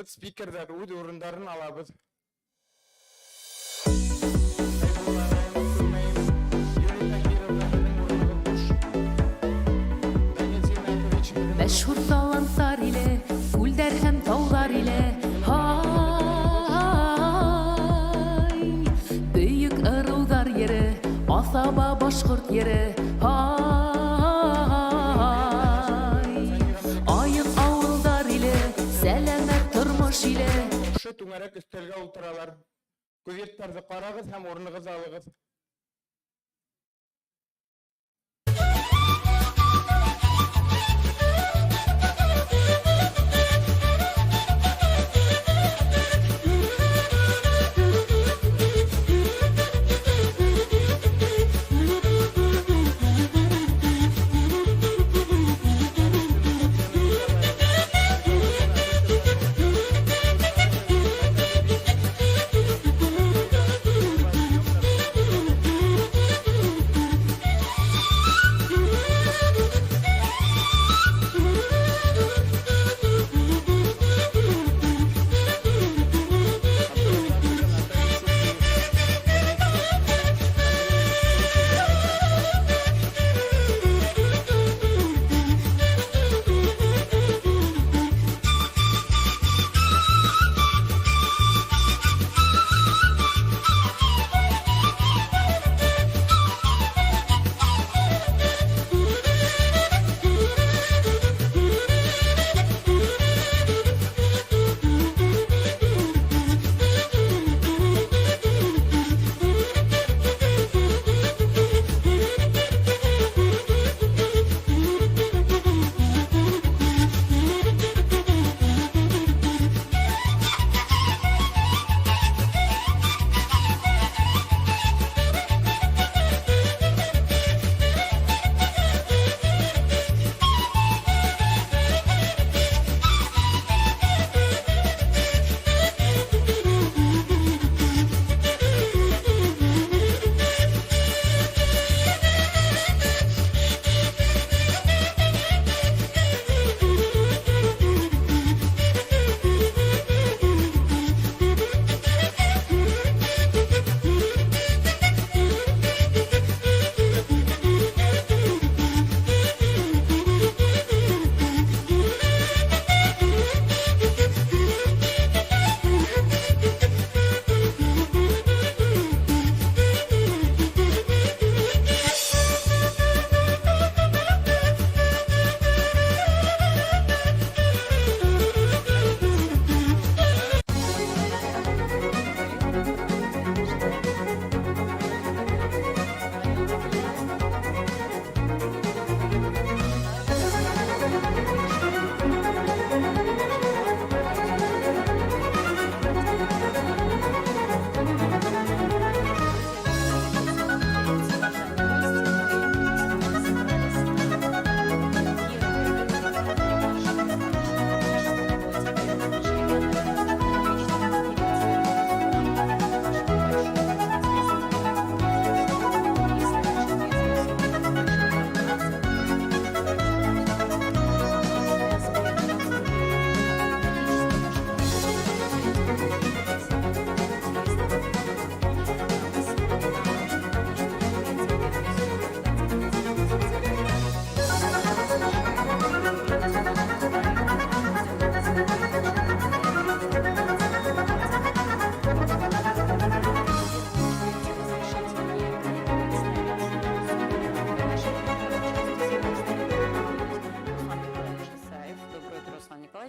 баштайбыз. Спикердер өз орындарын алабыз. Мәшһүр талантлар иле, күлдәр һәм таулар иле, һай. Бөек ырулдар йере, асаба башкорт йере, һай. Айык авылдар иле, сәламәт тормыш иле. Шы түңәрәк өстәлгә утыралар. Күзәттерде карагыз һәм орныгыз алыгыз.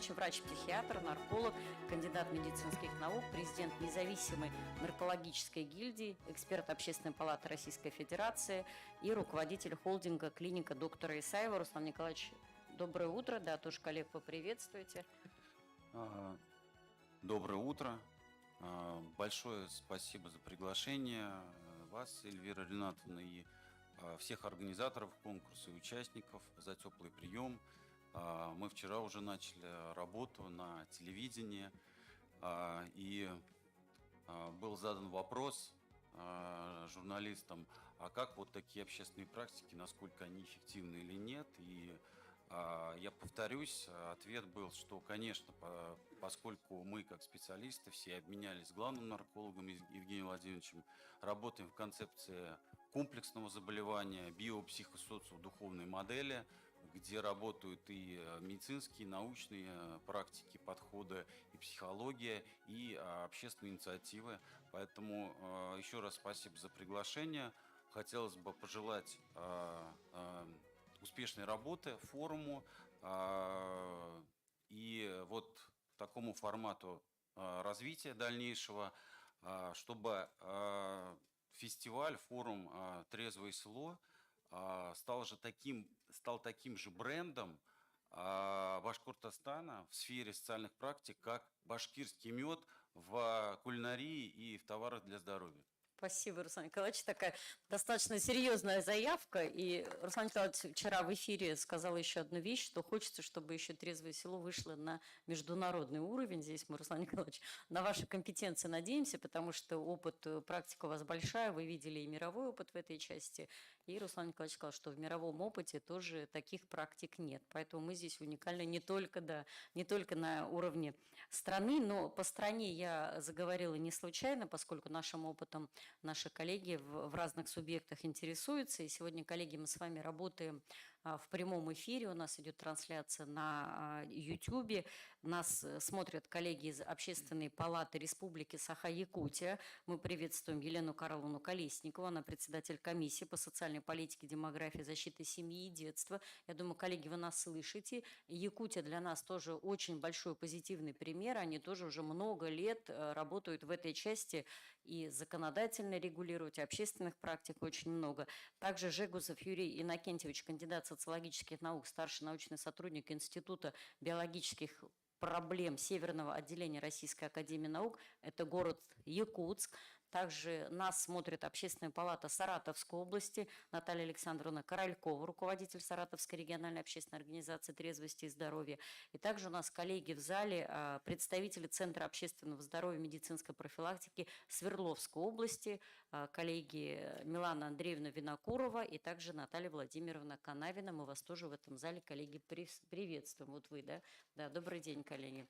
Врач-психиатр, нарколог, кандидат медицинских наук, президент независимой наркологической гильдии, эксперт Общественной палаты Российской Федерации и руководитель холдинга «Клиника доктора Исаева». Руслан Николаевич, доброе утро. Да, тоже коллег поприветствуйте. Доброе утро. Большое спасибо за приглашение вас, Эльвира Ринатовна, и всех организаторов конкурса и участников за теплый прием. Мы вчера уже начали работу на телевидении, и был задан вопрос журналистам, а как вот такие общественные практики, насколько они эффективны или нет. И Я повторюсь, ответ был, что, конечно, поскольку мы, как специалисты, все обменялись с главным наркологом Евгением Владимировичем, работаем в концепции комплексного заболевания, биопсихосоциодуховной модели, где работают и медицинские, научные практики, подходы, и психология, и общественные инициативы. Поэтому еще раз спасибо за приглашение. Хотелось бы пожелать успешной работы форуму и вот такому формату развития дальнейшего, чтобы фестиваль, форум «Трезвое село» стал таким же брендом Башкортостана в сфере социальных практик, как башкирский мед в кулинарии и в товарах для здоровья. Спасибо, Руслан Николаевич. Такая достаточно серьезная заявка. И Руслан Николаевич вчера в эфире сказал еще одну вещь, что хочется, чтобы еще «Трезвое село» вышло на международный уровень. Здесь мы, Руслан Николаевич, на ваши компетенции надеемся, потому что практика у вас большая, вы видели и мировой опыт в этой части. И Руслан Николаевич сказал, что в мировом опыте тоже таких практик нет. Поэтому мы здесь уникальны не только на уровне страны, но по стране я заговорила не случайно, поскольку нашим опытом наши коллеги в разных субъектах интересуются. И сегодня, коллеги, мы с вами работаем в прямом эфире. У нас идет трансляция на YouTube. Нас смотрят коллеги из Общественной палаты Республики Саха-Якутия. Мы приветствуем Елену Карловну Колесникову. Она председатель комиссии по социальной политике, демографии, защиты семьи и детства. Я думаю, коллеги, вы нас слышите. Якутия для нас тоже очень большой позитивный пример. Они тоже уже много лет работают в этой части и законодательно регулируют, и общественных практик очень много. Также Жегузов Юрий Иннокентьевич, кандидат социологических наук, старший научный сотрудник Института биологических проблем Северного отделения Российской академии наук. Это город Якутск. Также нас смотрит Общественная палата Саратовской области. Наталья Александровна Королькова, руководитель Саратовской региональной общественной организации трезвости и здоровья. И также у нас коллеги в зале, представители Центра общественного здоровья и медицинской профилактики Свердловской области, коллеги Милана Андреевна Винокурова и также Наталья Владимировна Канавина. Мы вас тоже в этом зале, коллеги, приветствуем. Вот вы, да? Да, добрый день, коллеги.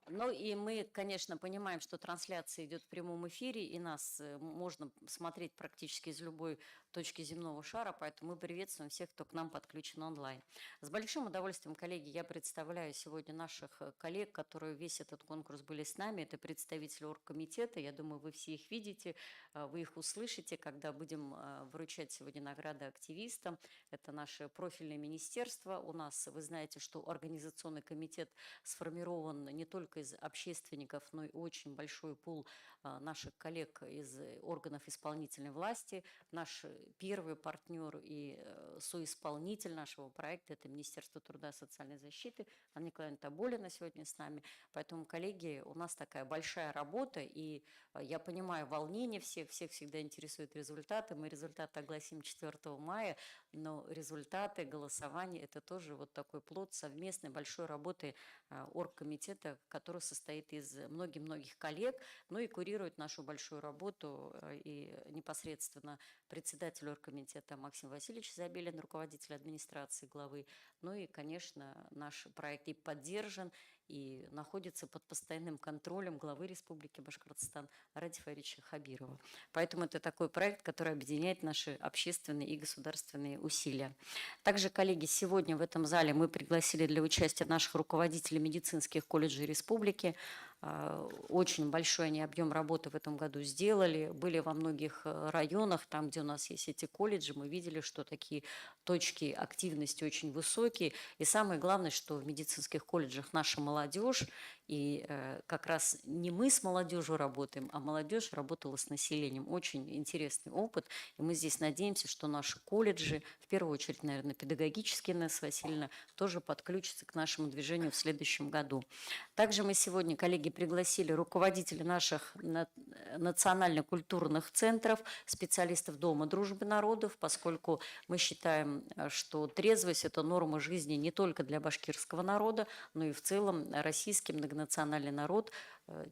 Ну и мы, конечно, понимаем, что трансляция идет в прямом эфире, и нас можно смотреть практически из любой точки земного шара, поэтому мы приветствуем всех, кто к нам подключен онлайн. С большим удовольствием, коллеги, я представляю сегодня наших коллег, которые весь этот конкурс были с нами. Это представители оргкомитета, я думаю, вы все их видите, вы их услышите, когда будем вручать сегодня награды активистам. Это наше профильное министерство. У нас, вы знаете, что организационный комитет сформирован не только из общественников, но и очень большой пул наших коллег из органов исполнительной власти. Наш первый партнер и соисполнитель нашего проекта – это Министерство труда и социальной защиты. Анна Николаевна Тоболина сегодня с нами. Поэтому, коллеги, у нас такая большая работа, и я понимаю волнение всех всегда интересуют результаты. Мы результаты огласим 4 мая, но результаты голосования – это тоже вот такой плод совместной большой работы оргкомитета, который состоит из многих коллег, ну и курирует нашу большую работу и непосредственно председатель оргкомитета Максим Васильевич Забелин, руководитель администрации главы. Ну и, конечно, наш проект и поддержан, и находится под постоянным контролем главы Республики Башкортостан Ради Фаридовича Хабирова. Поэтому это такой проект, который объединяет наши общественные и государственные усилия. Также, коллеги, сегодня в этом зале мы пригласили для участия наших руководителей медицинских колледжей республики. Очень большой они объем работы в этом году сделали. Были во многих районах, там, где у нас есть эти колледжи, мы видели, что такие точки активности очень высокие. И самое главное, что в медицинских колледжах наша молодежь, и как раз не мы с молодежью работаем, а молодежь работала с населением. Очень интересный опыт. И мы здесь надеемся, что наши колледжи, в первую очередь, наверное, педагогические, Инесса Васильевна, тоже подключатся к нашему движению в следующем году. Также мы сегодня, коллеги, пригласили руководителей наших национально-культурных центров, специалистов Дома дружбы народов, поскольку мы считаем, что трезвость – это норма жизни не только для башкирского народа, но и в целом российский многонациональный народ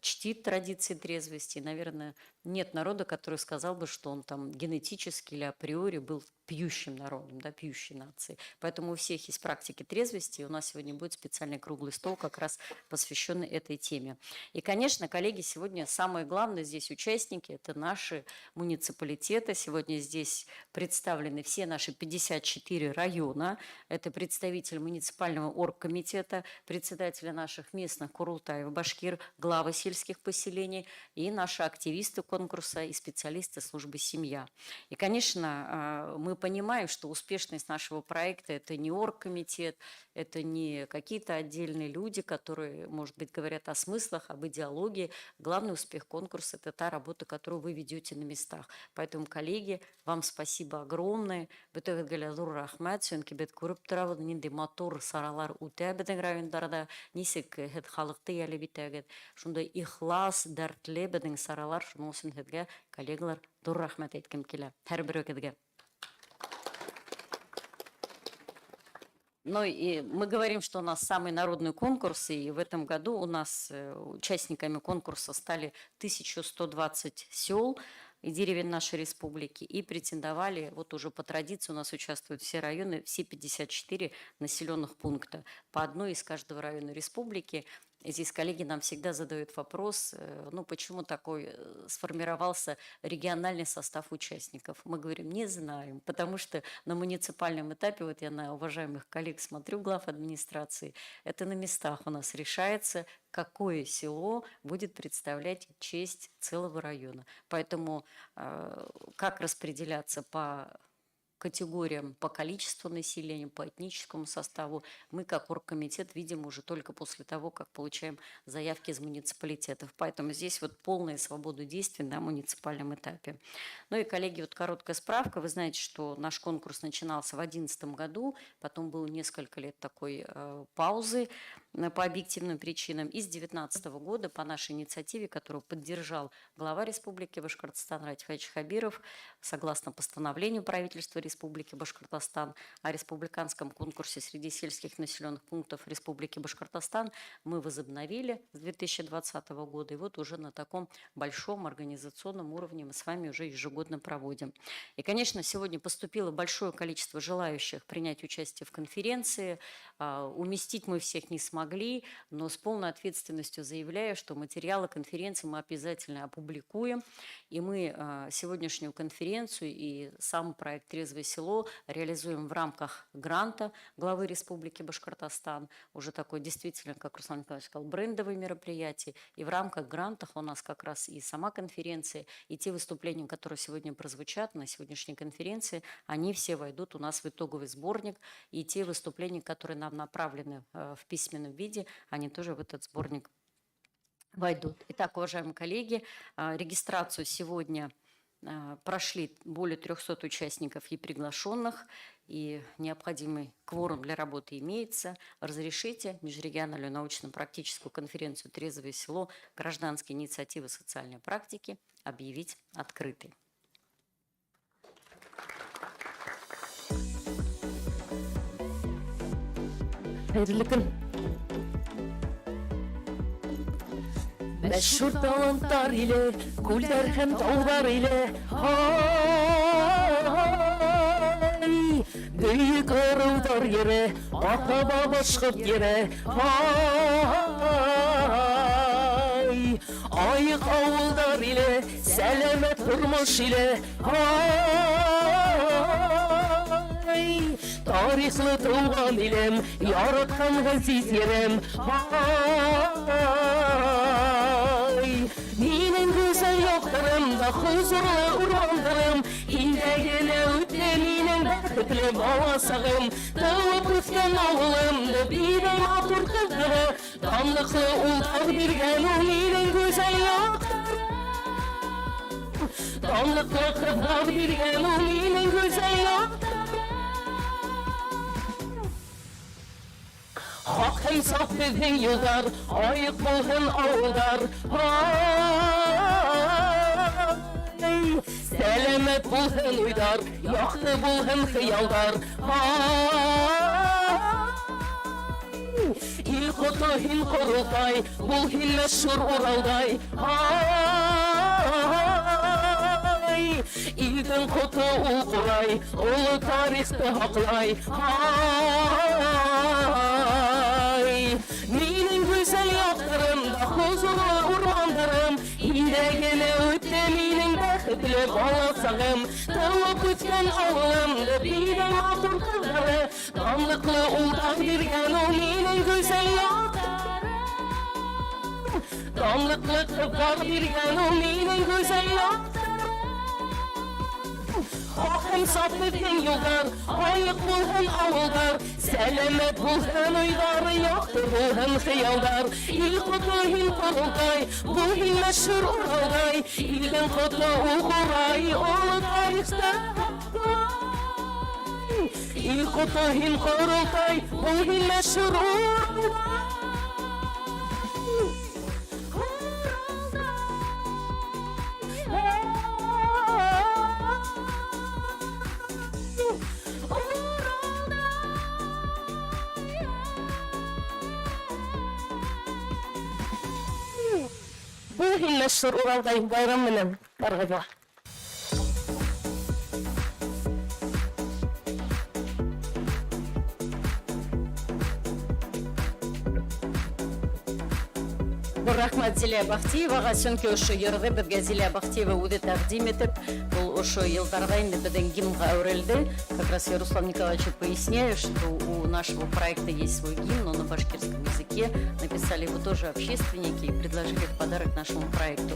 чтит традиции трезвости. И, наверное, нет народа, который сказал бы, что он там генетически или априори был пьющим народом, да, пьющей нацией. Поэтому у всех есть практики трезвости, и у нас сегодня будет специальный круглый стол, как раз посвященный этой теме. И, конечно, коллеги, сегодня самое главное здесь участники – это наши муниципалитеты. Сегодня здесь представлены все наши 54 района. Это представитель муниципального оргкомитета, председатели наших местных Курултаев, Башкир, главы сельских поселений и наши активисты конкурса и специалисты службы «Семья». И, конечно, мы понимаем, что успешность нашего проекта – это не оргкомитет, это не какие-то отдельные люди, которые, может быть, говорят о смыслах, об идеологии. Главный успех конкурса – это та работа, которую вы ведете на местах. Поэтому, коллеги, вам спасибо огромное. Бөтөгөт галязур рахмат, сөнки бет күреп торабыз, нинди матур саралар үтә безнең районнарда, нисек һез халыкты яле битәгез. Шундай ихлас, дәртле безнең саралар, шуның өчен һезгә, коллегалар, зур рахмат әйткем килә. Һәрберегезгә. Ну и мы говорим, что у нас самый народный конкурс, и в этом году у нас участниками конкурса стали 1120 сел и деревень нашей республики, и претендовали, вот уже по традиции у нас участвуют все районы, все 54 населенных пункта, по одной из каждого района республики. И здесь коллеги нам всегда задают вопрос, ну почему такой сформировался региональный состав участников. Мы говорим, не знаем, потому что на муниципальном этапе, вот я на уважаемых коллег смотрю, глав администрации, это на местах у нас решается, какое село будет представлять честь целого района. Поэтому как распределяться по категориям, по количеству населения, по этническому составу, мы как оргкомитет видим уже только после того, как получаем заявки из муниципалитетов. Поэтому здесь вот полная свобода действий на муниципальном этапе. Ну и, коллеги, вот короткая справка. Вы знаете, что наш конкурс начинался в 2011 году, потом было несколько лет такой паузы по объективным причинам. И с 2019 года по нашей инициативе, которую поддержал глава Республики Башкортостан Ратифович Хабиров, согласно постановлению правительства Республики Башкортостан о республиканском конкурсе среди сельских населенных пунктов Республики Башкортостан, мы возобновили с 2020 года. И вот уже на таком большом организационном уровне мы с вами уже ежегодно проводим. И, конечно, сегодня поступило большое количество желающих принять участие в конференции. Уместить мы всех не смогли, но с полной ответственностью заявляю, что материалы конференции мы обязательно опубликуем. И мы сегодняшнюю конференцию и сам проект «Трезвое село» реализуем в рамках гранта главы Республики Башкортостан. Уже такое действительно, как Руслан Николаевич сказал, брендовое мероприятие. И в рамках грантов у нас как раз и сама конференция, и те выступления, которые сегодня прозвучат на сегодняшней конференции, они все войдут у нас в итоговый сборник. И те выступления, которые нам направлены в письменном виде, они тоже в этот сборник войдут. Итак, уважаемые коллеги, регистрацию сегодня прошли более 300 участников и приглашенных, и необходимый кворум для работы имеется. Разрешите межрегиональную научно-практическую конференцию «Трезвое село. Гражданские инициативы социальной практики» объявить открытой. Мәшһүр таланттар иле, күлдәр һәм таулар иле, бөек ырылдар ере, ата-баба башкорт ере, айык авылдар иле, сәламәт тормыш иле, тарихлы туган илем, яраткан газиз ерем, минем güzel яктырым да хузурлы урмандырым, индәгенә үтә минем бәхетле баласагым, тылып үскән авылымды бирә матур кыздыры, данлыклы ултар биргән ул минем güzel яктырым, данлыклы кызлар биргән ул минем güzel яктырым. Hak hem saf bizden yıllar, ayık bulgun ağlar. Ay, selamet bulgun uydar, yaktı bulgun hıyaldar. İl kutu hin kurultay, bul hin meşhur Uralday. İlden kutu ul kuray, ulu tarihte haklay. Menin güzel yaptırımda huzurlu urmandarım. İlde gene ötte menin bäxetli balasağım. Tavuk ötken ağlımda birden atur kızları. Damlıklı uldan birgen o menin güzel yaptırım. Damlıklı kızlar birgen o menin güzel yaptırım. Ahım sapıdın yollar, ayık bulhun ağıldar. Selamet bulhun uydarı yaktı bulhun hıyaldar. İl kutu hin kurulday, bu hin meşhur Uralday. İlden kutu uğuray, olu tarihte hakkay. İl kutu hin kurulday, bu hin meşhur Uralday. Bu hin meşhur Uralday bayram bilen bargıda. Рахмат Зилия Бахтиеваға сөңке ұшы ерді бізге Зилия Бахтиева өте тәқдим етіп, бұл ұшы елдардан біздің гимнға әурелді. Как раз я Руслан Николаевичу поясняю, что у нашего проекта есть свой гимн, но на башкирском языке. Написали его тоже общественники и предложили в подарок нашему проекту.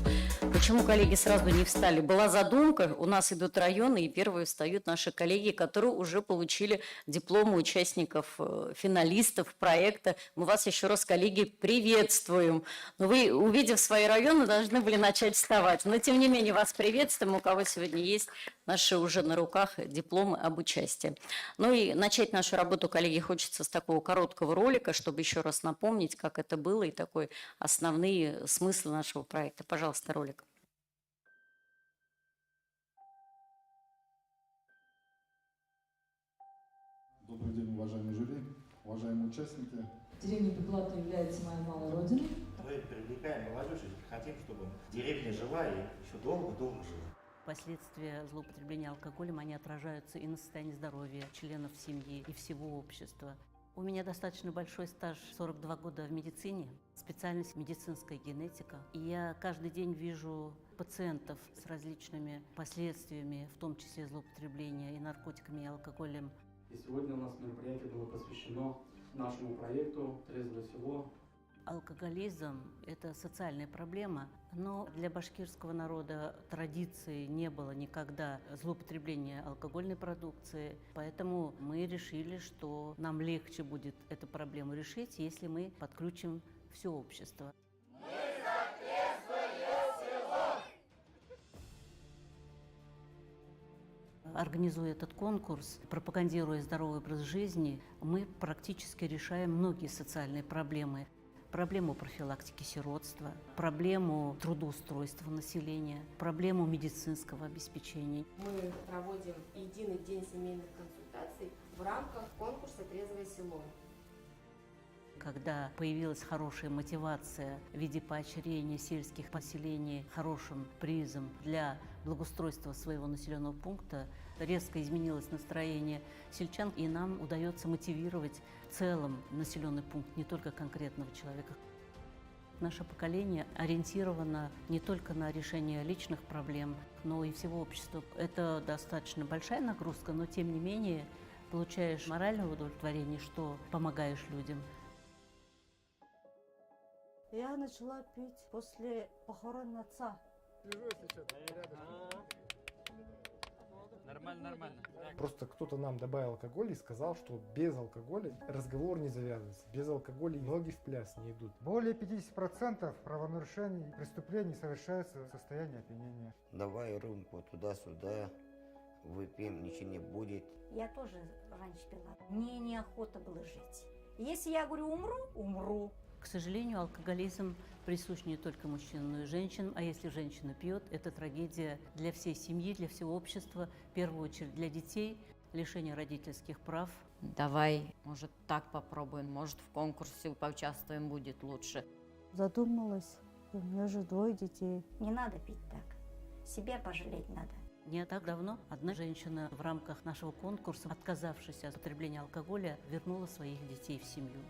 Почему коллеги сразу не встали? Была задумка, у нас идут районы, и первые встают наши коллеги, которые уже получили дипломы участников, финалистов проекта. Мы вас еще раз, коллеги, приветствуем. Но вы, увидев свои районы, должны были начать вставать. Но, тем не менее, вас приветствуем, у кого сегодня есть наши уже на руках дипломы об участии. Ну и начать нашу работу, коллеги, хочется с такого короткого ролика, чтобы еще раз напомнить, как это было, и такой основные смыслы нашего проекта. Пожалуйста, ролик. Добрый день, уважаемые жюри, уважаемые участники. Деревня Беглата является моей малой родиной. Мы привлекаем молодежь и хотим, чтобы деревня жила и еще долго-долго жила. Последствия злоупотребления алкоголем, они отражаются и на состоянии здоровья членов семьи и всего общества. У меня достаточно большой стаж, 42 года в медицине, специальность медицинская генетика. И я каждый день вижу пациентов с различными последствиями, в том числе злоупотребления и наркотиками, и алкоголем. И сегодня у нас мероприятие было посвящено нашему проекту «Трезвое село». Алкоголизм – это социальная проблема, но для башкирского народа традиции не было никогда злоупотребления алкогольной продукции. Поэтому мы решили, что нам легче будет эту проблему решить, если мы подключим все общество. Организуя этот конкурс, пропагандируя здоровый образ жизни, мы практически решаем многие социальные проблемы. Проблему профилактики сиротства, проблему трудоустройства населения, проблему медицинского обеспечения. Мы проводим единый день семейных консультаций в рамках конкурса «Трезвое село». Когда появилась хорошая мотивация в виде поощрения сельских поселений хорошим призом для благоустройства своего населенного пункта, резко изменилось настроение сельчан, и нам удается мотивировать в целом населенный пункт, не только конкретного человека. Наше поколение ориентировано не только на решение личных проблем, но и всего общества. Это достаточно большая нагрузка, но тем не менее получаешь моральное удовлетворение, что помогаешь людям. Я начала пить после похорон отца. Нормально. Просто кто-то нам добавил алкоголь и сказал, что без алкоголя разговор не завязывается. Без алкоголя ноги в пляс не идут. Более 50% правонарушений, преступлений совершается в состоянии опьянения. Давай рюмку туда-сюда, выпьем, ничего не будет. Я тоже раньше пила. Мне неохота было жить. Если я говорю умру, умру. К сожалению, алкоголизм присущ не только мужчинам, но и женщинам. А если женщина пьет, это трагедия для всей семьи, для всего общества, в первую очередь для детей, лишение родительских прав. Давай, может, так попробуем, может, в конкурсе поучаствуем, будет лучше. Задумалась. У меня же 2 детей. Не надо пить так. Себя пожалеть надо. Не так давно одна женщина в рамках нашего конкурса, отказавшись от употребления алкоголя, вернула своих детей в семью.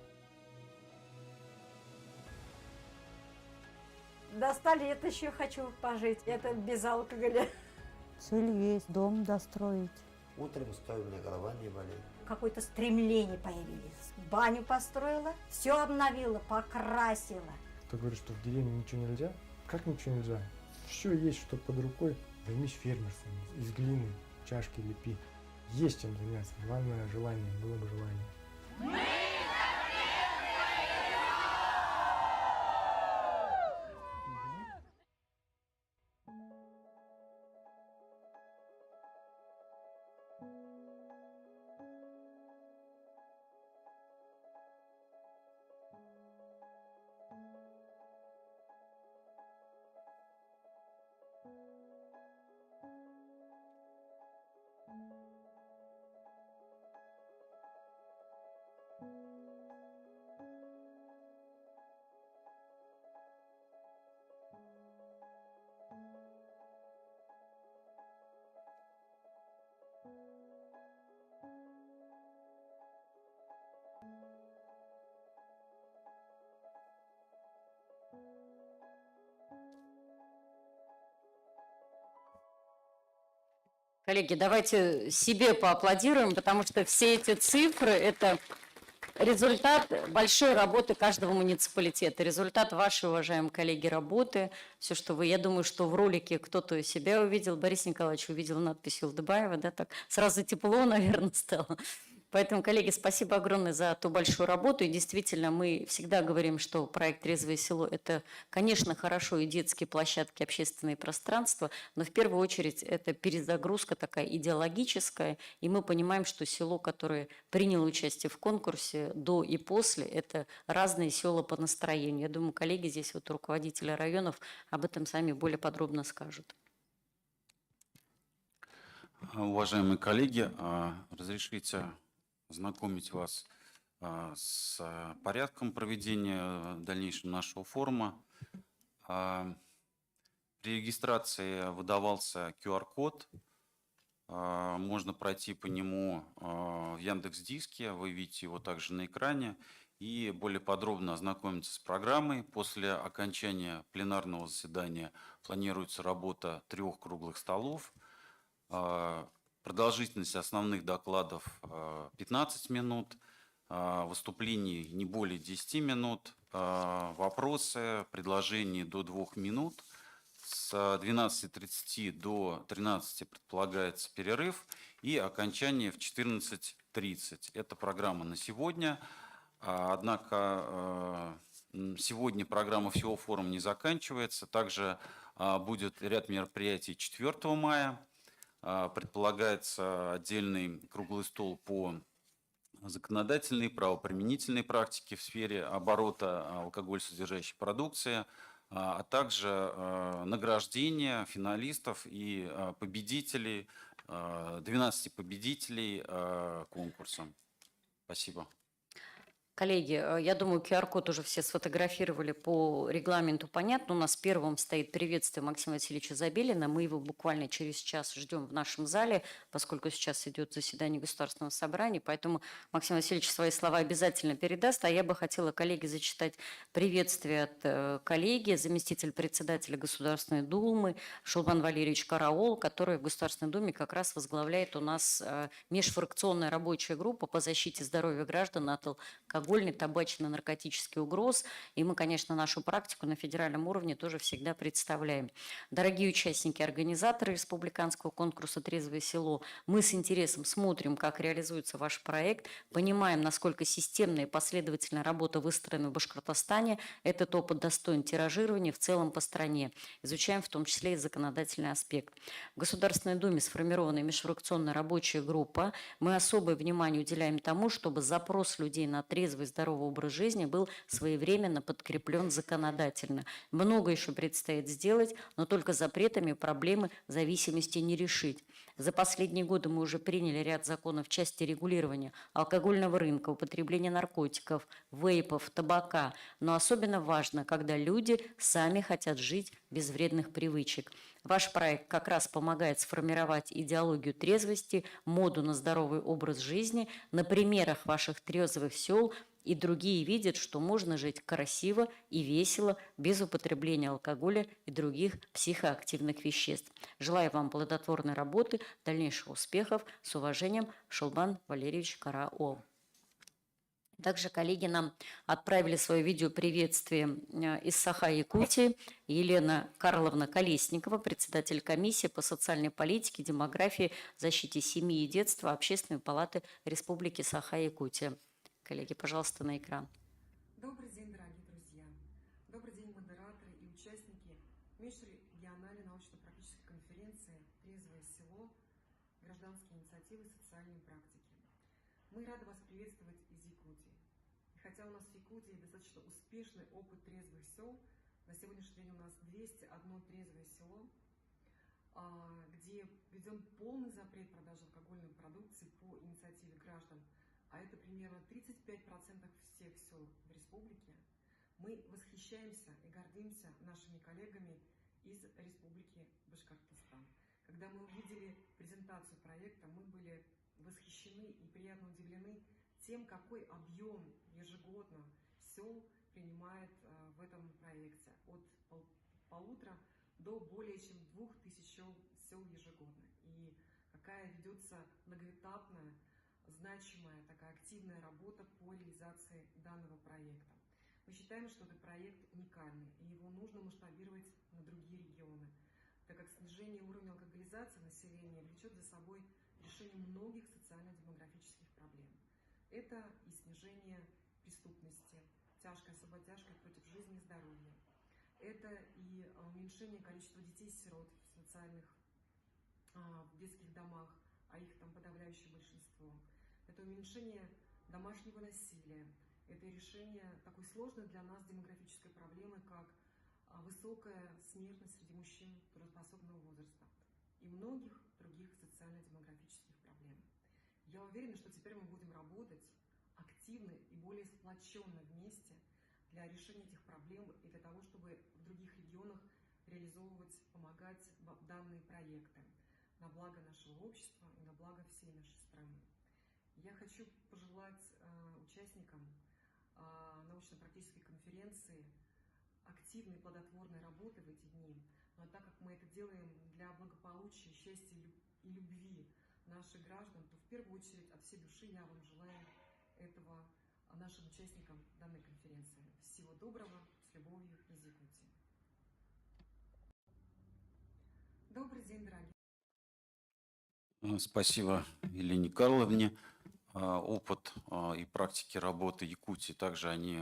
До 100 лет еще хочу пожить. Это без алкоголя. Цель есть, дом достроить. Утром стою, у меня голова не болит. Какое-то стремление появилось. Баню построила, все обновила, покрасила. Кто говорит, что в деревне ничего нельзя? Как ничего нельзя? Все есть, что под рукой. Займись фермерством, из глины чашки лепи. Есть чем заняться. Главное желание, было бы желание. Коллеги, давайте себе поаплодируем, потому что все эти цифры – это результат большой работы каждого муниципалитета, результат вашей, уважаемые коллеги, работы. Все, что вы, я думаю, что в ролике кто-то себя увидел, Борис Николаевич увидел надпись Юлдыбаева, да, так сразу тепло, наверное, стало. Поэтому, коллеги, спасибо огромное за ту большую работу. И действительно, мы всегда говорим, что проект «Трезвое село» – это, конечно, хорошо и детские площадки, общественные пространства, но в первую очередь это перезагрузка такая идеологическая. И мы понимаем, что село, которое приняло участие в конкурсе до и после, это разные села по настроению. Я думаю, коллеги здесь, вот руководители районов, об этом сами более подробно скажут. Уважаемые коллеги, разрешите знакомить вас с порядком проведения дальнейшего нашего форума. При регистрации выдавался QR-код. Можно пройти по нему в Яндекс.Диске, вы видите его также на экране, и более подробно ознакомиться с программой. После окончания пленарного заседания планируется работа 3 круглых столов. Продолжительность основных докладов 15 минут, выступлений не более 10 минут, вопросы, предложения до 2 минут. С 12:30 до 13 предполагается перерыв и окончание в 14:30. Это программа на сегодня. Однако сегодня программа всего форума не заканчивается. Также будет ряд мероприятий 4 мая. Предполагается отдельный круглый стол по законодательной, правоприменительной практике в сфере оборота алкоголь содержащей продукции, а также награждение финалистов и победителей, 12 победителей конкурса. Спасибо. Коллеги, я думаю, QR-код уже все сфотографировали, по регламенту понятно. У нас первым стоит приветствие Максима Васильевича Забелина. Мы его буквально через час ждем в нашем зале, поскольку сейчас идет заседание Государственного собрания. Поэтому Максим Васильевич свои слова обязательно передаст. А я бы хотела, коллеги, зачитать приветствие от коллеги, заместитель председателя Государственной Думы Шулбан Валерьевич Караул, который в Государственной Думе как раз возглавляет у нас межфракционная рабочая группа по защите здоровья граждан от алкогольной, табачно-наркотических угроз. И мы, конечно, нашу практику на федеральном уровне тоже всегда представляем. Дорогие участники, организаторы республиканского конкурса «Трезвое село», мы с интересом смотрим, как реализуется ваш проект, понимаем, насколько системная и последовательная работа выстроена в Башкортостане. Этот опыт достоин тиражирования в целом по стране. Изучаем в том числе и законодательный аспект. В Государственной Думе сформирована межфракционная рабочая группа. Мы особое внимание уделяем тому, чтобы запрос людей на трезвое трезвый здоровый образ жизни был своевременно подкреплен законодательно. Много еще предстоит сделать, но только запретами проблемы зависимости не решить. За последние годы мы уже приняли ряд законов в части регулирования алкогольного рынка, употребления наркотиков, вейпов, табака. Но особенно важно, когда люди сами хотят жить без вредных привычек. Ваш проект как раз помогает сформировать идеологию трезвости, моду на здоровый образ жизни. На примерах ваших трезвых сел и другие видят, что можно жить красиво и весело, без употребления алкоголя и других психоактивных веществ. Желаю вам плодотворной работы, дальнейших успехов. С уважением, Шолбан Валерьевич Караол. Также коллеги нам отправили свое видео приветствие из Саха-Якутии. Елена Карловна Колесникова, председатель комиссии по социальной политике, демографии, защите семьи и детства Общественной палаты Республики Саха-Якутия. Коллеги, пожалуйста, на экран. Добрый день, дорогие друзья. Добрый день, модераторы и участники межрегиональной научно-практической конференции «Трезвое село. Гражданские инициативы социальной практики». Мы рады вас приветствовать из Якутии. И хотя у нас в Якутии достаточно успешный опыт трезвых сел, на сегодняшний день у нас 201 трезвое село, где введен полный запрет продажи алкогольной продукции по инициативе граждан, а это примерно 35% всех сел в республике, мы восхищаемся и гордимся нашими коллегами из Республики Башкортостан. Когда мы увидели презентацию проекта, мы были восхищены и приятно удивлены тем, какой объем ежегодно сел принимает в этом проекте. От 1,5 до более чем 2000 сел ежегодно. И какая ведется многоэтапная, значимая, такая активная работа по реализации данного проекта. Мы считаем, что этот проект уникальный, и его нужно масштабировать на другие регионы, так как снижение уровня алкоголизации населения влечет за собой решение многих социально-демографических проблем. Это и снижение преступности, тяжкой, особо тяжкой против жизни и здоровья. Это и уменьшение количества детей-сирот в социальных, в детских домах, а их там подавляющее большинство. Это уменьшение домашнего насилия. Это решение такой сложной для нас демографической проблемы, как высокая смертность среди мужчин трудоспособного возраста и многих других социально-демографических проблем. Я уверена, что теперь мы будем работать активно и более сплоченно вместе для решения этих проблем и для того, чтобы в других регионах реализовывать, помогать данные проекты на благо нашего общества и на благо всей нашей страны. Я хочу пожелать участникам научно-практической конференции активной, плодотворной работы в эти дни. Но так как мы это делаем для благополучия, счастья и любви наших граждан, то в первую очередь от всей души я вам желаю этого нашим участникам данной конференции. Всего доброго, с любовью из Якутии. Добрый день, дорогие. Спасибо Елене Карловне. Опыт и практики работы Якутии также они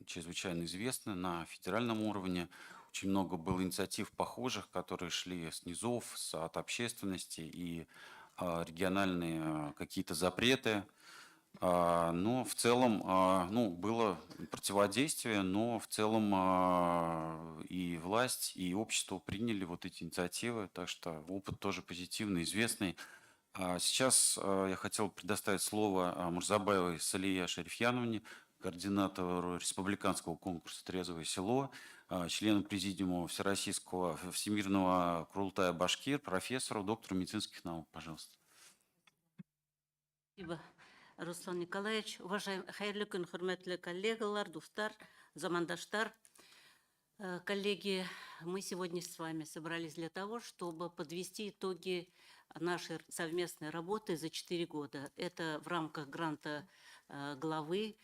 чрезвычайно известны на федеральном уровне. Очень много было инициатив похожих, которые шли с низов, от общественности и региональные какие-то запреты. Но в целом, было противодействие, но в целом и власть, и общество приняли вот эти инициативы, так что опыт тоже позитивный, известный. Сейчас я хотел предоставить слово Мурзабаевой Салие Шарифьяновне, координатору республиканского конкурса «Трезвое село», члену президиума Всероссийского Всемирного Курултая Башкир, профессору, доктору медицинских наук. Пожалуйста. Спасибо, Руслан Николаевич. Уважаемые хайрлы күн, хурмәтле коллегалар, дуфтар, замандаштар. Коллеги, мы сегодня с вами собрались для того, чтобы подвести итоги нашей совместной работы за 4 года. Это в рамках гранта главы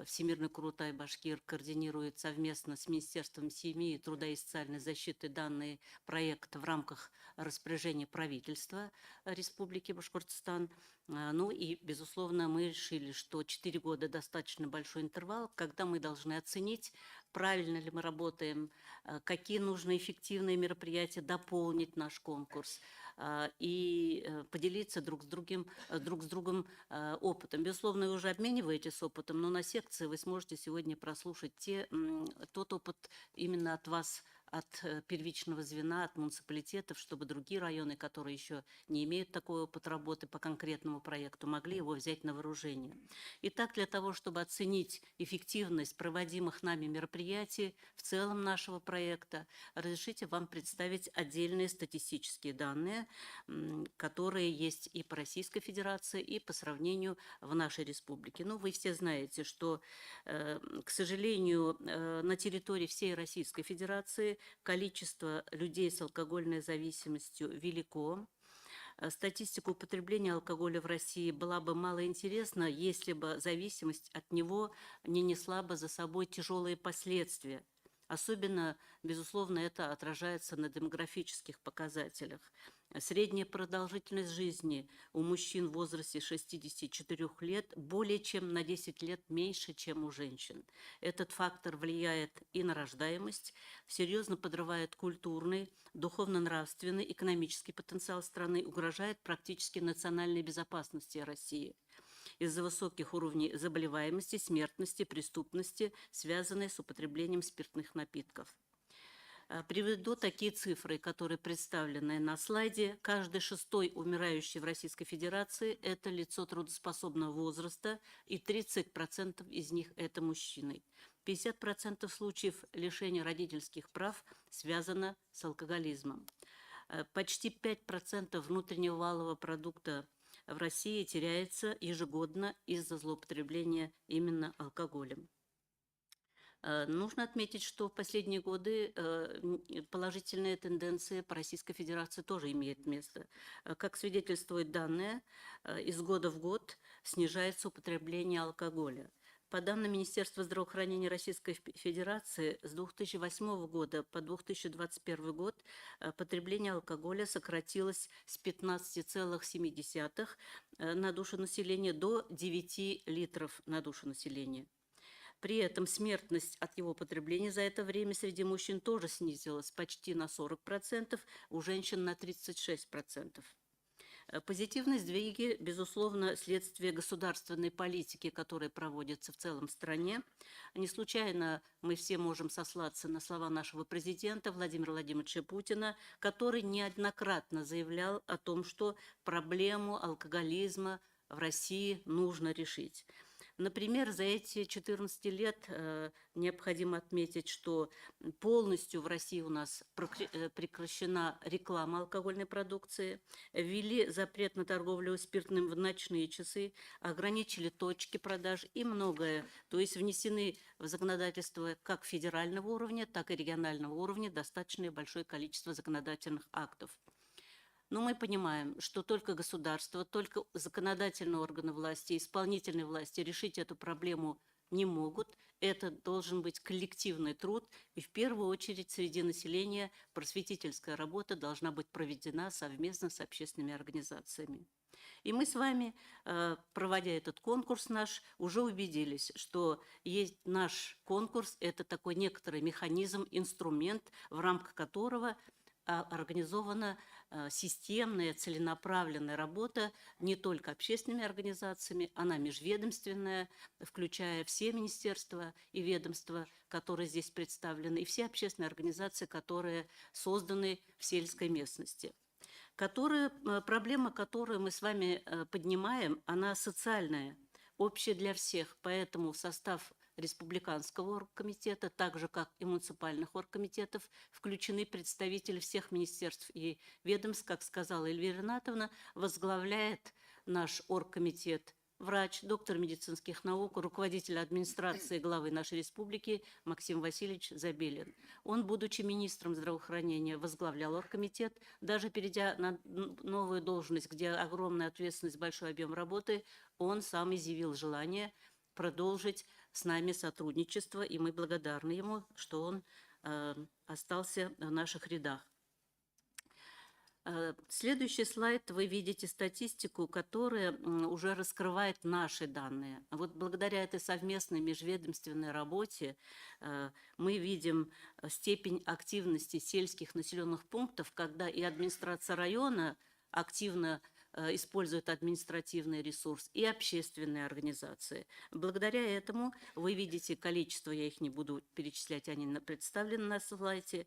Всемирный Курултай Башкир координирует совместно с Министерством семьи, труда и социальной защиты данный проект в рамках распоряжения правительства Республики Башкортостан. Ну и, безусловно, мы решили, что 4 года достаточно большой интервал, когда мы должны оценить, правильно ли мы работаем, какие нужно эффективные мероприятия дополнить наш конкурс. и поделиться друг с другом опытом. Безусловно, вы уже обмениваетесь опытом, но на секции вы сможете сегодня прослушать тот опыт именно от вас, от первичного звена, от муниципалитетов, чтобы другие районы, которые еще не имеют такой опыт работы по конкретному проекту, могли его взять на вооружение. Итак, для того, чтобы оценить эффективность проводимых нами мероприятий в целом нашего проекта, разрешите вам представить отдельные статистические данные, которые есть и по Российской Федерации, и по сравнению в нашей республике. Ну, вы все знаете, что, к сожалению, на территории всей Российской Федерации количество людей с алкогольной зависимостью велико. Статистика употребления алкоголя в России была бы малоинтересна, если бы зависимость от него не несла бы за собой тяжелые последствия. Особенно, безусловно, это отражается на демографических показателях. Средняя продолжительность жизни у мужчин в возрасте 64 лет более чем на 10 лет меньше, чем у женщин. Этот фактор влияет и на рождаемость, серьезно подрывает культурный, духовно-нравственный, экономический потенциал страны, угрожает практически национальной безопасности России из-за высоких уровней заболеваемости, смертности, преступности, связанной с употреблением спиртных напитков. Приведу такие цифры, которые представлены на слайде. Каждый шестой умирающий в Российской Федерации – это лицо трудоспособного возраста, и 30% из них – это мужчины. 50% случаев лишения родительских прав связано с алкоголизмом. Почти 5% внутреннего валового продукта в России теряется ежегодно из-за злоупотребления именно алкоголем. Нужно отметить, что в последние годы положительные тенденции по Российской Федерации тоже имеют место. Как свидетельствуют данные, из года в год снижается употребление алкоголя. По данным Министерства здравоохранения Российской Федерации, с 2008 года по 2021 год потребление алкоголя сократилось с 15,7 на душу населения до 9 литров на душу населения. При этом смертность от его потребления за это время среди мужчин тоже снизилась почти на 40%, у женщин на 36%. Позитивные сдвиги, безусловно, следствие государственной политики, которая проводится в целом в стране. Не случайно мы все можем сослаться на слова нашего президента Владимира Владимировича Путина, который неоднократно заявлял о том, что проблему алкоголизма в России нужно решить. Например, за эти 14 лет необходимо отметить, что полностью в России у нас прекращена реклама алкогольной продукции, ввели запрет на торговлю спиртным в ночные часы, ограничили точки продаж и многое. То есть внесены в законодательство как федерального уровня, так и регионального уровня достаточно большое количество законодательных актов. Но мы понимаем, что только государство, только законодательные органы власти, исполнительные власти решить эту проблему не могут. Это должен быть коллективный труд, и в первую очередь среди населения просветительская работа должна быть проведена совместно с общественными организациями. И мы с вами, проводя этот конкурс наш, уже убедились, что есть наш конкурс – это такой некоторый механизм, инструмент, в рамках которого организована системная, целенаправленная работа не только общественными организациями, она межведомственная, включая все министерства и ведомства, которые здесь представлены, и все общественные организации, которые созданы в сельской местности. Проблема, которую мы с вами поднимаем, она социальная, общая для всех, поэтому в состав Республиканского оргкомитета, так же как и муниципальных оргкомитетов, включены представители всех министерств и ведомств, как сказала Эльвира Ринатовна, возглавляет наш оргкомитет врач, доктор медицинских наук, руководитель администрации главы нашей республики Максим Васильевич Забелин. Он, будучи министром здравоохранения, возглавлял оргкомитет, даже перейдя на новую должность, где огромная ответственность, большой объем работы, он сам изъявил желание продолжить с нами сотрудничество, и мы благодарны ему, что он остался в наших рядах. Следующий слайд, вы видите статистику, которая уже раскрывает наши данные. Вот благодаря этой совместной межведомственной работе мы видим степень активности сельских населенных пунктов, когда и администрация района активно использует административный ресурс, и общественные организации. Благодаря этому вы видите количество, я их не буду перечислять, они представлены на слайде.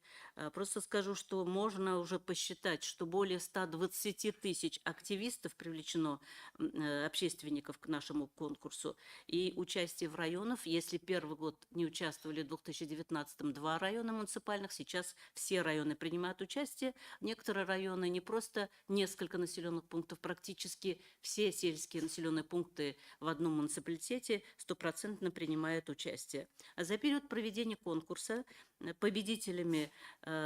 Просто скажу, что можно уже посчитать, что более 120 тысяч активистов привлечено, общественников, к нашему конкурсу. И участие в районах, если первый год не участвовали, в 2019-м 2 района муниципальных, сейчас все районы принимают участие. Некоторые районы не просто несколько населенных пунктов, практически все сельские населенные пункты в одном муниципалитете 100% принимают участие. А за период проведения конкурса победителями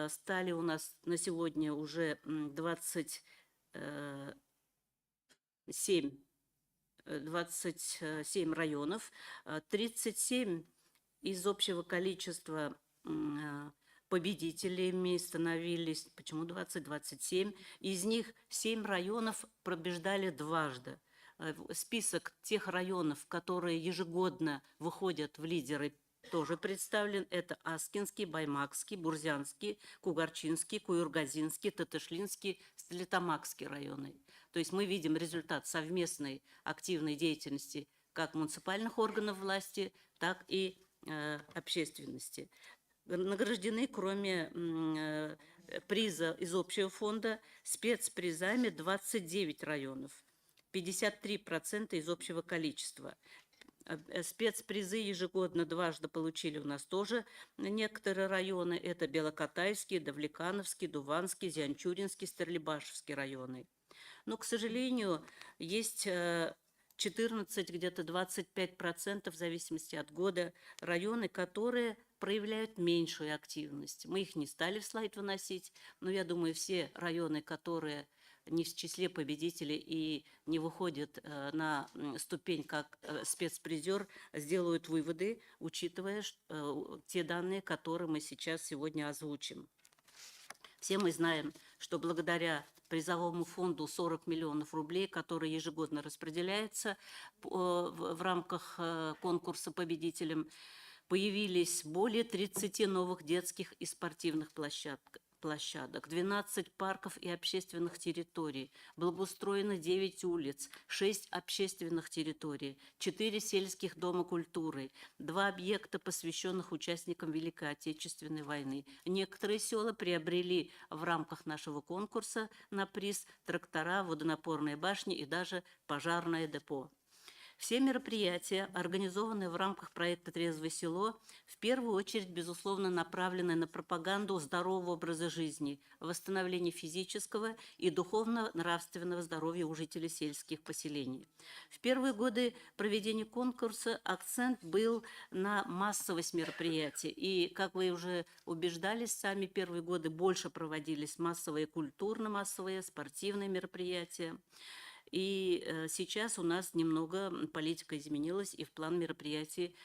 стали у нас на сегодня уже 27 районов, 37 из общего количества победителями становились, почему 27? Из них 7 районов побеждали дважды. Список тех районов, которые ежегодно выходят в лидеры, тоже представлен. Это Аскинский, Баймакский, Бурзянский, Кугарчинский, Куюргазинский, Татышлинский, Столитамакский районы. То есть мы видим результат совместной активной деятельности как муниципальных органов власти, так и общественности. Награждены, кроме приза из общего фонда, спецпризами 29 районов, 53% из общего количества. Спецпризы ежегодно дважды получили у нас тоже некоторые районы. Это Белокатайский, Давлекановский, Дуванский, Зянчуринский, Стерлибашевский районы. Но, к сожалению, есть 14, где-то 25%, в зависимости от года, районы, которые проявляют меньшую активность. Мы их не стали в слайд выносить, но я думаю, все районы, которые не в числе победителей и не выходят на ступень как спецпризер, сделают выводы, учитывая те данные, которые мы сейчас сегодня озвучим. Все мы знаем, что благодаря призовому фонду 40 миллионов рублей, который ежегодно распределяется в рамках конкурса победителям, появились более 30 новых детских и спортивных площадок, 12 парков и общественных территорий, благоустроено 9 улиц, 6 общественных территорий, 4 сельских дома культуры, 2 объекта, посвященных участникам Великой Отечественной войны. Некоторые села приобрели в рамках нашего конкурса на приз трактора, водонапорные башни и даже пожарное депо. Все мероприятия, организованные в рамках проекта «Трезвое село», в первую очередь, безусловно, направлены на пропаганду здорового образа жизни, восстановление физического и духовно-нравственного здоровья у жителей сельских поселений. В первые годы проведения конкурса акцент был на массовость мероприятий. И, как вы уже убеждались, сами первые годы больше проводились массовые культурно-массовые, спортивные мероприятия. И сейчас у нас немного политика изменилась, и в план мероприятий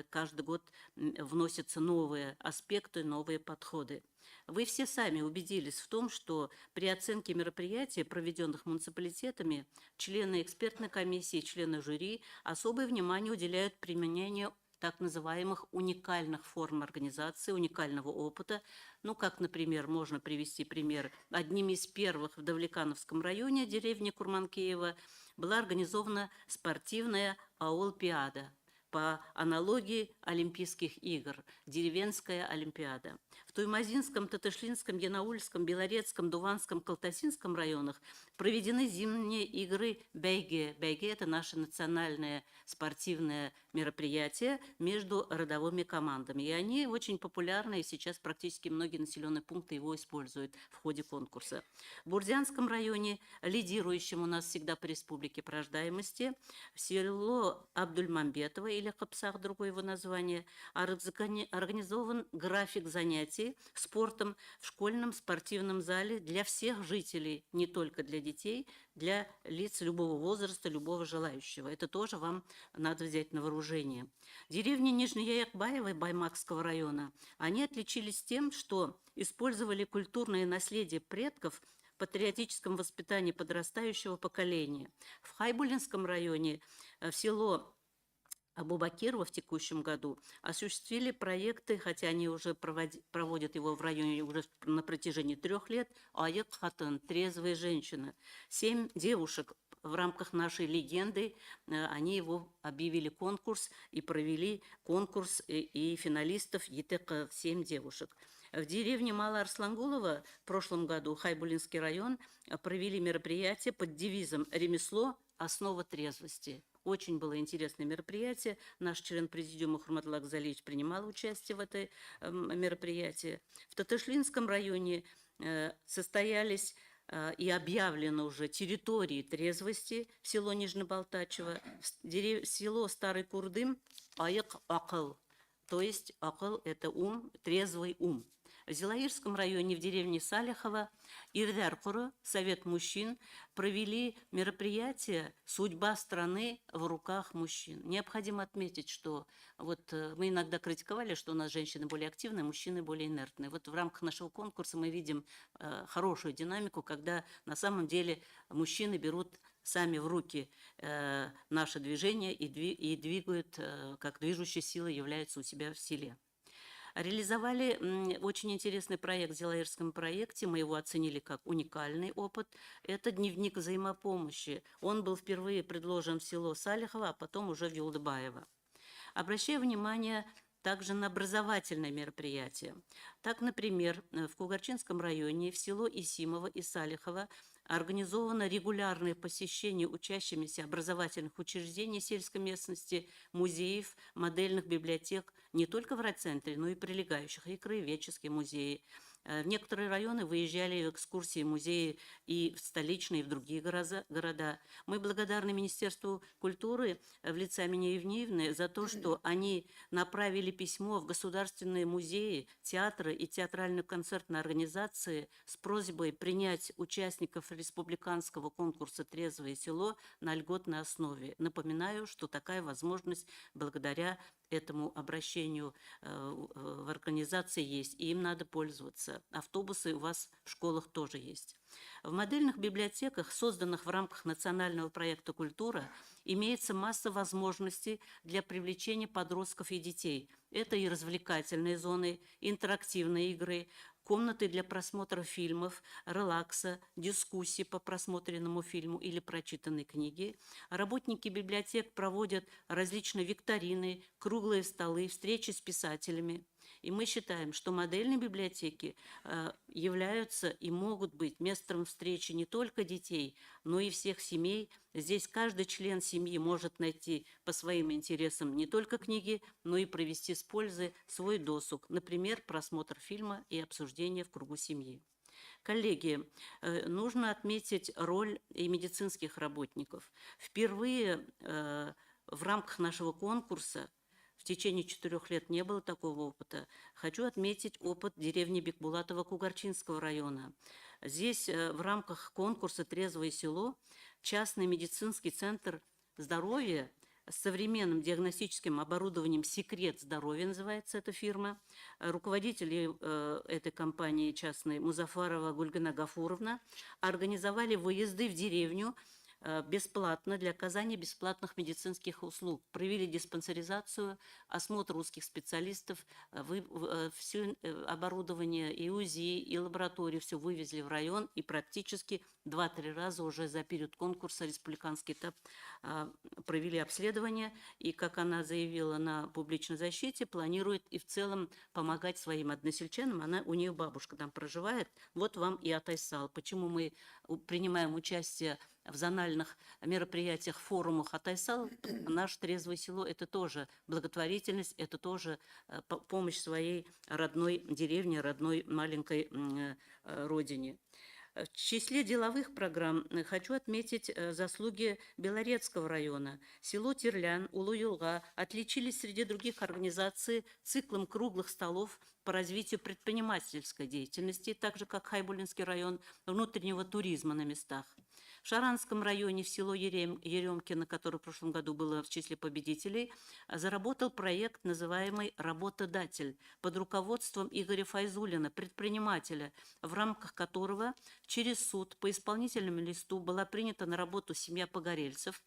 каждый год вносятся новые аспекты, новые подходы. Вы все сами убедились в том, что при оценке мероприятий, проведенных муниципалитетами, члены экспертной комиссии, члены жюри особое внимание уделяют применению так называемых уникальных форм организации, уникального опыта. Ну, как, например, можно привести пример. Одним из первых в Давлекановском районе, деревни Курманкеева, была организована спортивная Олимпиада по аналогии Олимпийских игр, деревенская Олимпиада. В Туймазинском, Татышлинском, Янаульском, Белорецком, Дуванском, Калтасинском районах проведены зимние игры бәйге. Бәйге – это наше национальное спортивное мероприятие между родовыми командами. И они очень популярны, и сейчас практически многие населенные пункты его используют в ходе конкурса. В Бурзянском районе, лидирующем у нас всегда по республике по рождаемости, село Абдульмамбетово, или Капсах, другое его название, организован график занятий спортом в школьном спортивном зале для всех жителей, не только для детей, для лиц любого возраста, любого желающего. Это тоже вам надо взять на вооружение. Деревни Нижнеякбаева и Баймакского района, они отличились тем, что использовали культурное наследие предков патриотическом воспитании подрастающего поколения. В Хайбулинском районе в село Абу-Бакирова в текущем году осуществили проекты, хотя они уже проводят его в районе уже на протяжении 3 лет, «Аяк хатын» – «Трезвые женщины». 7 девушек в рамках нашей легенды, они его объявили конкурс и провели конкурс и финалистов ЕТК 7 девушек. В деревне Мало-Арслангулово в прошлом году Хайбулинский район провели мероприятие под девизом «Ремесло – основа трезвости». Очень было интересное мероприятие. Наш член президиума Хурматлак Залич принимал участие в этой мероприятии. В Татышлинском районе состоялись и объявлены уже территории трезвости в село Нижнебалтачево, село Старый Курдым, Аяк Акыл, то есть акыл – это ум, трезвый ум. В Зилаирском районе в деревне Салихово Ирдяркуру, Совет мужчин, провели мероприятие «Судьба страны в руках мужчин». Необходимо отметить, что вот мы иногда критиковали, что у нас женщины более активные, мужчины более инертные. Вот в рамках нашего конкурса мы видим хорошую динамику, когда на самом деле мужчины берут сами в руки наше движение и двигают, как движущей силой являются у себя в селе. Реализовали очень интересный проект в Зилаирском проекте, мы его оценили как уникальный опыт. Это дневник взаимопомощи. Он был впервые предложен в село Салихово, а потом уже в Юлдыбаево. Обращаю внимание также на образовательные мероприятия. Так, например, в Кугарчинском районе в село Исимово и Салихово организовано регулярное посещение учащимися образовательных учреждений сельской местности, музеев, модельных библиотек не только в райцентре, но и прилегающих, и краеведческие музеи. В некоторые районы выезжали в экскурсии, музеи и в столичные, и в другие города. Мы благодарны Министерству культуры в лице Амины Евниевны за то, что они направили письмо в государственные музеи, театры и театральные концертные организации с просьбой принять участников республиканского конкурса «Трезвое село» на льготной основе. Напоминаю, что такая возможность благодаря этому обращению в организации есть, и им надо пользоваться. Автобусы у вас в школах тоже есть. В модельных библиотеках, созданных в рамках национального проекта «Культура», имеется масса возможностей для привлечения подростков и детей. Это и развлекательные зоны, интерактивные игры, комнаты для просмотра фильмов, релакса, дискуссий по просмотренному фильму или прочитанной книге. Работники библиотек проводят различные викторины, круглые столы, встречи с писателями. И мы считаем, что модельные библиотеки являются и могут быть местом встречи не только детей, но и всех семей. Здесь каждый член семьи может найти по своим интересам не только книги, но и провести с пользой свой досуг, например, просмотр фильма и обсуждение в кругу семьи. Коллеги, нужно отметить роль и медицинских работников. Впервые в рамках нашего конкурса в течение 4 лет не было такого опыта. Хочу отметить опыт деревни Бекбулатова Кугарчинского района. Здесь в рамках конкурса «Трезвое село» частный медицинский центр здоровья с современным диагностическим оборудованием «Секрет здоровья» называется эта фирма. Руководители этой компании частной Музафарова Гульгана Гафуровна организовали выезды в деревню бесплатно для оказания бесплатных медицинских услуг. Провели диспансеризацию, осмотр узких специалистов, все оборудование и УЗИ, и лабораторию все вывезли в район и практически 2-3 раза уже за период конкурса республиканский этап провели обследование. И, как она заявила на публичной защите, планирует и в целом помогать своим односельчанам. У нее бабушка там проживает. Вот вам и Атайсал. Почему мы принимаем участие в зональных мероприятиях, форумах Атайсал? Наше трезвое село – это тоже благотворительность, это тоже помощь своей родной деревне, родной маленькой родине. В числе деловых программ хочу отметить заслуги Белорецкого района. Село Терлян, Улу-Юлга отличились среди других организаций циклом круглых столов по развитию предпринимательской деятельности, так же как Хайбулинский район, внутреннего туризма на местах. В В Шаранском районе, в село Еремкино, которое в прошлом году было в числе победителей, заработал проект, называемый «Работодатель», под руководством Игоря Файзуллина, предпринимателя, в рамках которого через суд по исполнительному листу была принята на работу семья погорельцев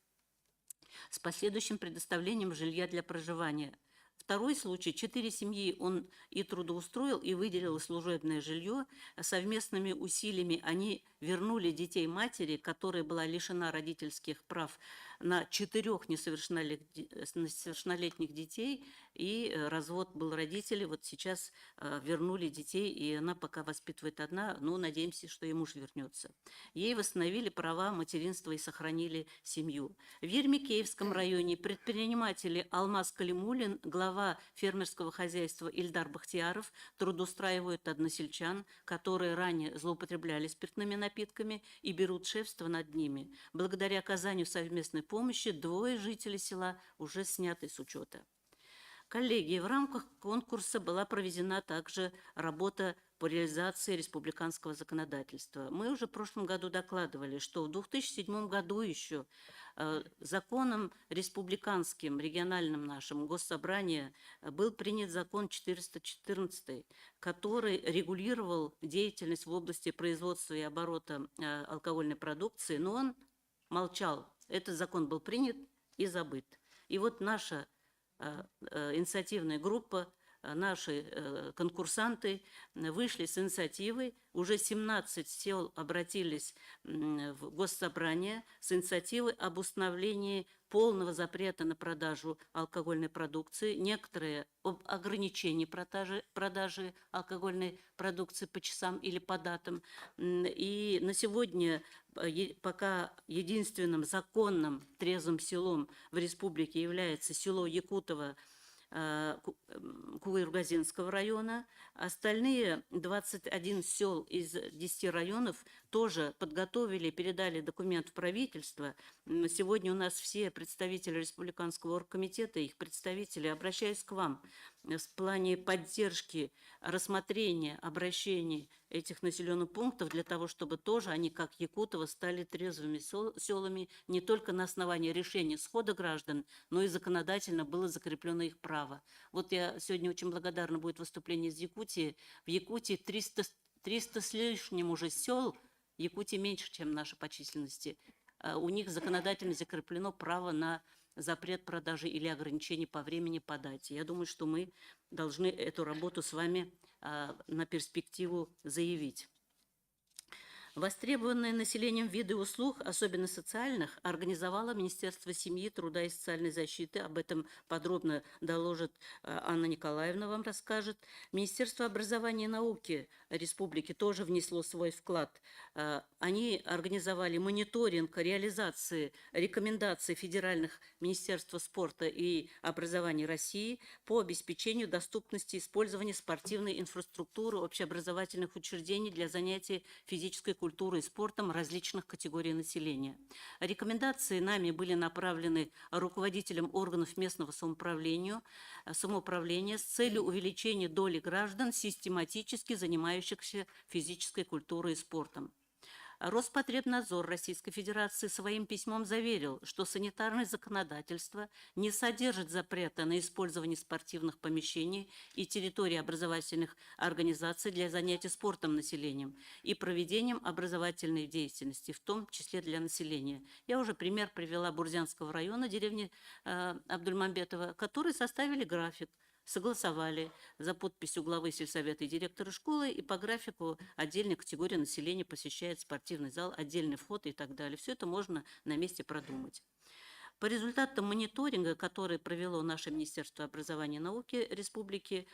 с последующим предоставлением жилья для проживания. Второй случай. 4 семьи он и трудоустроил, и выделил служебное жилье. Совместными усилиями они вернули детей матери, которая была лишена родительских прав, на 4 несовершеннолетних детей, и развод был родителей. Вот сейчас вернули детей, и она пока воспитывает одна, но надеемся, что и муж вернется. Ей восстановили права материнства и сохранили семью. В Ермекеевском районе предприниматели Алмаз Калимуллин, глава фермерского хозяйства Ильдар Бахтияров трудоустраивают односельчан, которые ранее злоупотребляли спиртными напитками и берут шефство над ними. Благодаря оказанию совместной помощи 2 жителей села уже сняты с учета. Коллеги, в рамках конкурса была проведена также работа по реализации республиканского законодательства. Мы уже в прошлом году докладывали, что в 2007 году еще законом республиканским, региональным нашим Госсобрания был принят закон 414, который регулировал деятельность в области производства и оборота алкогольной продукции, но он молчал. Этот закон был принят и забыт. И вот наша инициативная группа, наши конкурсанты вышли с инициативой. Уже 17 сел обратились в Госсобрание с инициативой об установлении полного запрета на продажу алкогольной продукции, некоторые об ограничении продажи алкогольной продукции по часам или по датам. И на сегодня пока единственным законным трезвым селом в республике является село Якутово Кугуйургазинского района. Остальные 21 сел из 10 районов тоже подготовили и передали документ в правительство. Сегодня у нас все представители Республиканского оргкомитета, их представители, обращаюсь к вам в плане поддержки, рассмотрения обращений этих населенных пунктов для того, чтобы тоже они, как Якутово, стали трезвыми селами не только на основании решения схода граждан, но и законодательно было закреплено их право. Вот я сегодня очень благодарна будет выступление из Якутии. В Якутии 300 с лишним уже сел, Якутии меньше, чем наша по численности. У них законодательно закреплено право на запрет продажи или ограничений по времени, по дате. Я думаю, что мы должны эту работу с вами на перспективу заявить. Востребованные населением виды услуг, особенно социальных, организовало Министерство семьи, труда и социальной защиты. Об этом подробно доложит Анна Николаевна, вам расскажет. Министерство образования и науки республики тоже внесло свой вклад. Они организовали мониторинг реализации рекомендаций федеральных Министерства спорта и образования России по обеспечению доступности использования спортивной инфраструктуры общеобразовательных учреждений для занятий физической культурой и спортом различных категорий населения. Рекомендации нами были направлены руководителям органов местного самоуправления с целью увеличения доли граждан, систематически занимающихся физической культурой и спортом. Роспотребнадзор Российской Федерации своим письмом заверил, что санитарное законодательство не содержит запрета на использование спортивных помещений и территорий образовательных организаций для занятий спортом населением и проведением образовательной деятельности, в том числе для населения. Я уже пример привела Бурзянского района, деревни Абдульмамбетова, которые составили график, согласовали за подписью главы сельсовета и директора школы, и по графику отдельной категории населения посещает спортивный зал, отдельный вход и так далее. Все это можно на месте продумать. По результатам мониторинга, который провело наше Министерство образования и науки Республики,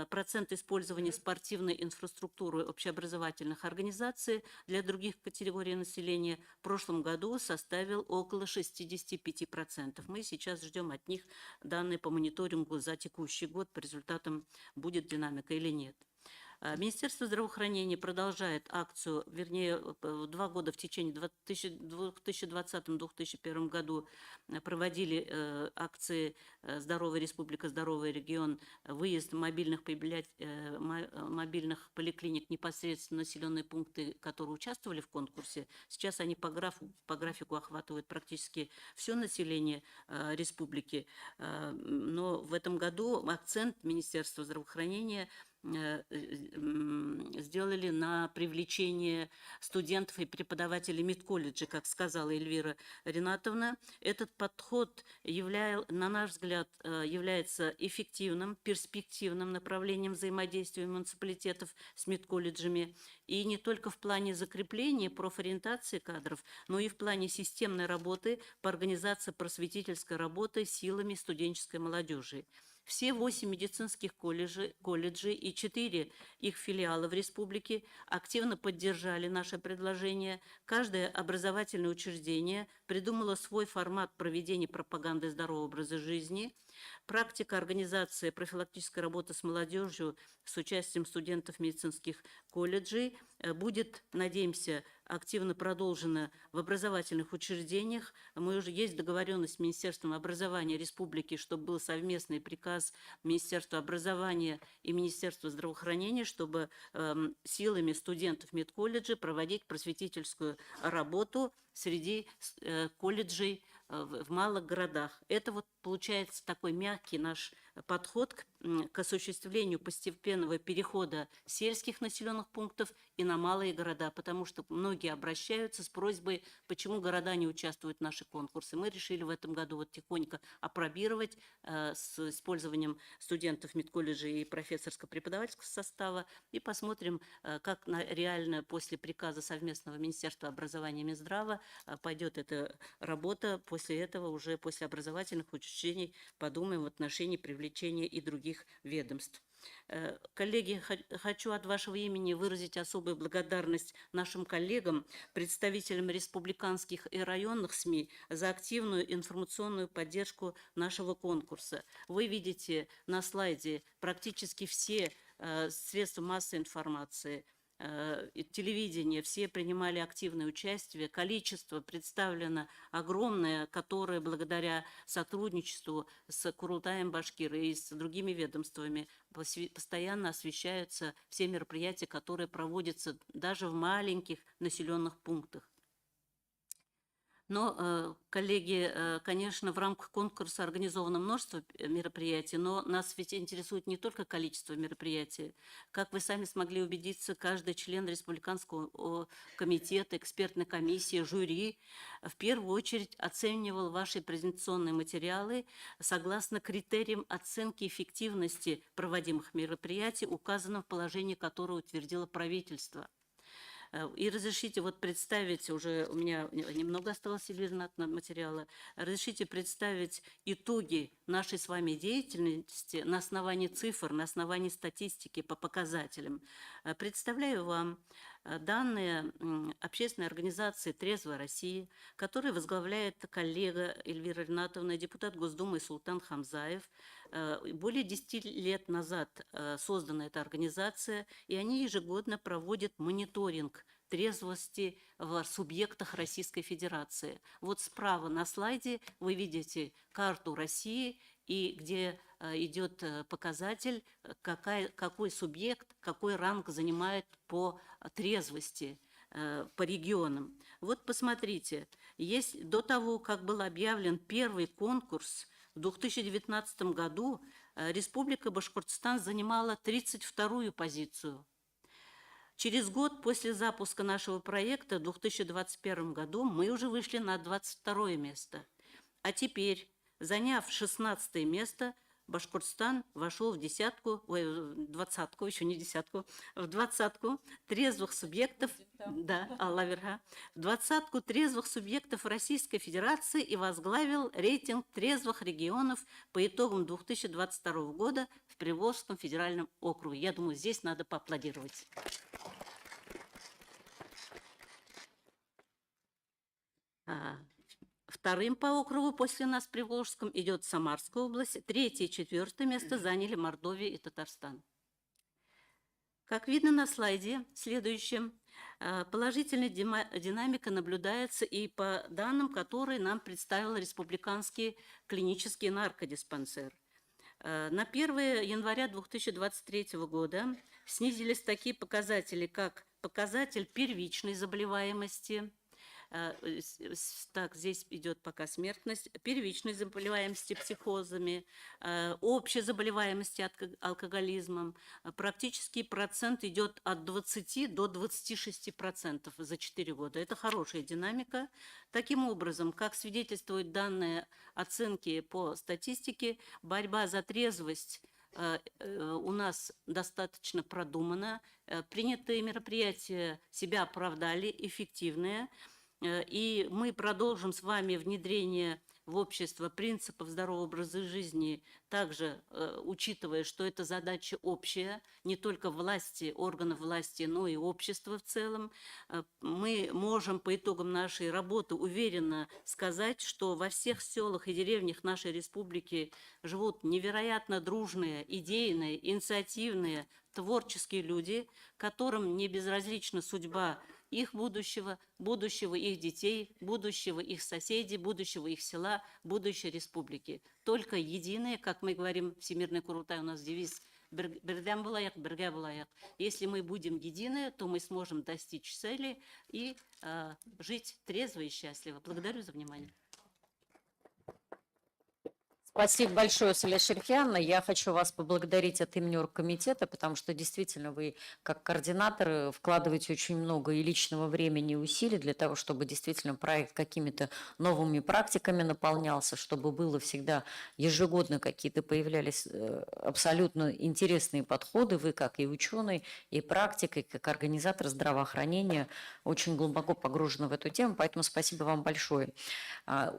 процент использования спортивной инфраструктуры общеобразовательных организаций для других категорий населения в прошлом году составил около 65%. Мы сейчас ждем от них данные по мониторингу за текущий год, по результатам будет динамика или нет. Министерство здравоохранения продолжает акцию, вернее, 2 года в течение 2020-2021 году проводили акции «Здоровая республика, здоровый регион», выезд мобильных поликлиник непосредственно в населенные пункты, которые участвовали в конкурсе. Сейчас они по графику охватывают практически все население республики. Но в этом году акцент Министерства здравоохранения сделали на привлечение студентов и преподавателей медколледжа, как сказала Эльвира Ринатовна. Этот подход, на наш взгляд, является эффективным, перспективным направлением взаимодействия муниципалитетов с медколледжами. И не только в плане закрепления профориентации кадров, но и в плане системной работы по организации просветительской работы силами студенческой молодежи. Все 8 медицинских колледжей и 4 их филиала в республике активно поддержали наше предложение. Каждое образовательное учреждение придумало свой формат проведения пропаганды здорового образа жизни. Практика организации профилактической работы с молодежью с участием студентов медицинских колледжей будет, надеемся, активно продолжена в образовательных учреждениях. Мы уже есть договоренность с Министерством образования Республики, чтобы был совместный приказ Министерства образования и Министерства здравоохранения, чтобы силами студентов медколледжа проводить просветительскую работу среди колледжей в малых городах. Это вот получается такой мягкий наш подход к осуществлению постепенного перехода сельских населенных пунктов и на малые города, потому что многие обращаются с просьбой, почему города не участвуют в наших конкурсах. Мы решили в этом году вот тихонько опробировать с использованием студентов медколледжа и профессорско-преподавательского состава и посмотрим, как реально после приказа совместного Министерства образования и Минздрава пойдет эта работа. После этого уже после образовательных учреждений подумаем в отношении привлечения и других ведомств. Коллеги, хочу от вашего имени выразить особую благодарность нашим коллегам, представителям республиканских и районных СМИ за активную информационную поддержку нашего конкурса. Вы видите на слайде практически все средства массовой информации, телевидение, все принимали активное участие. Количество представлено огромное, которое благодаря сотрудничеству с Курултаем Башкиры и с другими ведомствами постоянно освещаются все мероприятия, которые проводятся даже в маленьких населенных пунктах. Но, коллеги, конечно, в рамках конкурса организовано множество мероприятий, но нас ведь интересует не только количество мероприятий. Как вы сами смогли убедиться, каждый член республиканского комитета, экспертной комиссии, жюри в первую очередь оценивал ваши презентационные материалы согласно критериям оценки эффективности проводимых мероприятий, указанным в положении, которое утвердило правительство. И разрешите вот представить, уже у меня немного осталось материала, разрешите представить итоги нашей с вами деятельности на основании цифр, на основании статистики по показателям. Представляю вам данные общественной организации «Трезвая Россия», которую возглавляет коллега Эльвира Ринатовна, депутат Госдумы Султан Хамзаев. Более 10 лет назад создана эта организация, и они ежегодно проводят мониторинг трезвости в субъектах Российской Федерации. Вот справа на слайде вы видите карту России, и где идет показатель, какой субъект, какой ранг занимает по трезвости по регионам. Вот посмотрите, есть до того, как был объявлен первый конкурс, в 2019 году Республика Башкортостан занимала 32-ю позицию. Через год после запуска нашего проекта, в 2021 году, мы уже вышли на 22-е место. А теперь, заняв 16-е место, Башкортостан вошел в двадцатку, еще не десятку, в двадцатку трезвых субъектов, в двадцатку трезвых субъектов Российской Федерации и возглавил рейтинг трезвых регионов по итогам 2022 года в Приволжском федеральном округе. Я думаю, здесь надо поаплодировать. Вторым по округу после нас в Приволжском идет Самарская область. 3-е и 4-е место заняли Мордовия и Татарстан. Как видно на слайде следующем, положительная динамика наблюдается и по данным, которые нам представил Республиканский клинический наркодиспансер. На 1 января 2023 года снизились такие показатели, как показатель первичной заболеваемости, так, здесь идет пока смертность, первичной заболеваемости психозами, общей заболеваемости алкоголизмом. Практически процент идет от 20 до 26% за 4 года. Это хорошая динамика. Таким образом, как свидетельствуют данные оценки по статистике, борьба за трезвость у нас достаточно продумана. Принятые мероприятия себя оправдали, эффективные. И мы продолжим с вами внедрение в общество принципов здорового образа жизни, также учитывая, что это задача общая, не только власти, органов власти, но и общества в целом. Мы можем по итогам нашей работы уверенно сказать, что во всех селах и деревнях нашей республики живут невероятно дружные, идейные, инициативные, творческие люди, которым не безразлична судьба их будущего, будущего их детей, будущего их соседей, будущего их села, будущей республики. Только единые, как мы говорим, Всемирный Курултай, у нас девиз «Бердем булаяк, берге булаяк». Если мы будем едины, то мы сможем достичь цели и жить трезво и счастливо. Благодарю за внимание. Спасибо большое, Салия Шерифьяновна. Я хочу вас поблагодарить от имени оргкомитета, потому что действительно вы, как координаторы, вкладываете очень много и личного времени, и усилий для того, чтобы действительно проект какими-то новыми практиками наполнялся, чтобы было всегда ежегодно какие-то появлялись абсолютно интересные подходы. Вы, как и ученый, и практик, и как организатор здравоохранения, очень глубоко погружены в эту тему, поэтому спасибо вам большое.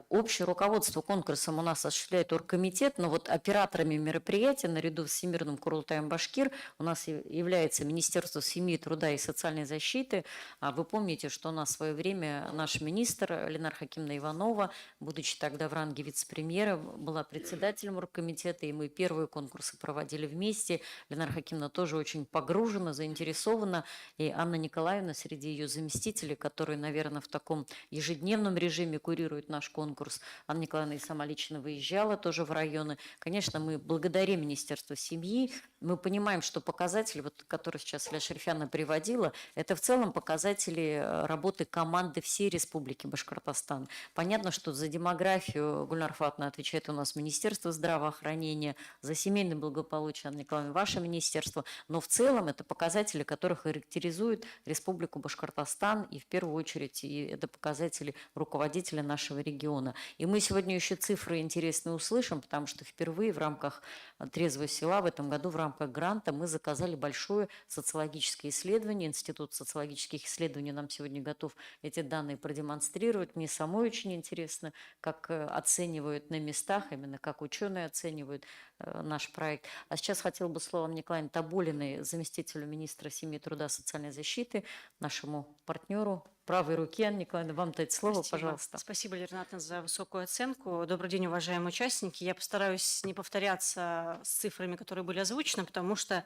Общее руководство конкурсом у нас осуществляет оргкомитет, но вот операторами мероприятия наряду с Всемирным Курултаем Башкир у нас является Министерство семьи, труда и социальной защиты. Вы помните, что у нас в свое время наш министр Ленар Хакимовна Иванова, будучи тогда в ранге вице-премьера, была председателем оргкомитета, и мы первые конкурсы проводили вместе. Ленар Хакимовна тоже очень погружена, заинтересована, и Анна Николаевна среди ее заместителей, которые, наверное, в таком ежедневном режиме курируют наш конкурс. Анна Николаевна и сама лично выезжала тоже в районы. Конечно, мы благодарим Министерство семьи. Мы понимаем, что показатели, вот, которые сейчас Ля Шерифьяновна приводила, это в целом показатели работы команды всей Республики Башкортостан. Понятно, что за демографию Гульнар Фатовна отвечает у нас Министерство здравоохранения, за семейное благополучие, Анна Николаевна, ваше министерство, но в целом это показатели, которые характеризуют Республику Башкортостан, и в первую очередь и это показатели руководителя нашего региона. И мы сегодня еще цифры интересные услышим, потому что впервые в рамках «Трезвого села» в этом году в рамках гранта мы заказали большое социологическое исследование. Институт социологических исследований нам сегодня готов эти данные продемонстрировать. Мне самой очень интересно, как оценивают на местах, именно как ученые оценивают наш проект. А сейчас хотела бы слово Анне Николаевне Табулиной, заместителю министра семьи, труда и социальной защиты, нашему партнеру правой руки. Анна Николаевна, вам дать слово, Спасибо. пожалуйста. Спасибо, Лернатовна, за высокую оценку. Добрый день, уважаемые участники. Я постараюсь не повторяться с цифрами, которые были озвучены, потому что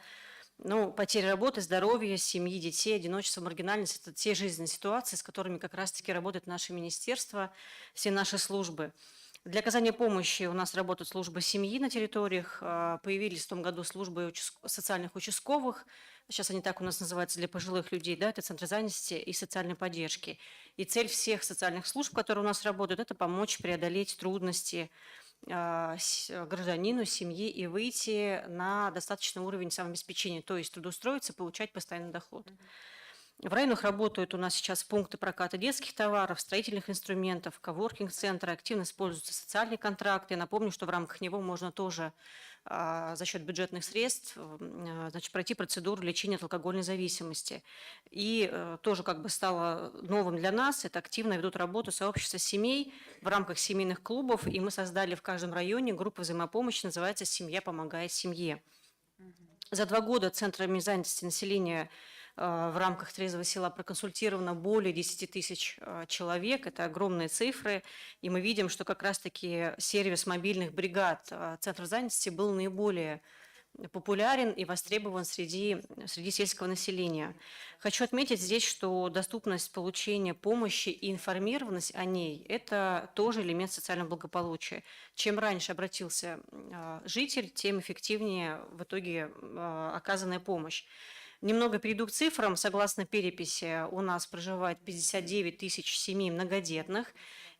потеря работы, здоровья, семьи, детей, одиночество, маргинальность – это те жизненные ситуации, с которыми как раз-таки работает наше министерство, все наши службы. Для оказания помощи у нас работают службы семьи на территориях, появились в том году службы социальных участковых, сейчас они так у нас называются для пожилых людей, да, это центры занятости и социальной поддержки. И цель всех социальных служб, которые у нас работают, это помочь преодолеть трудности гражданину, семье и выйти на достаточный уровень самообеспечения, то есть трудоустроиться, получать постоянный доход. В районах работают у нас сейчас пункты проката детских товаров, строительных инструментов, коворкинг-центры, активно используются социальные контракты. Я напомню, что в рамках него можно тоже за счет бюджетных средств пройти процедуру лечения от алкогольной зависимости. И тоже стало новым для нас, это активно ведут работу сообщества семей в рамках семейных клубов, и мы создали в каждом районе группу взаимопомощи, называется «Семья помогает семье». За 2 года центрами занятости населения в рамках «Трезвого села» проконсультировано более 10 тысяч человек. Это огромные цифры. И мы видим, что как раз-таки сервис мобильных бригад центров занятости был наиболее популярен и востребован среди сельского населения. Хочу отметить здесь, что доступность получения помощи и информированность о ней – это тоже элемент социального благополучия. Чем раньше обратился житель, тем эффективнее в итоге оказанная помощь. Немного перейду к цифрам. Согласно переписи, у нас проживает 59 тысяч семей многодетных,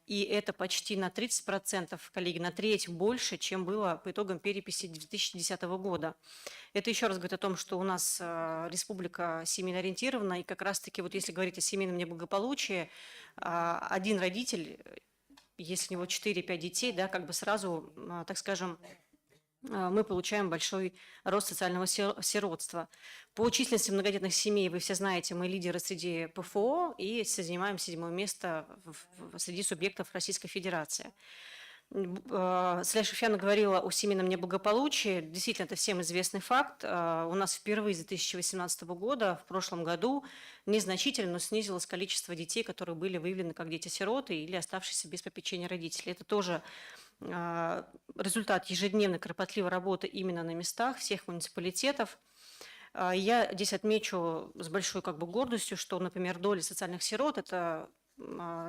и это почти на 30%, коллеги, на треть больше, чем было по итогам переписи 2010 года. Это еще раз говорит о том, что у нас республика семейно ориентирована, и как раз-таки, вот если говорить о семейном неблагополучии, один родитель, если у него 4-5 детей, да, как бы сразу, так скажем, мы получаем большой рост социального сиротства. По численности многодетных семей, вы все знаете, мы лидеры среди ПФО и занимаем 7-е место среди субъектов Российской Федерации. Саля Шафьяна говорила о семейном неблагополучии. Действительно, это всем известный факт. У нас впервые с 2018 года, в прошлом году, незначительно, но снизилось количество детей, которые были выявлены как дети-сироты или оставшиеся без попечения родителей. Это тоже результат ежедневной кропотливой работы именно на местах всех муниципалитетов. Я здесь отмечу с большой гордостью, что, например, доля социальных сирот – это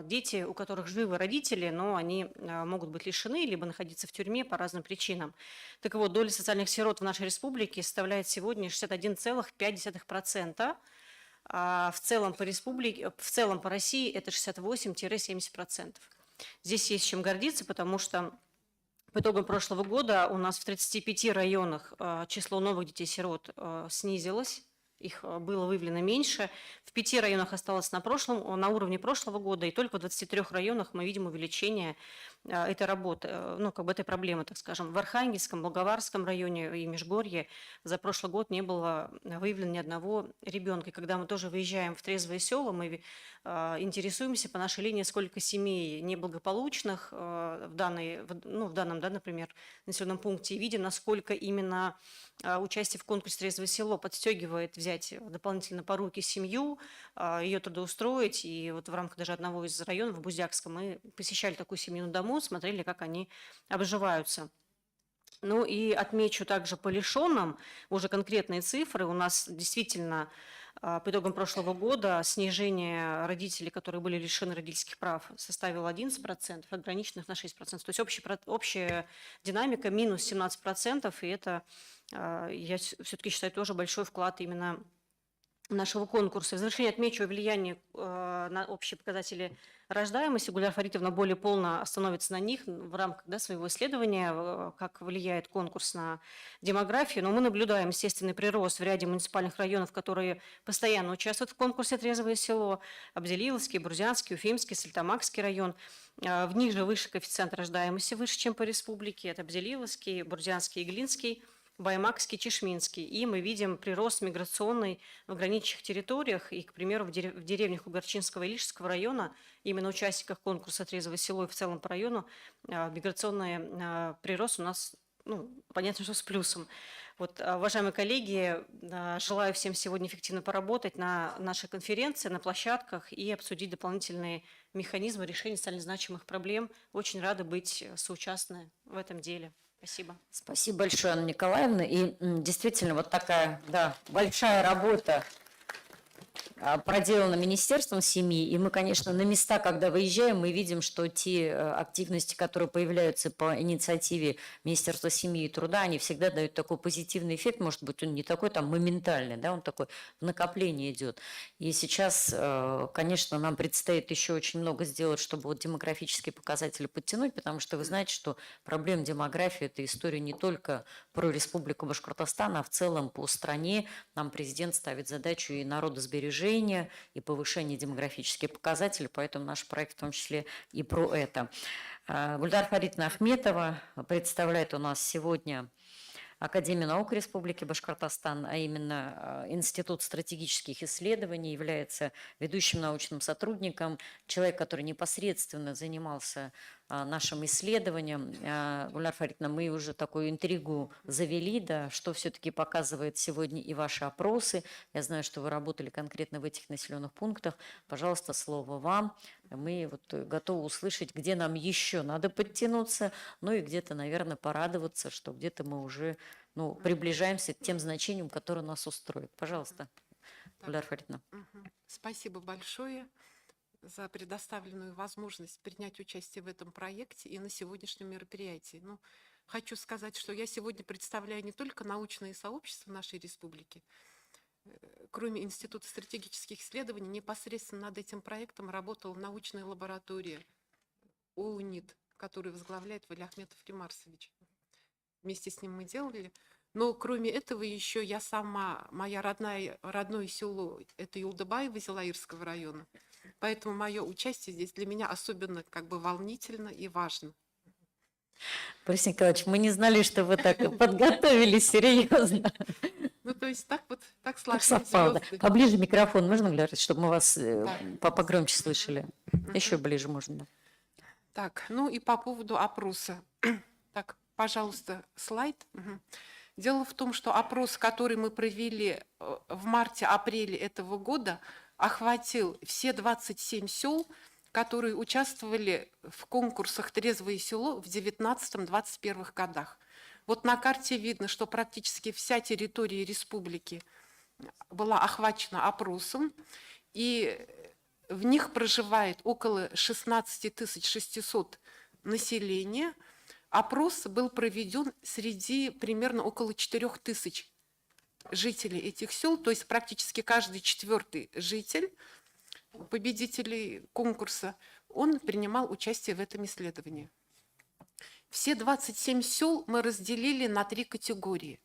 дети, у которых живы родители, но они могут быть лишены, либо находиться в тюрьме по разным причинам. Так вот, доля социальных сирот в нашей республике составляет сегодня 61,5%, а в целом по республике, в целом по России это 68-70%. Здесь есть чем гордиться, потому что по итогам прошлого года у нас в 35 районах число новых детей-сирот снизилось. Их было выявлено меньше. В 5 районах осталось на уровне прошлого года, и только в 23 районах мы видим увеличение этой работы, этой проблемы, так скажем. В Архангельском, Волговарском районе и Межгорье за прошлый год не было выявлено ни одного ребенка. И когда мы тоже выезжаем в трезвые села, мы интересуемся по нашей линии, сколько семей неблагополучных в данном, например, населенном пункте, и видим, насколько именно участие в конкурсе «Трезвое село» подстегивает взять дополнительно по руки семью, ее трудоустроить. И вот в рамках даже одного из районов, в Буздякском, мы посещали такую семью на дому, смотрели, как они обживаются. Ну и отмечу также по лишенным уже конкретные цифры. У нас действительно по итогам прошлого года снижение родителей, которые были лишены родительских прав, составило 11%, ограниченных на 6%. То есть общая динамика минус 17%, и это, я все-таки считаю, тоже большой вклад именно нашего конкурса. В завершение отмечу влияние на общие показатели рождаемости. Гульнар Фаритовна более полно остановится на них в рамках своего исследования, как влияет конкурс на демографию. Но мы наблюдаем естественный прирост в ряде муниципальных районов, которые постоянно участвуют в конкурсе «Трезвое село». Абзелиловский, Бурзянский, Уфимский, Сальтамакский район. В них же выше коэффициент рождаемости, выше, чем по республике. Это Абзелиловский, Бурзянский, Иглинский, Баймакский, Чешминский. И мы видим прирост миграционный в граничных территориях. И, к примеру, в деревнях Угорчинского и Лишского района, именно участниках конкурса «Трезвое село» и в целом по району, миграционный прирост у нас, понятно, что с плюсом. Вот, уважаемые коллеги, желаю всем сегодня эффективно поработать на нашей конференции, на площадках и обсудить дополнительные механизмы решения социально значимых проблем. Очень рада быть соучастной в этом деле. Спасибо. Спасибо большое, Анна Николаевна. И действительно, вот такая, большая работа проделана Министерством семьи. И мы, конечно, на места, когда выезжаем, мы видим, что те активности, которые появляются по инициативе Министерства семьи и труда, они всегда дают такой позитивный эффект. Может быть, он не такой моментальный, он такой в накоплении идет. И сейчас, конечно, нам предстоит еще очень много сделать, чтобы демографические показатели подтянуть, потому что вы знаете, что проблема демографии – это история не только про Республику Башкортостан, а в целом по стране. Нам президент ставит задачу и народосбережения, и повышение демографических показателей, поэтому наш проект в том числе и про это. Гульнар Фаритовна Ахметова представляет у нас сегодня Академию наук Республики Башкортостан, а именно Институт стратегических исследований, является ведущим научным сотрудником, человек, который непосредственно занимался нашим исследованиям. Гульнар Фаритовна, мы уже такую интригу завели, да, что все-таки показывает сегодня и ваши опросы. Я знаю, что вы работали конкретно в этих населенных пунктах. Пожалуйста, слово вам. Мы вот готовы услышать, где нам еще надо подтянуться, ну и где-то, наверное, порадоваться, что где-то мы уже приближаемся к тем значениям, которые нас устроят. Пожалуйста, Гульнар Фаритовна. Спасибо большое за предоставленную возможность принять участие в этом проекте и на сегодняшнем мероприятии. Хочу сказать, что я сегодня представляю не только научные сообщества нашей республики. Кроме Института стратегических исследований, непосредственно над этим проектом работала научная лаборатория ОУНИТ, которую возглавляет Валиахметов Ремарсович. Вместе с ним мы делали. Но кроме этого еще я сама, родное село, это Юлдыбаево Зилаирского района. Поэтому мое участие здесь для меня особенно волнительно и важно. Борис Николаевич, мы не знали, что вы так подготовились серьезно. То есть так сложилось. Совпало. Поближе микрофон можно, Гульнар, чтобы мы вас погромче слышали? Еще ближе можно. Так, и по поводу опроса. Так, пожалуйста, слайд. Дело в том, что опрос, который мы провели в марте-апреле этого года, охватил все 27 сел, которые участвовали в конкурсах «Трезвое село» в 19-21 годах. Вот на карте видно, что практически вся территория республики была охвачена опросом, и в них проживает около 16 600 населения. Опрос был проведен среди примерно около 4000 жителей этих сел, то есть практически каждый 4-й житель победителей конкурса, он принимал участие в этом исследовании. Все 27 сел мы разделили на 3 категории.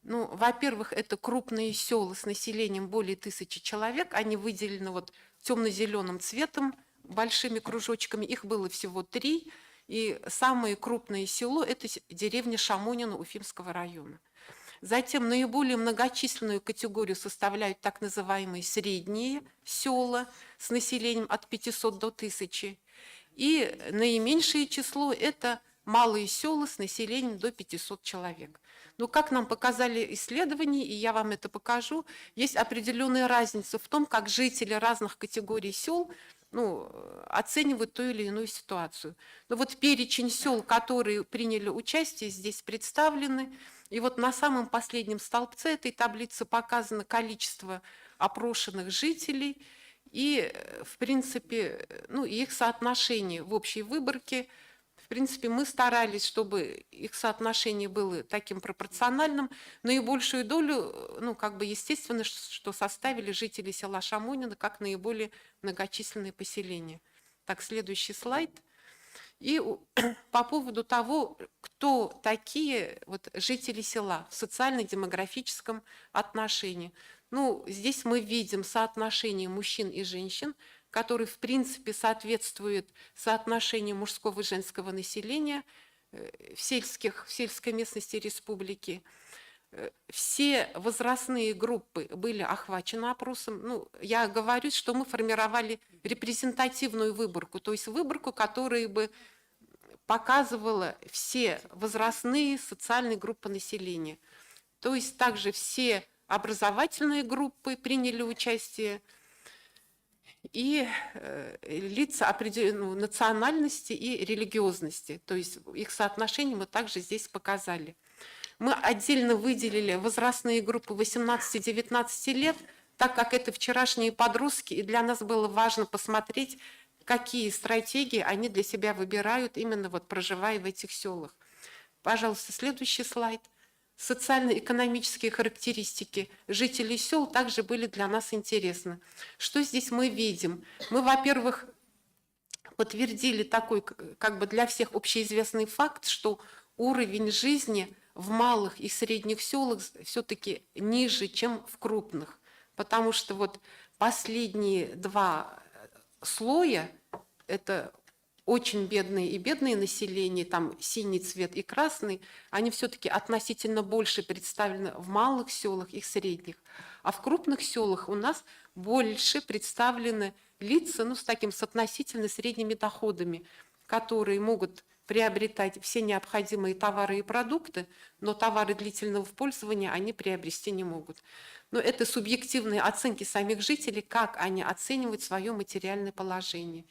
Во-первых, это крупные села с населением более 1000 человек, они выделены темно-зеленым цветом, большими кружочками, их было всего 3. И самое крупное село – это деревня Шамонино Уфимского района. Затем наиболее многочисленную категорию составляют так называемые средние села с населением от 500 до 1000. И наименьшее число – это малые села с населением до 500 человек. Как нам показали исследования, и я вам это покажу, есть определенная разница в том, как жители разных категорий сел оценивают ту или иную ситуацию. Перечень сел, которые приняли участие, здесь представлены. И на самом последнем столбце этой таблицы показано количество опрошенных жителей и, в принципе, их соотношение в общей выборке. В принципе, мы старались, чтобы их соотношение было таким пропорциональным. Наибольшую долю, естественно, что составили жители села Шамонино как наиболее многочисленное поселение. Так, следующий слайд. И по поводу того, кто такие жители села в социально-демографическом отношении. Здесь мы видим соотношение мужчин и женщин, который, в принципе, соответствует соотношению мужского и женского населения в сельской местности республики. Все возрастные группы были охвачены опросом. Я говорю, что мы формировали репрезентативную выборку, то есть выборку, которая бы показывала все возрастные социальные группы населения. То есть также все образовательные группы приняли участие, и лица определенной национальности и религиозности. То есть их соотношение мы также здесь показали. Мы отдельно выделили возрастные группы 18-19 лет, так как это вчерашние подростки, и для нас было важно посмотреть, какие стратегии они для себя выбирают, именно проживая в этих селах. Пожалуйста, следующий слайд. Социально-экономические характеристики жителей сел также были для нас интересны. Что здесь мы видим? Мы, во-первых, подтвердили такой, для всех общеизвестный факт, что уровень жизни в малых и средних селах все-таки ниже, чем в крупных. Потому что последние 2 слоя, это очень бедное и бедное население, там синий цвет и красный, они все-таки относительно больше представлены в малых селах и средних. А в крупных селах у нас больше представлены лица с таким с относительно средними доходами. которые могут приобретать все необходимые товары и продукты, но товары длительного пользования они приобрести не могут. Но это субъективные оценки самих жителей, как они оценивают свое материальное положение.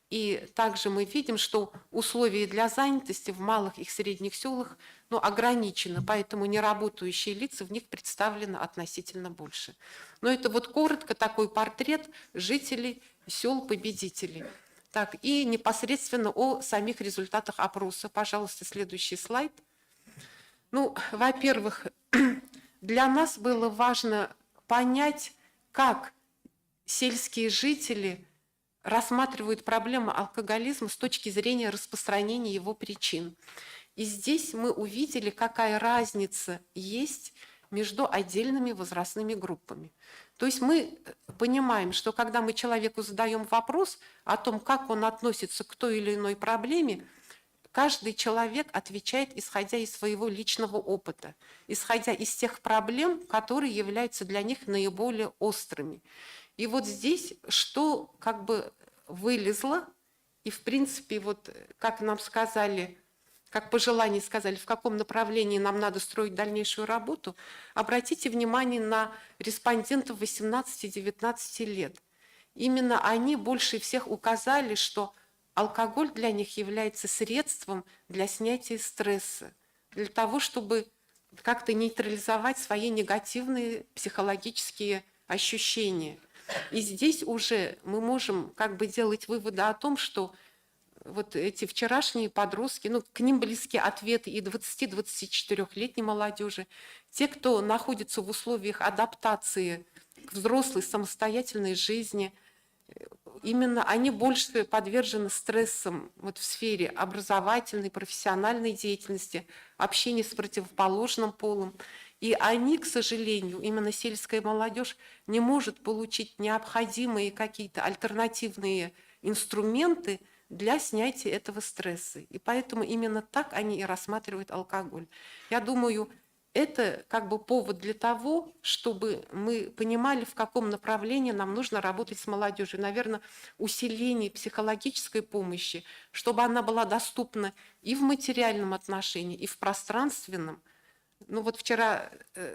И также мы видим, что условия для занятости в малых и средних селах ограничены, поэтому неработающие лица в них представлены относительно больше. Но это вот коротко такой портрет жителей сел-победителей. Так, и непосредственно о самих результатах опроса. Пожалуйста, следующий слайд. Ну, во-первых, для нас было важно понять, как сельские жители рассматривают проблему алкоголизма с точки зрения распространения его причин. И здесь мы увидели, какая разница есть между отдельными возрастными группами. То есть мы понимаем, что когда мы человеку задаем вопрос о том, как он относится к той или иной проблеме, каждый человек отвечает, исходя из своего личного опыта, исходя из тех проблем, которые являются для них наиболее острыми. И вот здесь что как бы вылезло, и в принципе, вот как нам сказали, как пожелание сказали, в каком направлении нам надо строить дальнейшую работу, обратите внимание на респондентов 18-19 лет. Именно они больше всех указали, что алкоголь для них является средством для снятия стресса, для того, чтобы как-то нейтрализовать свои негативные психологические ощущения. И здесь уже мы можем как бы делать выводы о том, что вот эти вчерашние подростки, к ним близки ответы и 20-24-летней молодежи, те, кто находится в условиях адаптации к взрослой самостоятельной жизни, именно они больше подвержены стрессам вот в сфере образовательной, профессиональной деятельности, общения с противоположным полом. И они, к сожалению, именно сельская молодежь не может получить необходимые какие-то альтернативные инструменты для снятия этого стресса. И поэтому именно так они и рассматривают алкоголь. Я думаю, это как бы повод для того, чтобы мы понимали, в каком направлении нам нужно работать с молодежью. Наверное, усиление психологической помощи, чтобы она была доступна и в материальном отношении, и в пространственном. Ну вот вчера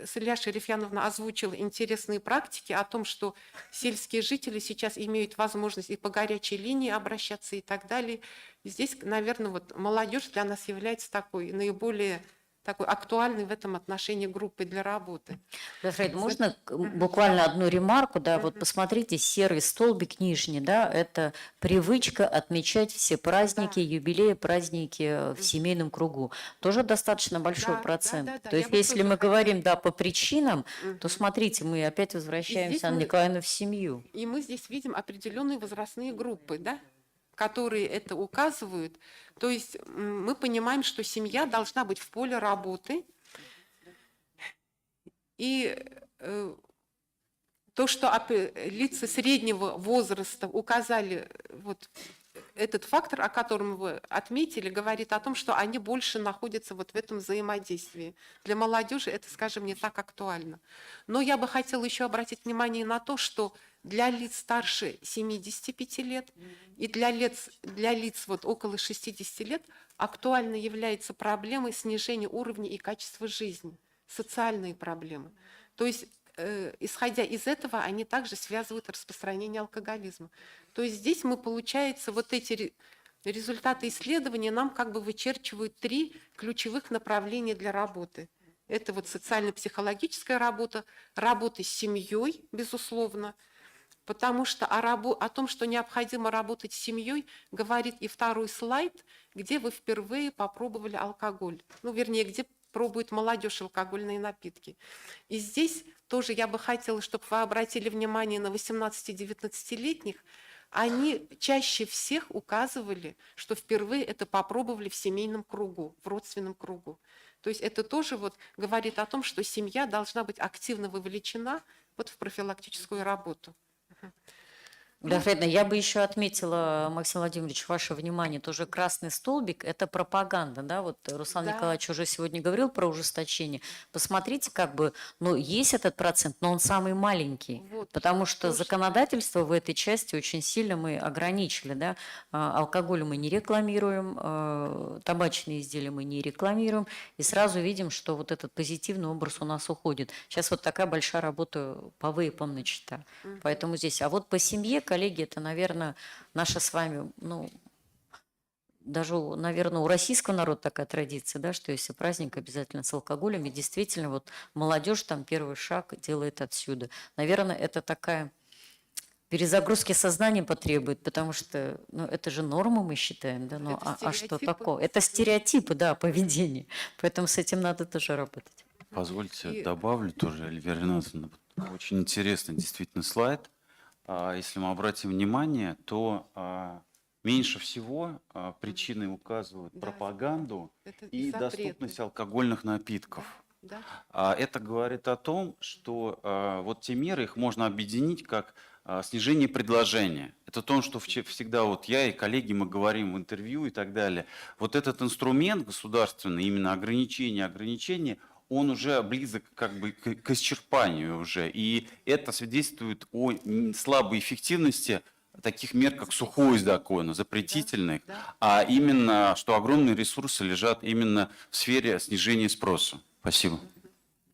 Сылья Шерифьяновна озвучила интересные практики о том, что сельские жители сейчас имеют возможность и по горячей линии обращаться и так далее. И здесь, наверное, вот молодежь для нас является такой наиболее такой актуальной в этом отношении группой для работы. Фрейд, можно буквально одну ремарку? Да, вот посмотрите, серый столбик нижний, да, это привычка отмечать все праздники, юбилеи, праздники в семейном кругу. Тоже достаточно большой процент. То есть, если мы говорим, да, по причинам, то смотрите, мы опять возвращаемся, Анна Николаевна, в семью. И мы здесь видим определенные возрастные группы, да, которые это указывают. То есть мы понимаем, что семья должна быть в поле работы. И то, что лица среднего возраста указали вот этот фактор, о котором вы отметили, говорит о том, что они больше находятся вот в этом взаимодействии. Для молодежи это, скажем, не так актуально. Но я бы хотела еще обратить внимание на то, что для лиц старше 75 лет и для лиц вот около 60 лет актуально является проблемой снижения уровня и качества жизни, социальные проблемы. То есть, исходя из этого, они также связывают распространение алкоголизма. То есть здесь мы, получается, вот эти результаты исследования нам как бы вычерчивают 3 ключевых направления для работы. Это вот социально-психологическая работа, работа с семьей, безусловно, потому что о том, что необходимо работать с семьей, говорит и второй слайд, где вы впервые попробовали алкоголь. Ну, вернее, где пробует молодежь алкогольные напитки. И здесь тоже я бы хотела, чтобы вы обратили внимание на 18-19-летних. Они чаще всех указывали, что впервые это попробовали в семейном кругу, в родственном кругу. То есть это тоже вот говорит о том, что семья должна быть активно вовлечена вот в профилактическую работу. Да, Фредна, я бы еще отметила, Максим Владимирович, ваше внимание, тоже красный столбик – это пропаганда, да, вот Руслан Да. Николаевич уже сегодня говорил про ужесточение. Посмотрите, как бы, ну, есть этот процент, но он самый маленький, Вот, потому что тоже. законодательство в этой части очень сильно мы ограничили, да, алкоголь мы не рекламируем, табачные изделия мы не рекламируем, и сразу видим, что вот этот позитивный образ у нас уходит. Сейчас вот такая большая работа по вейпам начата, поэтому здесь, а вот по семье, коллеги, это, наверное, наша с вами, ну, даже, наверное, у российского народа такая традиция, да, что если праздник обязательно с алкоголем, и действительно вот молодежь там первый шаг делает отсюда. Наверное, это такая перезагрузки сознания потребует, потому что, ну, это же норма, мы считаем, да, ну, Это а что стереотипы. такое? Это стереотипы, да, поведения, поэтому с этим надо тоже работать. Позвольте И- добавлю тоже, Эльвира Ринатовна, очень интересный действительно слайд. Если мы обратим внимание, то меньше всего причиной указывают Да. пропаганду Это и запреты. доступность алкогольных напитков. Да. Это говорит о том, что вот те меры, их можно объединить как снижение предложения. Это то, что всегда вот я и коллеги, мы говорим в интервью и так далее. Вот этот инструмент государственный, именно ограничение, он уже близок как бы к исчерпанию уже. И это свидетельствует о слабой эффективности таких мер, как сухой закон, запретительных, а именно, что огромные ресурсы лежат именно в сфере снижения спроса. Спасибо.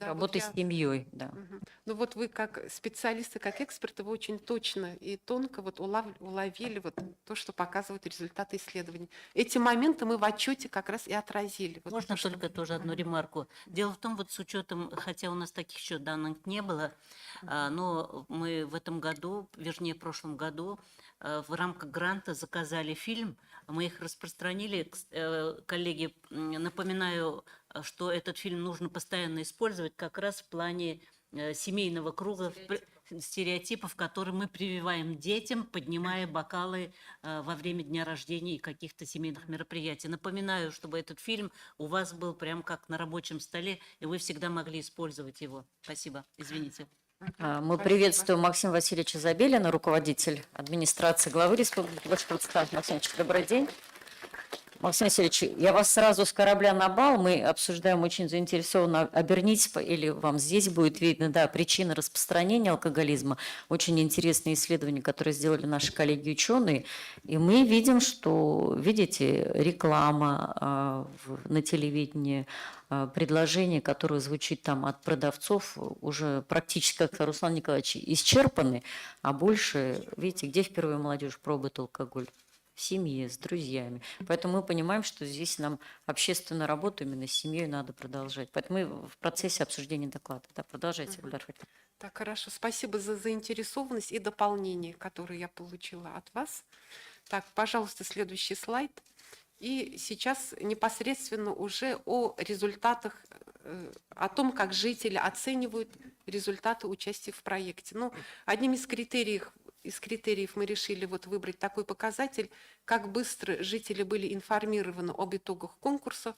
Да, Работа вот с семьей, да. Мгм. Ну вот вы как специалисты, как эксперты, вы очень точно и тонко вот уловили вот то, что показывают результаты исследований. Эти моменты мы в отчете как раз и отразили. Вот Можно то, что- только тоже одну ремарку? Дело в том, вот с учетом, хотя у нас таких еще данных не было, но мы в этом году, вернее, в прошлом году, в рамках гранта заказали фильм, мы их распространили. Коллеги, напоминаю, что этот фильм нужно постоянно использовать как раз в плане семейного круга, стереотипов, которые мы прививаем детям, поднимая бокалы во время дня рождения и каких-то семейных мероприятий. Напоминаю, чтобы этот фильм у вас был прям как на рабочем столе, и вы всегда могли использовать его. Спасибо. Извините. Мы приветствуем Максима Васильевича Забелина, руководитель администрации главы Республики Башкортостан. Максим Васильевич, добрый день. Максим Васильевич, я вас сразу с корабля на бал. Мы обсуждаем очень заинтересованно. Обернитесь, или вам здесь будет видно, да, причины распространения алкоголизма. Очень интересные исследования, которые сделали наши коллеги-ученые. И мы видим, что, видите, реклама на телевидении, предложение, которое звучит там от продавцов, уже практически, как Руслан Николаевич, исчерпаны, а больше, видите, где впервые молодежь пробует алкоголь? В семье, с друзьями. Поэтому мы понимаем, что здесь нам общественную работу именно с семьей надо продолжать. Поэтому мы в процессе обсуждения доклада. Да, продолжайте, Эльдар Фатихович. Так, хорошо. Спасибо за заинтересованность и дополнение, которое я получила от вас. Так, пожалуйста, следующий слайд. И сейчас непосредственно уже о результатах, о том, как жители оценивают результаты участия в проекте. Ну, одним из критериев мы решили вот выбрать такой показатель, как быстро жители были информированы об итогах конкурса.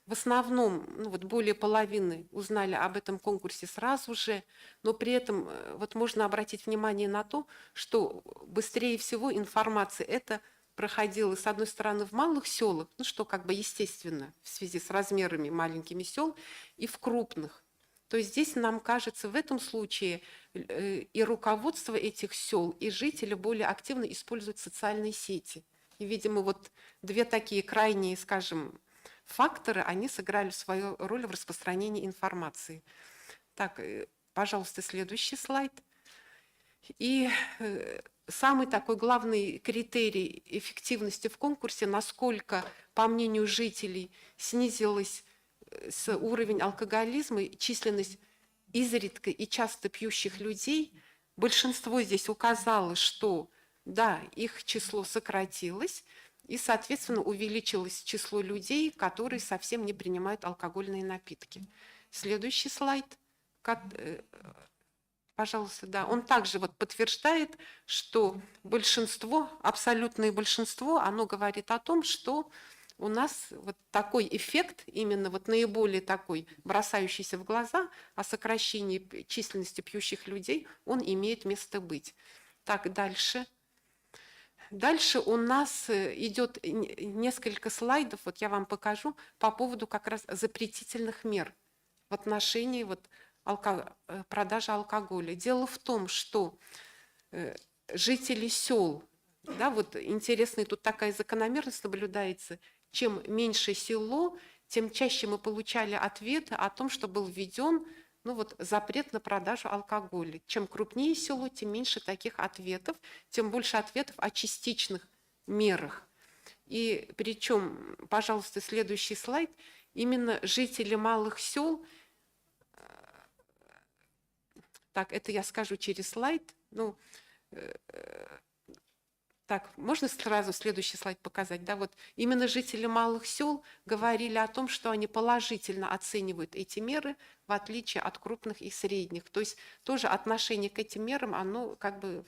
В основном, ну, вот более половины узнали об этом конкурсе сразу же, но при этом вот можно обратить внимание на то, что быстрее всего информация эта проходила, с одной стороны, в малых селах, ну что как бы естественно в связи с размерами маленькими сел, и в крупных. То есть здесь, нам кажется, в этом случае и руководство этих сел, и жители более активно используют социальные сети. И, видимо, вот две такие крайние, скажем, факторы, они сыграли свою роль в распространении информации. Так, пожалуйста, следующий слайд. И самый такой главный критерий эффективности в конкурсе, насколько, по мнению жителей, снизилась уровень алкоголизма, численность изредка и часто пьющих людей, большинство здесь указало, что да, их число сократилось, и, соответственно, увеличилось число людей, которые совсем не принимают алкогольные напитки. Следующий слайд. Пожалуйста, да. Он также вот подтверждает, что большинство, абсолютное большинство, оно говорит о том, что у нас вот такой эффект, именно вот наиболее такой бросающийся в глаза, о сокращении численности пьющих людей, он имеет место быть. Так, дальше. Дальше у нас идет несколько слайдов, вот я вам покажу, по поводу как раз запретительных мер в отношении вот продажи алкоголя. Дело в том, что жители сел, да, вот интересная тут такая закономерность наблюдается, чем меньше село, тем чаще мы получали ответы о том, что был введен запрет на продажу алкоголя. Чем крупнее село, тем меньше таких ответов, тем больше ответов о частичных мерах. И причем, пожалуйста, следующий слайд, именно жители малых сел, так, это я скажу через слайд, так, можно сразу следующий слайд показать? Да, вот именно жители малых сел говорили о том, что они положительно оценивают эти меры, в отличие от крупных и средних. То есть тоже отношение к этим мерам, оно как бы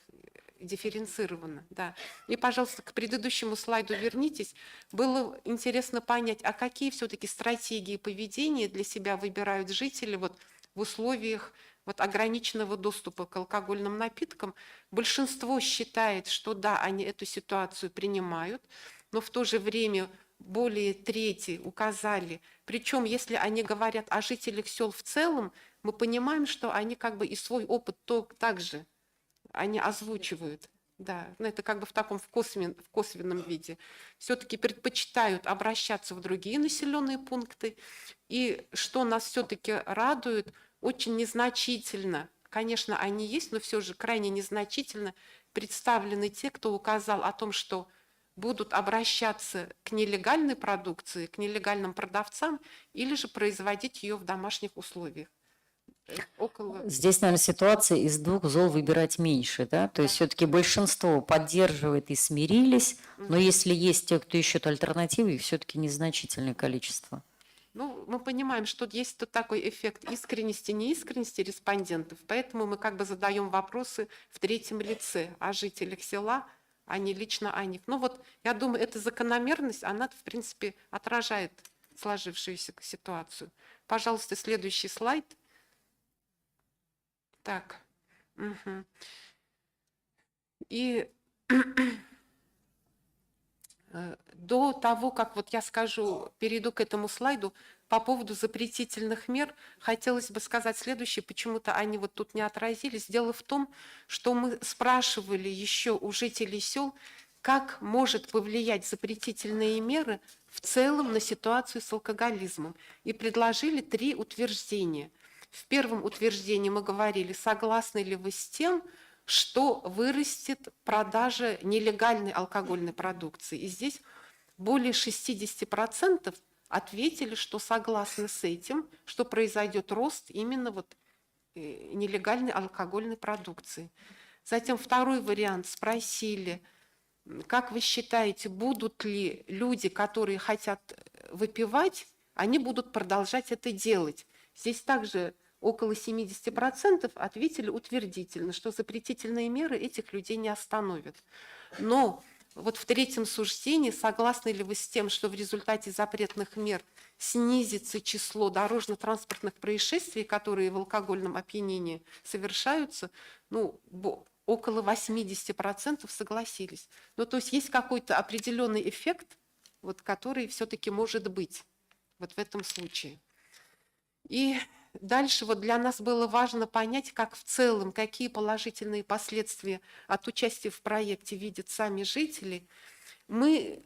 дифференцировано. Да. И, пожалуйста, к предыдущему слайду вернитесь. Было интересно понять, а какие все-таки стратегии поведения для себя выбирают жители вот в условиях ограниченного доступа к алкогольным напиткам. Большинство считает, что да, они эту ситуацию принимают, но в то же время более трети указали. Причем, если они говорят о жителях сел в целом, мы понимаем, что они как бы и свой опыт также они озвучивают. Да, это как бы в таком в косвенном виде. Все-таки предпочитают обращаться в другие населенные пункты. И что нас все-таки радует, очень незначительно, конечно, они есть, но все же крайне незначительно представлены те, кто указал о том, что будут обращаться к нелегальной продукции, к нелегальным продавцам или же производить ее в домашних условиях. Здесь, наверное, ситуация из двух зол выбирать меньше, да? То есть все-таки большинство поддерживает и смирились, но если есть те, кто ищет альтернативы, их все-таки незначительное количество. Мы понимаем, что есть тут такой эффект искренности, неискренности респондентов, поэтому мы как бы задаем вопросы в третьем лице о жителях села, а не лично о них. Я думаю, эта закономерность, она, в принципе, отражает сложившуюся ситуацию. Пожалуйста, следующий слайд. Так. Угу. И до того, как я скажу, перейду к этому слайду, по поводу запретительных мер, хотелось бы сказать следующее, почему-то они тут не отразились. Дело в том, что мы спрашивали еще у жителей сел, как может повлиять запретительные меры в целом на ситуацию с алкоголизмом. И предложили 3 утверждения. В первом утверждении мы говорили, согласны ли вы с тем, что вырастет продажа нелегальной алкогольной продукции. И здесь более 60% ответили, что согласны с этим, что произойдет рост именно нелегальной алкогольной продукции. Затем второй вариант, спросили, как вы считаете, будут ли люди, которые хотят выпивать, они будут продолжать это делать? Здесь также около 70% ответили утвердительно, что запретительные меры этих людей не остановят. Но в третьем суждении, согласны ли вы с тем, что в результате запретных мер снизится число дорожно-транспортных происшествий, которые в алкогольном опьянении совершаются, около 80% согласились. То есть есть какой-то определенный эффект, который все-таки может быть в этом случае. И дальше для нас было важно понять, как в целом, какие положительные последствия от участия в проекте видят сами жители. Мы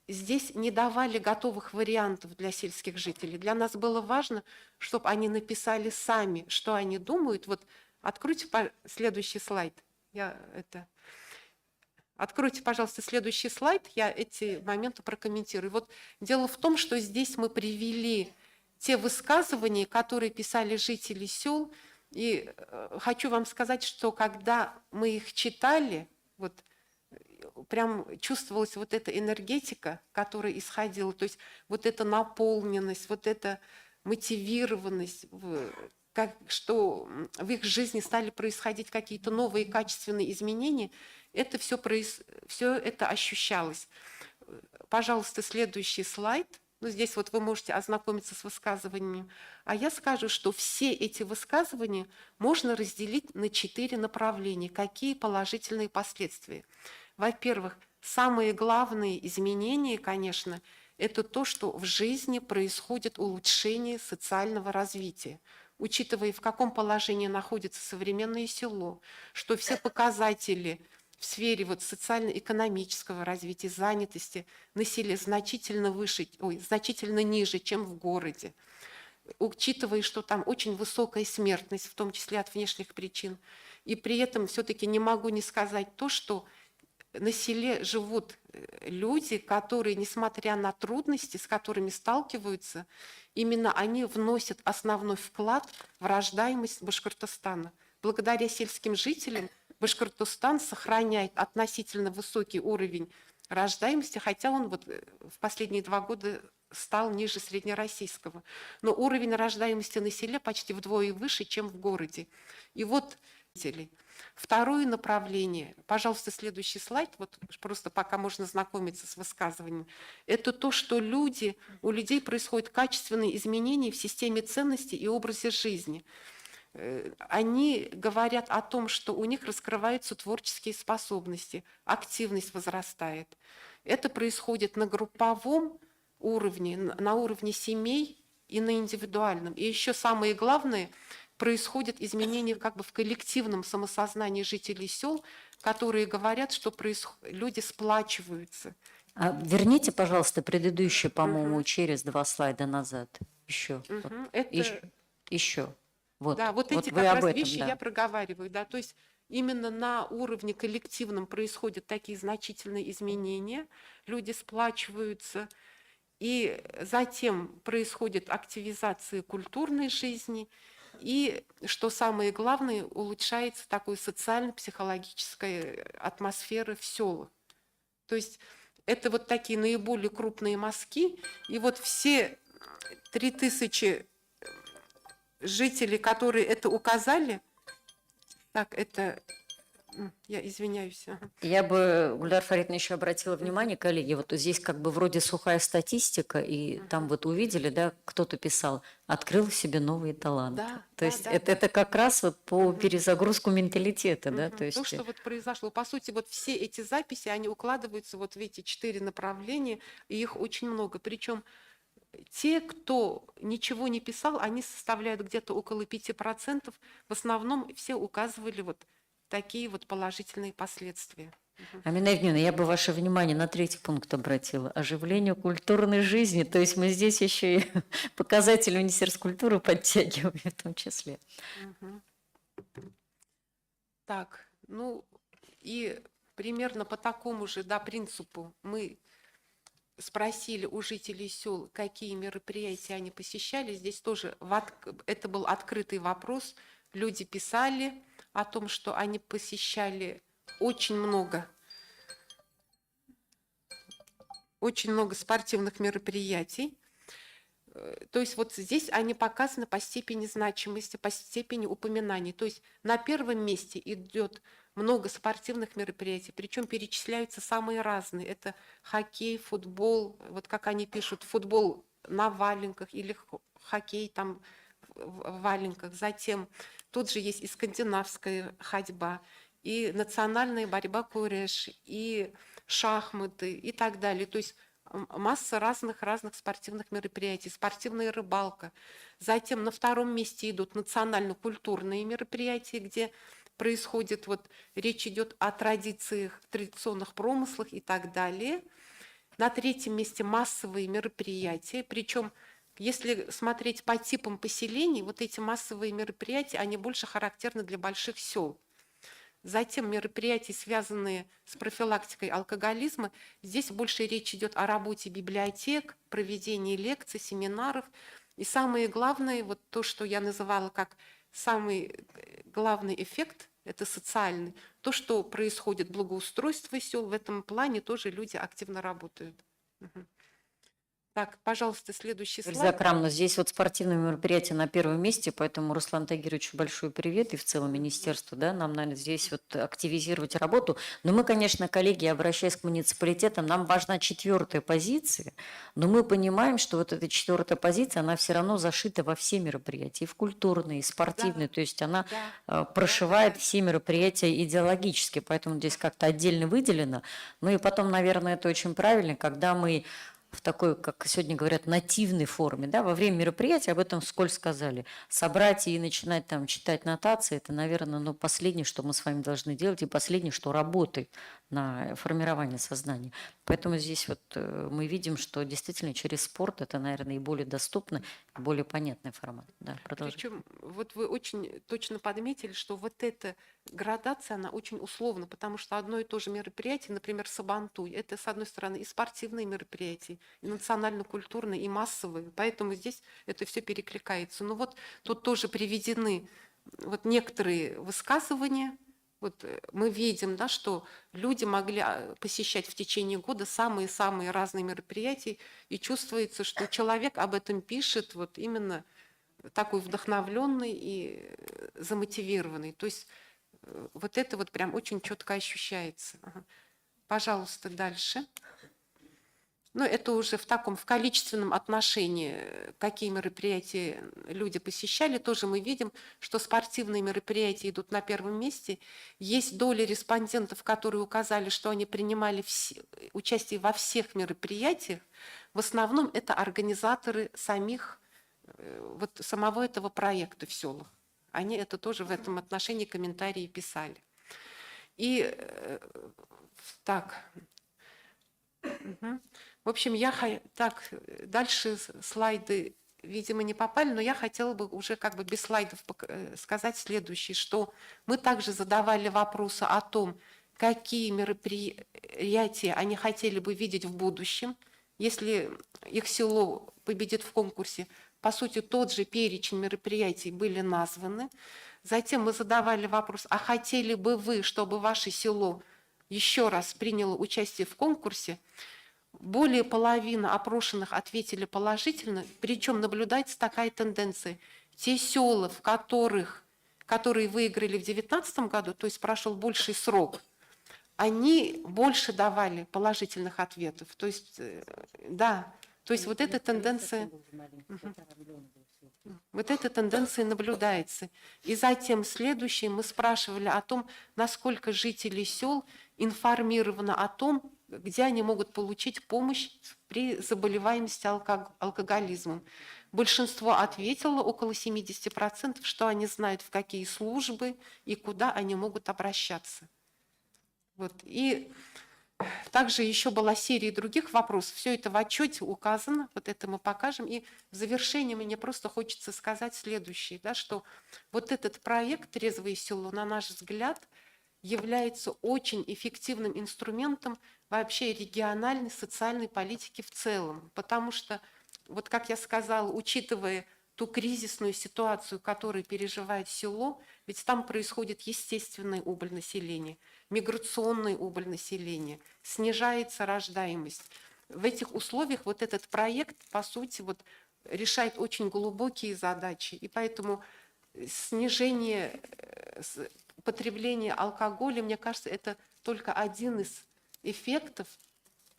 здесь не давали готовых вариантов для сельских жителей. Для нас было важно, чтобы они написали сами, что они думают. Откройте следующий слайд. Откройте, пожалуйста, следующий слайд, я эти моменты прокомментирую. Дело в том, что здесь мы привели те высказывания, которые писали жители сел, и хочу вам сказать, что когда мы их читали, прям чувствовалась эта энергетика, которая исходила, то есть эта наполненность, эта мотивированность, что в их жизни стали происходить какие-то новые качественные изменения, это все это ощущалось. Пожалуйста, следующий слайд. Здесь вы можете ознакомиться с высказываниями. А я скажу, что все эти высказывания можно разделить на 4 направления. Какие положительные последствия? Во-первых, самые главные изменения, конечно, это то, что в жизни происходит улучшение социального развития. Учитывая, в каком положении находится современное село, что все показатели в сфере вот социально-экономического развития, занятости на селе значительно значительно ниже, чем в городе. Учитывая, что там очень высокая смертность, в том числе от внешних причин. И при этом все-таки не могу не сказать то, что на селе живут люди, которые, несмотря на трудности, с которыми сталкиваются, именно они вносят основной вклад в рождаемость Башкортостана. Благодаря сельским жителям Башкортостан сохраняет относительно высокий уровень рождаемости, хотя он вот в последние 2 года стал ниже среднероссийского. Но уровень рождаемости на селе почти вдвое выше, чем в городе. И вот второе направление, пожалуйста, следующий слайд, вот просто пока можно знакомиться с высказыванием, это то, что у людей происходят качественные изменения в системе ценностей и образе жизни. Они говорят о том, что у них раскрываются творческие способности, активность возрастает. Это происходит на групповом уровне, на уровне семей и на индивидуальном. И еще самое главное, происходят изменения как бы в коллективном самосознании жителей сел, которые говорят, что люди сплачиваются. Верните, пожалуйста, предыдущий, по-моему, через 2 слайда назад. Еще. Еще. Вот. Да, вот эти вы как об раз этом, вещи да. я проговариваю. Да, то есть именно на уровне коллективном происходят такие значительные изменения, люди сплачиваются, и затем происходит активизация культурной жизни, и, что самое главное, улучшается такая социально-психологическая атмосфера в селах. То есть это вот такие наиболее крупные мазки, и вот все 3000 жителей, которые это указали, так, это... Я извиняюсь. Я бы, Гульдар Фаритовна, еще обратила внимание, коллеги, вот здесь как бы вроде сухая статистика, и там вот увидели, да, кто-то писал, открыл в себе новые таланты. Да, то есть это как раз вот по перезагрузку менталитета, да, то есть... То, что вот произошло. По сути, вот все эти записи, они укладываются вот в эти 4 направления, и их очень много. Причем те, кто ничего не писал, они составляют где-то около 5%. В основном все указывали вот такие вот положительные последствия. Амина Евгеньевна, я бы ваше внимание на 3-й пункт обратила. Оживление культурной жизни. То есть мы здесь еще и показатели Министерства культуры подтягиваем в том числе. Так, ну и примерно по такому же, да, принципу мы спросили у жителей сел, какие мероприятия они посещали. Здесь тоже это был открытый вопрос. Люди писали о том, что они посещали очень много спортивных мероприятий. То есть вот здесь они показаны по степени значимости, по степени упоминаний. То есть на первом месте идет много спортивных мероприятий, причем перечисляются самые разные. Это хоккей, футбол, вот как они пишут, футбол на валенках или хоккей там в валенках. Затем тут же есть и скандинавская ходьба, и национальная борьба куреш, и шахматы и так далее. То есть масса разных спортивных мероприятий, спортивная рыбалка. Затем на 2-м месте идут национально-культурные мероприятия, где происходит, вот речь идет о традициях, традиционных промыслах и так далее. На 3-м месте массовые мероприятия, причем если смотреть по типам поселений, вот эти массовые мероприятия, они больше характерны для больших сел. Затем мероприятия, связанные с профилактикой алкоголизма, здесь больше речь идет о работе библиотек, проведении лекций, семинаров. И самое главное, вот то, что я называла как самый главный эффект, это социальный, то, что происходит благоустройство сел, в этом плане тоже люди активно работают. Так, пожалуйста, следующий Эльза слайд. Крамовна, здесь вот спортивные мероприятия на первом месте, поэтому Руслан Тагировичу большой привет и в целом министерству, да, нам надо здесь вот активизировать работу. Но мы, конечно, коллеги, обращаясь к муниципалитетам, нам важна 4-я позиция, но мы понимаем, что вот эта 4-я позиция, она все равно зашита во все мероприятия, и в культурные, и спортивные, то есть она прошивает все мероприятия идеологически, поэтому здесь как-то отдельно выделено. Ну и потом, наверное, это очень правильно, когда мы в такой, как сегодня говорят, нативной форме, да, во время мероприятия, об этом вскользь сказали, собрать и начинать там читать нотации, это, наверное, ну, последнее, что мы с вами должны делать, и последнее, что работает на формирование сознания. Поэтому здесь вот мы видим, что действительно через спорт это, наверное, и более доступный, и более понятный формат. Да, Причем вот вы очень точно подметили, что вот эта градация, она очень условна, потому что одно и то же мероприятие, например, Сабантуй, это, с одной стороны, и спортивные мероприятия, и национально-культурные, и массовые, поэтому здесь это все перекликается. Но вот тут тоже приведены вот некоторые высказывания. Вот мы видим, да, что люди могли посещать в течение года самые-самые разные мероприятия, и чувствуется, что человек об этом пишет вот именно такой вдохновленный и замотивированный. То есть вот это вот прям очень четко ощущается. Пожалуйста, дальше. Но это уже в таком, в количественном отношении, какие мероприятия люди посещали, тоже мы видим, что спортивные мероприятия идут на первом месте. Есть доля респондентов, которые указали, что они принимали участие во всех мероприятиях. В основном это организаторы вот самого этого проекта в селах. Они это тоже в этом отношении комментарии писали. И так... В общем, так, дальше слайды, видимо, не попали, но я хотела бы уже как бы без слайдов сказать следующее, что мы также задавали вопросы о том, какие мероприятия они хотели бы видеть в будущем, если их село победит в конкурсе. По сути, тот же перечень мероприятий были названы. Затем мы задавали вопрос, а хотели бы вы, чтобы ваше село еще раз приняло участие в конкурсе? Более половины опрошенных ответили положительно, причем наблюдается такая тенденция. Те села, которые выиграли в 2019 году, то есть прошел больший срок, они больше давали положительных ответов. То есть, да, то есть вот эта тенденция... Вот эта тенденция наблюдается. И затем следующее мы спрашивали о том, насколько жители сел информированы о том, где они могут получить помощь при заболеваемости алкоголизмом. Большинство ответило, около 70%, что они знают, в какие службы и куда они могут обращаться. Вот. И также еще была серия других вопросов. Все это в отчете указано, вот это мы покажем. И в завершении мне просто хочется сказать следующее, да, что вот этот проект «Трезвое село», на наш взгляд, является очень эффективным инструментом вообще региональной социальной политики в целом. Потому что, вот как я сказала, учитывая ту кризисную ситуацию, которую переживает село, ведь там происходит естественная убыль населения, миграционная убыль населения, снижается рождаемость. В этих условиях вот этот проект, по сути, вот, решает очень глубокие задачи. И поэтому снижение потребления алкоголя, мне кажется, это только один из эффектов,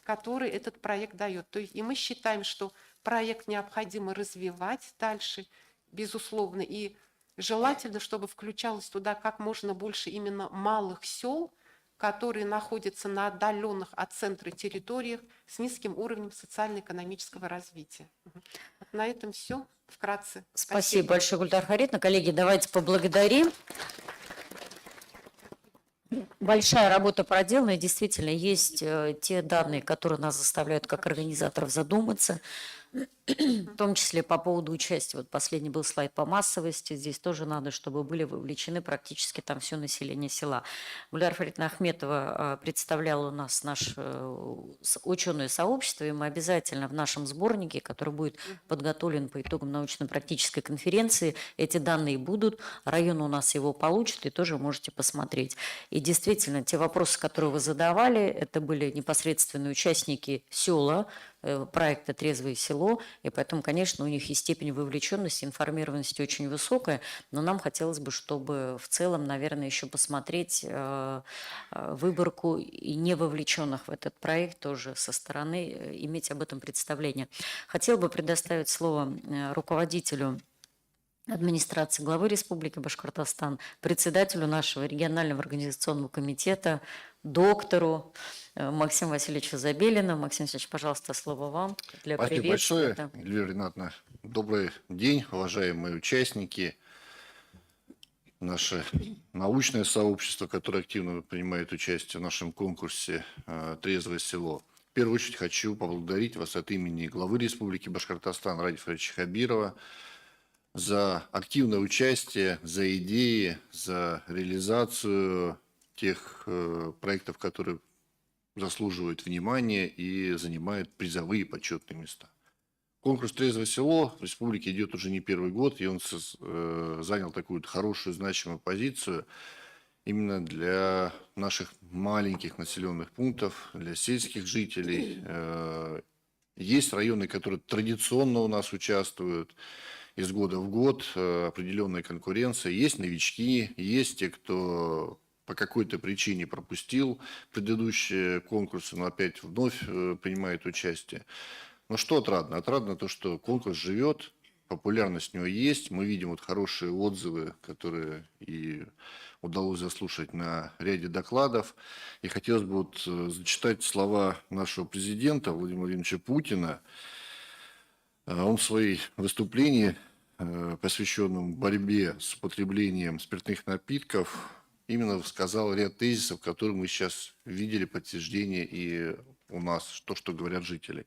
который этот проект дает. То есть, и мы считаем, что проект необходимо развивать дальше, безусловно, и желательно, чтобы включалось туда как можно больше именно малых сел, которые находятся на отдаленных от центра территориях с низким уровнем социально-экономического развития. На этом все. Вкратце. Спасибо большое, Гульдар Харитовна. Коллеги, давайте поблагодарим. Большая работа проделана, и действительно есть те данные, которые нас заставляют как организаторов задуматься, в том числе по поводу участия. Вот последний был слайд по массовости. Здесь тоже надо, чтобы были вовлечены практически там все население села. Гульдар Фаритовна Ахметова представляла у нас наше ученое сообщество, и мы обязательно в нашем сборнике, который будет подготовлен по итогам научно-практической конференции, эти данные будут. Район у нас его получит, и тоже можете посмотреть. И действительно, те вопросы, которые вы задавали, это были непосредственные участники села, проекта «Трезвое село», и поэтому, конечно, у них и степень вовлеченности, информированности очень высокая, но нам хотелось бы, чтобы в целом, наверное, еще посмотреть выборку и не вовлеченных в этот проект тоже со стороны, иметь об этом представление. Хотела бы предоставить слово руководителю администрации главы Республики Башкортостан, председателю нашего регионального организационного комитета, доктору Максиму Васильевичу Забелину. Максим Васильевич, пожалуйста, слово вам для приветствия. Спасибо большое, Эльвира Ринатовна. Добрый день, уважаемые участники, наше научное сообщество, которое активно принимает участие в нашем конкурсе «Трезвое село». В первую очередь хочу поблагодарить вас от имени главы Республики Башкортостан Радифа Фаридовича Хабирова за активное участие, за идеи, за реализацию тех проектов, которые заслуживают внимания и занимают призовые почетные места. Конкурс «Трезвое село» в республике идет уже не первый год, и он занял такую хорошую, значимую позицию именно для наших маленьких населенных пунктов, для сельских жителей. Есть районы, которые традиционно у нас участвуют из года в год, определенная конкуренция. Есть новички, есть те, кто по какой-то причине пропустил предыдущие конкурсы, но опять вновь принимает участие. Но что отрадно? Отрадно то, что конкурс живет, популярность у него есть. Мы видим вот хорошие отзывы, которые и удалось заслушать на ряде докладов. И хотелось бы вот зачитать слова нашего президента Владимира Владимировича Путина. Он в своей выступлении, посвященном борьбе с употреблением спиртных напитков, именно сказал ряд тезисов, которые мы сейчас видели подтверждение и у нас, то, что говорят жители.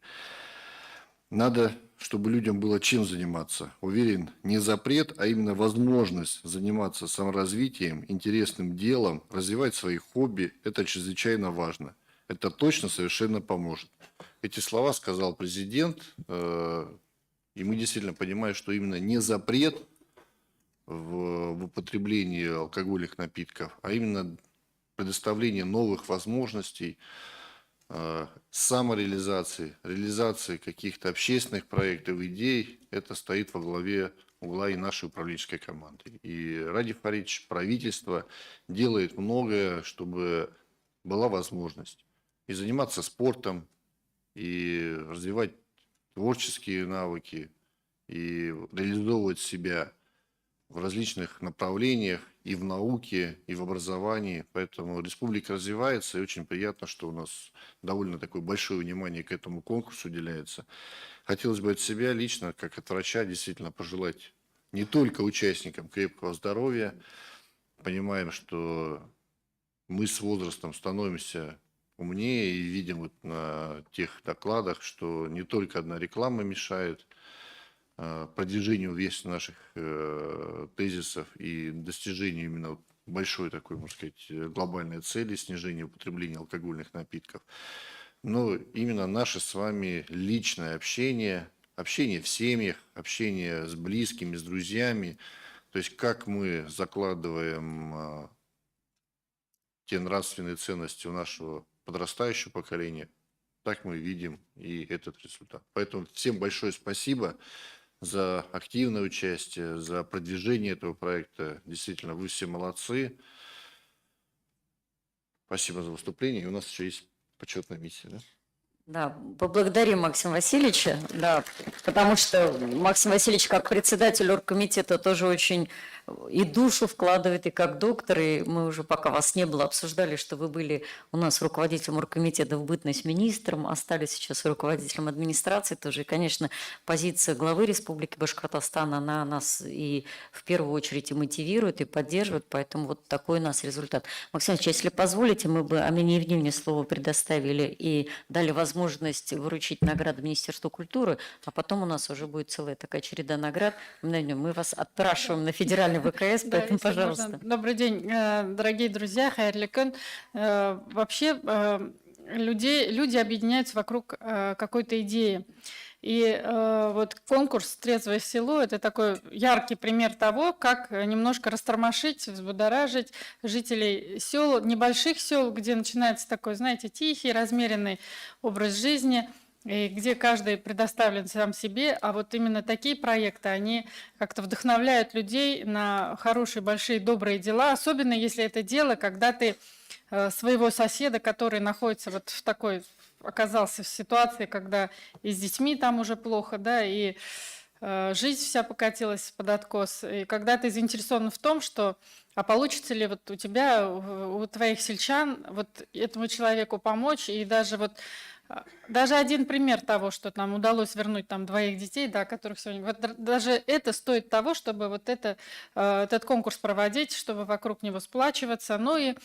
Надо, чтобы людям было чем заниматься. Уверен, не запрет, а именно возможность заниматься саморазвитием, интересным делом, развивать свои хобби – это чрезвычайно важно. Это точно совершенно поможет. Эти слова сказал президент, и мы действительно понимаем, что именно не запрет в употреблении алкогольных напитков, а именно предоставление новых возможностей, самореализации, реализации каких-то общественных проектов, идей, это стоит во главе угла и нашей управленческой команды. И Радиф Фаридович, правительство делает многое, чтобы была возможность и заниматься спортом, и развивать творческие навыки, и реализовывать себя в различных направлениях, и в науке, и в образовании. Поэтому республика развивается, и очень приятно, что у нас довольно такое большое внимание к этому конкурсу уделяется. Хотелось бы от себя лично, как от врача, действительно пожелать не только участникам крепкого здоровья. Понимаем, что мы с возрастом становимся умнее и видим вот на тех докладах, что не только одна реклама мешает продвижению весь наших тезисов и достижению именно большой такой, можно сказать, глобальной цели снижения употребления алкогольных напитков. Но именно наше с вами личное общение, общение в семьях, общение с близкими, с друзьями, то есть как мы закладываем те нравственные ценности у нашего подрастающего поколения, так мы видим и этот результат. Поэтому всем большое спасибо за активное участие, за продвижение этого проекта. Действительно, вы все молодцы. Спасибо за выступление. И у нас еще есть почетная миссия. Да? Да, поблагодарим Максима Васильевича, да, потому что Максим Васильевич как председатель оргкомитета тоже очень и душу вкладывает, и как доктор, и мы уже, пока вас не было, обсуждали, что вы были у нас руководителем оргкомитета в бытность министром, остались сейчас руководителем администрации тоже, и, конечно, позиция главы Республики Башкортостан, она нас и в первую очередь и мотивирует, и поддерживает, поэтому вот такой у нас результат. Максим Васильевич, если позволите, мы бы Амине Евгеньевне слово предоставили и дали возможность выручить награды Министерству культуры, а потом у нас уже будет целая такая череда наград. Мы вас отпрашиваем на федеральный ВКС, поэтому, пожалуйста. Добрый день, дорогие друзья, хайрлы күн. Вообще люди объединяются вокруг какой-то идеи. И вот конкурс «Трезвое село» – это такой яркий пример того, как немножко растормошить, взбудоражить жителей сел, небольших сел, где начинается такой, знаете, тихий, размеренный образ жизни. и где каждый предоставлен сам себе, а вот именно такие проекты, они как-то вдохновляют людей на хорошие, большие, добрые дела, особенно если это дело, когда ты своего соседа, который находится вот в такой, оказался в ситуации, когда и с детьми там уже плохо, да, и жизнь вся покатилась под откос, и когда ты заинтересован в том, что а получится ли вот у тебя, у твоих сельчан вот этому человеку помочь, и даже один пример того, что нам удалось вернуть там 2 детей, да, которых сегодня, вот даже это стоит того, чтобы вот этот конкурс проводить, чтобы вокруг него сплачиваться, ну и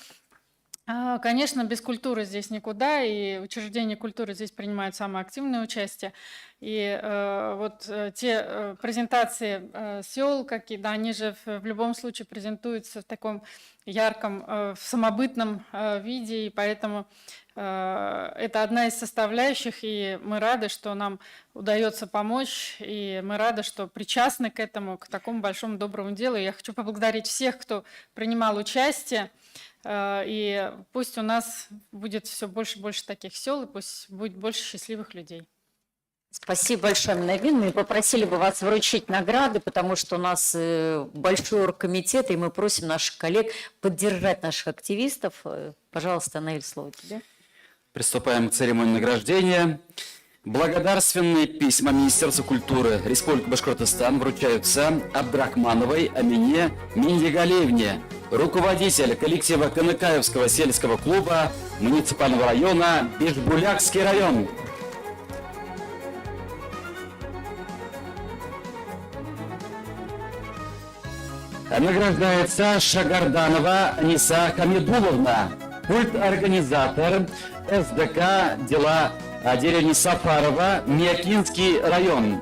конечно, без культуры здесь никуда, и учреждения культуры здесь принимают самое активное участие. И те презентации сел, какие, да, они же в любом случае презентуются в таком ярком, в самобытном виде, и поэтому это одна из составляющих, и мы рады, что нам удается помочь, и мы рады, что причастны к этому, к такому большому доброму делу. Я хочу поблагодарить всех, кто принимал участие. И пусть у нас будет все больше и больше таких сел, и пусть будет больше счастливых людей. Спасибо большое, Навин. Мы попросили бы вас вручить награды, потому что у нас большой оргкомитет, и мы просим наших коллег поддержать наших активистов. Пожалуйста, Навин, слово тебе. Приступаем к церемонии награждения. Благодарственные письма Министерства культуры Республики Башкортостан вручаются Абдрахмановой Амине Миндигалиевне, руководитель коллектива Каныкаевского сельского клуба муниципального района Бишбулякский район. Награждается Шагарданова Аниса Хамидуловна, пульт-организатор СДК «Дела деревни Сафарова», Миякинский район.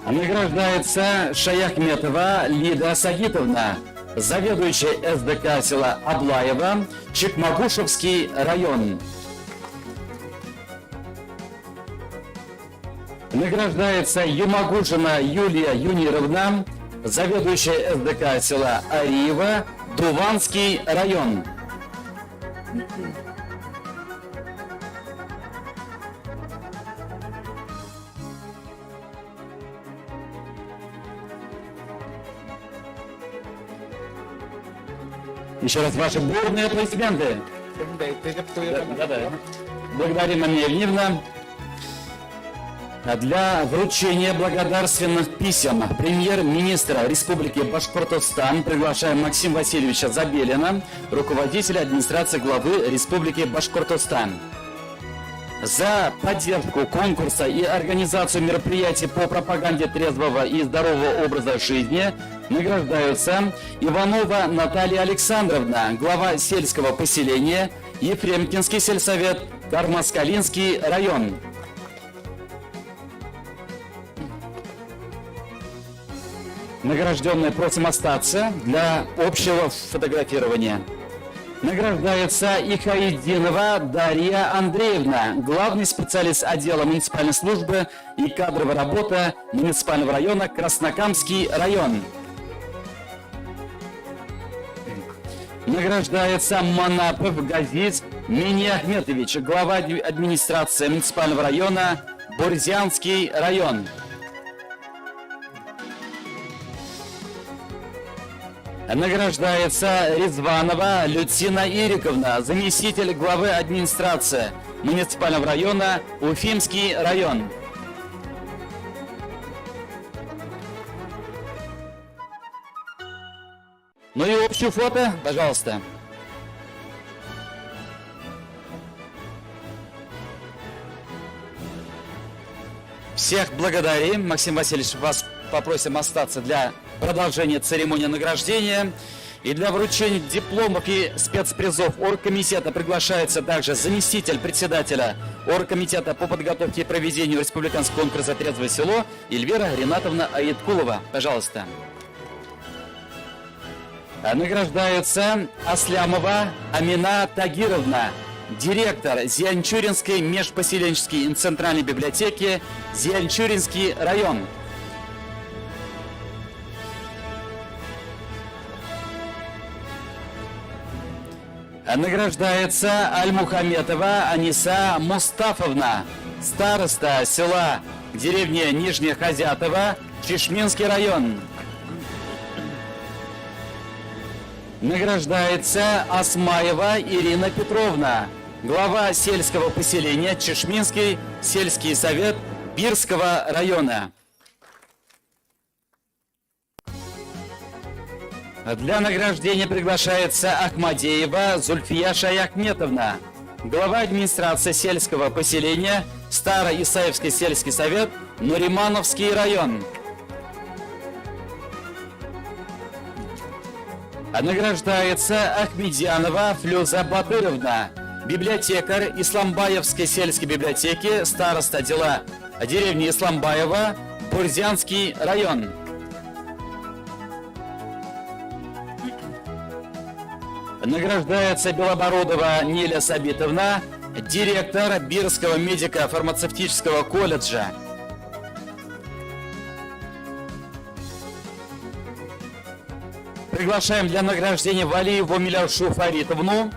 Награждается Шаяхметова Лида Сагитовна, заведующая СДК села Аблаева, Чекмагушевский район. Награждается Юмагушина Юлия Юнировна, заведующая СДК села Ариева, Дуванский район. Еще раз ваши бурные аплодисменты. Да. Благодарим, Амина Евгеньевна. Для вручения благодарственных писем премьер-министра Республики Башкортостан приглашаем Максима Васильевича Забелина, руководителя администрации главы Республики Башкортостан. За поддержку конкурса и организацию мероприятий по пропаганде трезвого и здорового образа жизни награждаются Иванова Наталья Александровна, глава сельского поселения, Ефремкинский сельсовет, Кармаскалинский район. Награжденные просим остаться для общего фотографирования. Награждается Ихаидинова Дарья Андреевна, главный специалист отдела муниципальной службы и кадровой работы муниципального района Краснокамский район. Награждается Манапов Газиз Миниахметович, глава администрации муниципального района Бурзянский район. Награждается Резванова Люцина Ириковна, заместитель главы администрации муниципального района Уфимский район. Ну и общее фото, пожалуйста. Всех благодарим. Максим Васильевич, вас попросим остаться для продолжения церемонии награждения. И для вручения дипломов и спецпризов оргкомитета приглашается также заместитель председателя оргкомитета по подготовке и проведению республиканского конкурса «Трезвое село» Эльвира Ринатовна Аиткулова. Пожалуйста. Награждается Аслямова Амина Тагировна, директор Зианчуринской межпоселенческой центральной библиотеки, Зианчуринский район. Награждается Альмухаметова Аниса Мустафовна, староста села деревни Нижняя Хозятова, Чешминский район. Награждается Осмаева Ирина Петровна, глава сельского поселения Чешминский сельский совет Бирского района. Для награждения приглашается Ахмадеева Зульфия Шаяхметовна, глава администрации сельского поселения Староисаевский сельский совет Нуримановский район. Награждается Ахмедьянова Флюза Батыровна, библиотекарь Исламбаевской сельской библиотеки, староста дела деревни Исламбаева, Бурзянский район. Награждается Белобородова Неля Сабитовна, директор Бирского медико-фармацевтического колледжа. Приглашаем для награждения Валиеву Миляшу Фаритовну,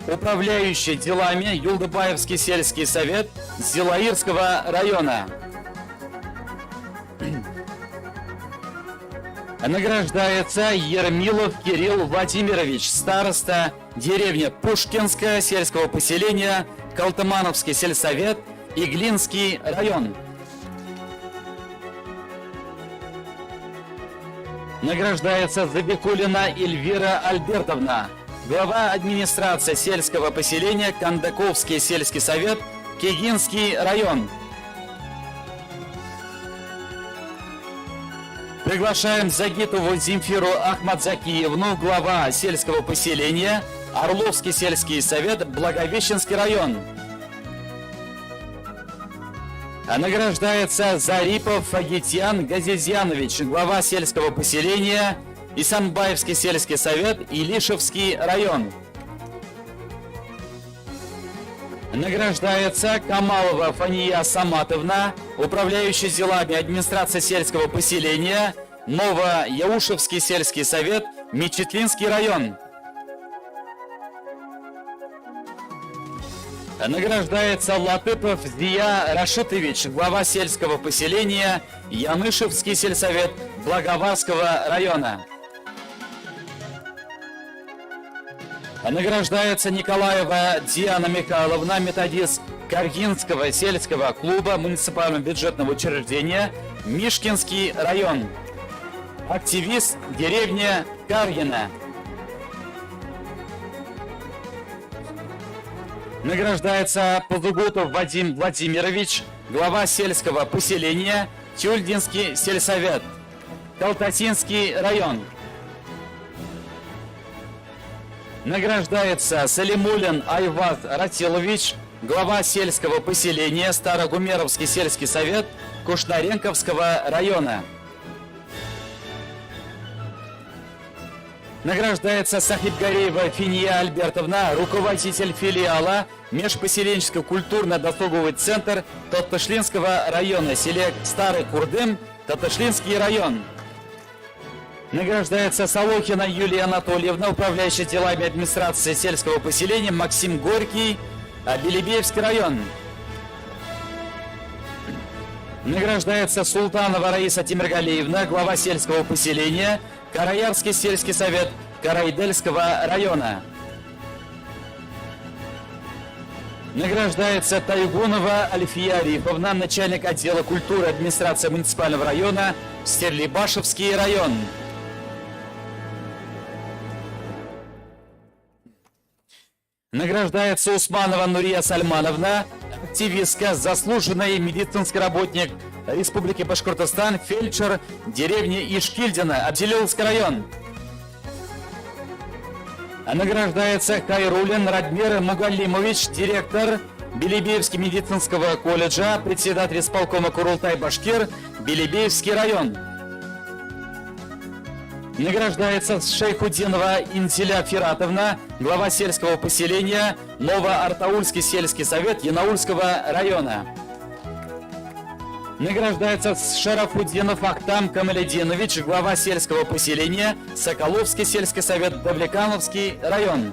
управляющий делами Юлдыбаевский сельский совет Зилаирского района. Награждается Ермилов Кирилл Владимирович, староста деревни Пушкинское сельского поселения Калтымановский сельсовет Иглинский район. Награждается Забекулина Эльвира Альбертовна, глава администрации сельского поселения Кандаковский сельский совет Кегинский район. Приглашаем Загитову Земфиру Ахмадзакиевну, глава сельского поселения Орловский сельский совет Благовещенский район. Награждается Зарипов Фагитьян Газизьянович, глава сельского поселения Исанбаевский сельский совет Илишевский район. Награждается Камалова Фания Саматовна, управляющий делами администрации сельского поселения Новояушевский сельский совет Мечетлинский район. Награждается Латыпов Зия Рашитович, глава сельского поселения Янышевский сельсовет Благоварского района. Награждается Николаева Диана Михайловна, методист Каргинского сельского клуба муниципального бюджетного учреждения Мишкинский район. Активист деревня Каргина. Награждается Позугутов Вадим Владимирович, глава сельского поселения Тюльдинский сельсовет, Калтасинский район. Награждается Салимулин Айваз Ратилович, глава сельского поселения Старогумеровский сельский совет Кушнаренковского района. Награждается Сахибгареева Финия Альбертовна, руководитель филиала Межпоселенческий культурно-досуговый центр Татышлинского района, селе Старый Курдым, Татышлинский район. Награждается Солохина Юлия Анатольевна, управляющая делами администрации сельского поселения Максим Горький, Белебеевский район. Награждается Султанова Раиса Тимиргалиевна, глава сельского поселения Караярский сельский совет Карайдельского района. Награждается Тайгунова Альфия Арифовна, начальник отдела культуры администрации муниципального района Стерлибашевский район. Награждается Усманова Нурия Сальмановна, активистка, заслуженный медицинский работник Республики Башкортостан, фельдшер деревни Ишкильдина, Абзелиловский район. Награждается Кайрулин Радмир Мугалимович, директор Белебеевского медицинского колледжа, председатель исполкома Курултай-Башкир, Белебеевский район. Награждается Шейхудинова Интиля Фиратовна, глава сельского поселения Новоартаульский сельский совет Янаульского района. Награждается Шарафуддинов Ахтам Камалединович, глава сельского поселения Соколовский сельский совет Давлекановский район.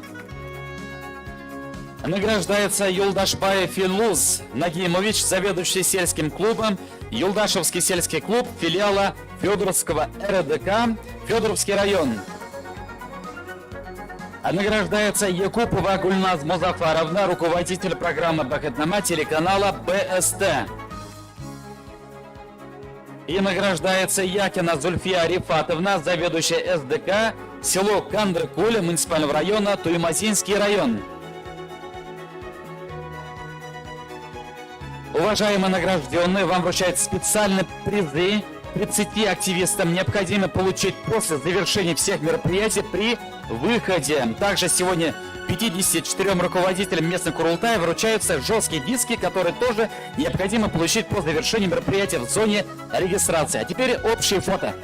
Награждается Юлдашбаев Илуз Нагимович, заведующий сельским клубом, Юлдашевский сельский клуб филиала Федоровского РДК, Федоровский район. Награждается Якупова Гульназ Музафаровна, руководитель программы «Бахетнама» телеканала БСТ. И награждается Якина Зульфия Арифатовна, заведующая СДК, село Кандрыкуль, муниципального района, Туймазинский район. Уважаемые награжденные, вам вручают специальные призы. 30 активистам необходимо получить после завершения всех мероприятий при выходе. Также сегодня 54 руководителям местных Курултая вручаются жесткие диски, которые тоже необходимо получить по завершении мероприятия в зоне регистрации. А теперь общие фото.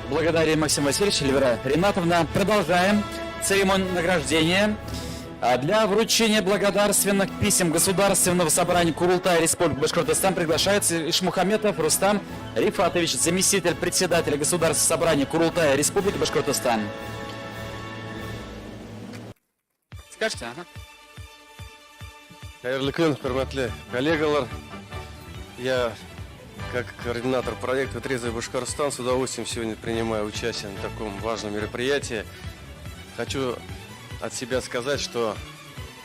Благодарим Максим Васильевич, Эльвира Ринатовна. Продолжаем церемонию награждения. Для вручения благодарственных писем Государственного собрания Курултая Республики Башкортостан приглашается Ишмухаметов Рустам Рифатович, заместитель председателя Государственного собрания Курултая Республики Башкортостан. Скажите, ага. Хайырлы күн, хөрмәтле коллегалар. Я, как координатор проекта «Трезвый Башкортостан», с удовольствием сегодня принимаю участие на таком важном мероприятии. Хочу от себя сказать, что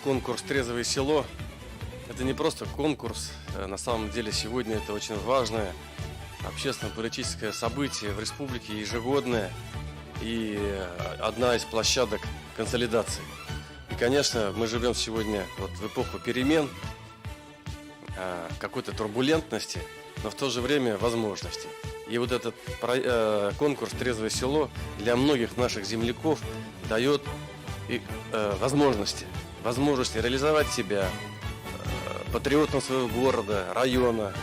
конкурс «Трезвое село» – это не просто конкурс. На самом деле сегодня это очень важное общественно-политическое событие в республике, ежегодное, и одна из площадок консолидации. И, конечно, мы живем сегодня вот в эпоху перемен, какой-то турбулентности, но в то же время возможностей. И вот этот конкурс «Трезвое село» для многих наших земляков дает возможности реализовать себя патриотом своего города, района,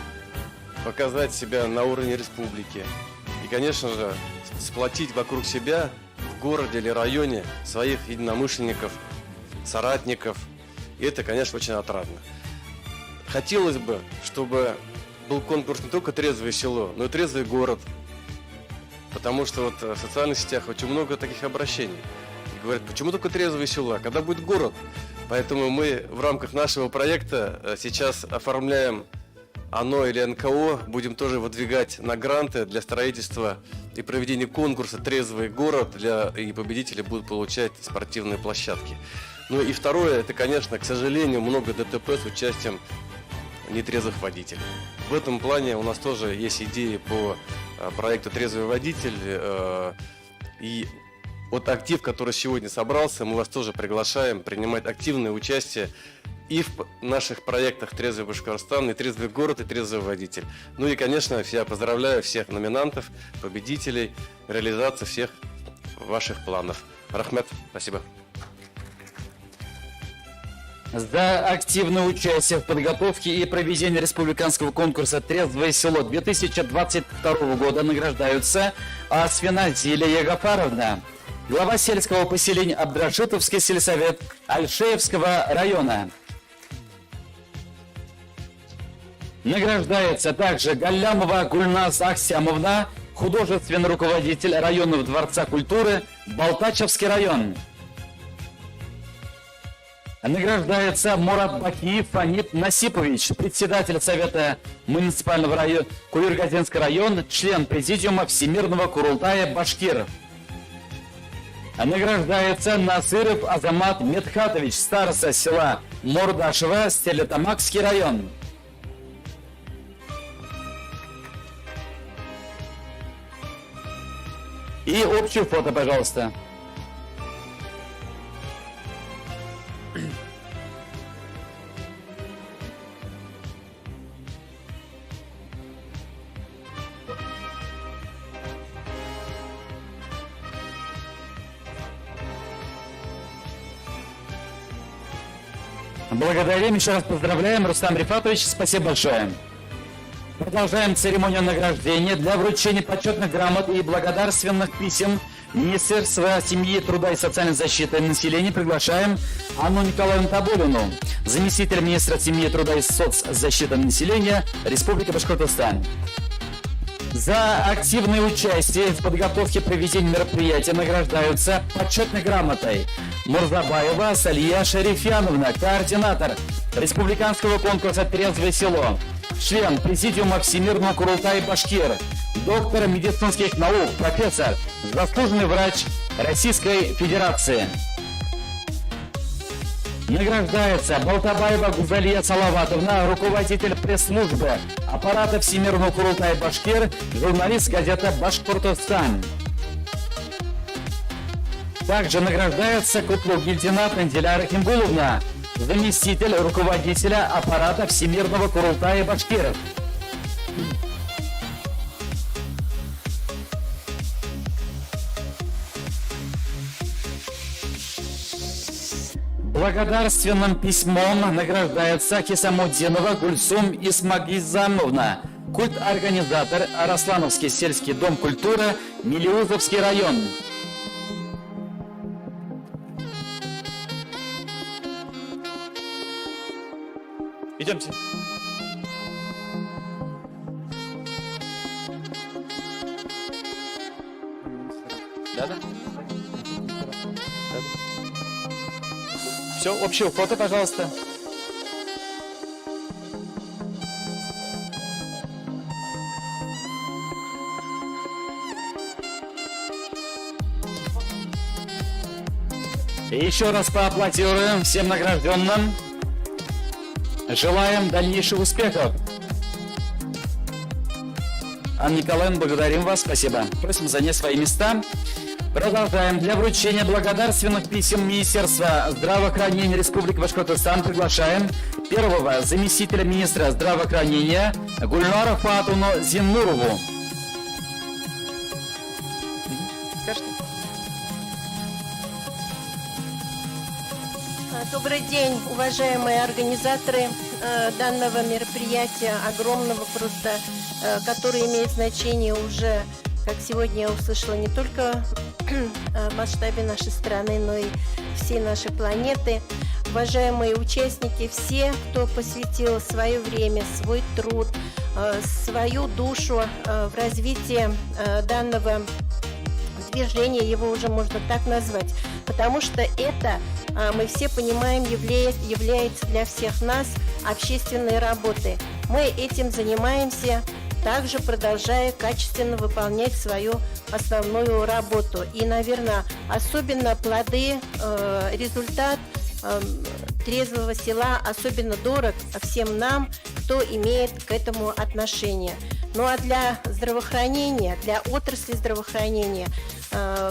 показать себя на уровне республики. И, конечно же, сплотить вокруг себя в городе или районе своих единомышленников, соратников. И это, конечно, очень отрадно. Хотелось бы, чтобы был конкурс не только «Трезвое село», но и «Трезвый город». Потому что вот в социальных сетях очень много таких обращений. И говорят, почему только «Трезвое село», а когда будет город? Поэтому мы в рамках нашего проекта сейчас оформляем ОНО или НКО, будем тоже выдвигать на гранты для строительства и проведения конкурса «Трезвый город», и победители будут получать спортивные площадки. Ну и второе, это, конечно, к сожалению, много ДТП с участием нетрезвых водителей. В этом плане у нас тоже есть идеи по проекту «Трезвый водитель». И вот актив, который сегодня собрался, мы вас тоже приглашаем принимать активное участие и в наших проектах «Трезвый Башкортостан», и «Трезвый город», и «Трезвый водитель». Ну и, конечно, я поздравляю всех номинантов, победителей, реализации всех ваших планов. Рахмет, спасибо. За активное участие в подготовке и проведении республиканского конкурса «Трезвое село» 2022 года награждаются Асфина Зилия Гафаровна, глава сельского поселения Абдрашитовский сельсовет Альшеевского района. Награждается также Галлямова Гульназ Ахсямовна, художественный руководитель районного дворца культуры Балтачевский район. Награждается Мурат Бакиев Фанит Насипович, председатель Совета муниципального района Куйыргазинский район, член президиума Всемирного Курултая Башкир. Награждается Насыров Азамат Медхатович, староста села Мордашево, Стерлитамакский район. И общее фото, пожалуйста. Благодарим, еще раз поздравляем, Рустам Рифатович, спасибо большое. Продолжаем церемонию награждения. Для вручения почетных грамот и благодарственных писем Министерства семьи, труда и социальной защиты населения приглашаем Анну Николаевну Табулину, заместитель министра семьи, труда и соцзащиты населения Республики Башкортостан. За активное участие в подготовке проведения мероприятия награждаются почетной грамотой Мурзабаева Салия Шарифьяновна, координатор республиканского конкурса «Трезвое село», член президиума Всемирного Курултая Башкир, доктор медицинских наук, профессор, заслуженный врач Российской Федерации. Награждается Балтабаева Гузалия Салаватовна, руководитель пресс-службы аппарата Всемирного Курултая Башкир, журналист газеты «Башкортостан». Также награждается Кутлугильдина Диляра Химгуловна, заместитель руководителя аппарата Всемирного Курултая Башкир. Благодарственным письмом награждается Хисамуддинова Гульсум Исмагизамовна, культ-организатор Араслановский сельский дом культуры, Мелиузовский район. Идемте. Да-да. Все, общее фото, пожалуйста. И еще раз поаплодируем всем награжденным. Желаем дальнейших успехов. Анна Николаевна, благодарим вас. Спасибо. Просим занять свои места. Продолжаем. Для вручения благодарственных писем Министерства здравоохранения Республики Башкортостан приглашаем первого заместителя министра здравоохранения Гульнара Фатуну Зиннурову. Добрый день, уважаемые организаторы данного мероприятия, огромного просто, которое имеет значение уже, как сегодня я услышала, не только в масштабе нашей страны, но и всей нашей планеты. Уважаемые участники, все, кто посвятил свое время, свой труд, свою душу в развитие данного движения, его уже можно так назвать, потому что это, мы все понимаем, является для всех нас общественной работой. Мы этим занимаемся, также продолжая качественно выполнять свою основную работу. И, наверное, особенно плоды, результат трезвого села особенно дорог всем нам, кто имеет к этому отношение. Ну а для здравоохранения, для отрасли здравоохранения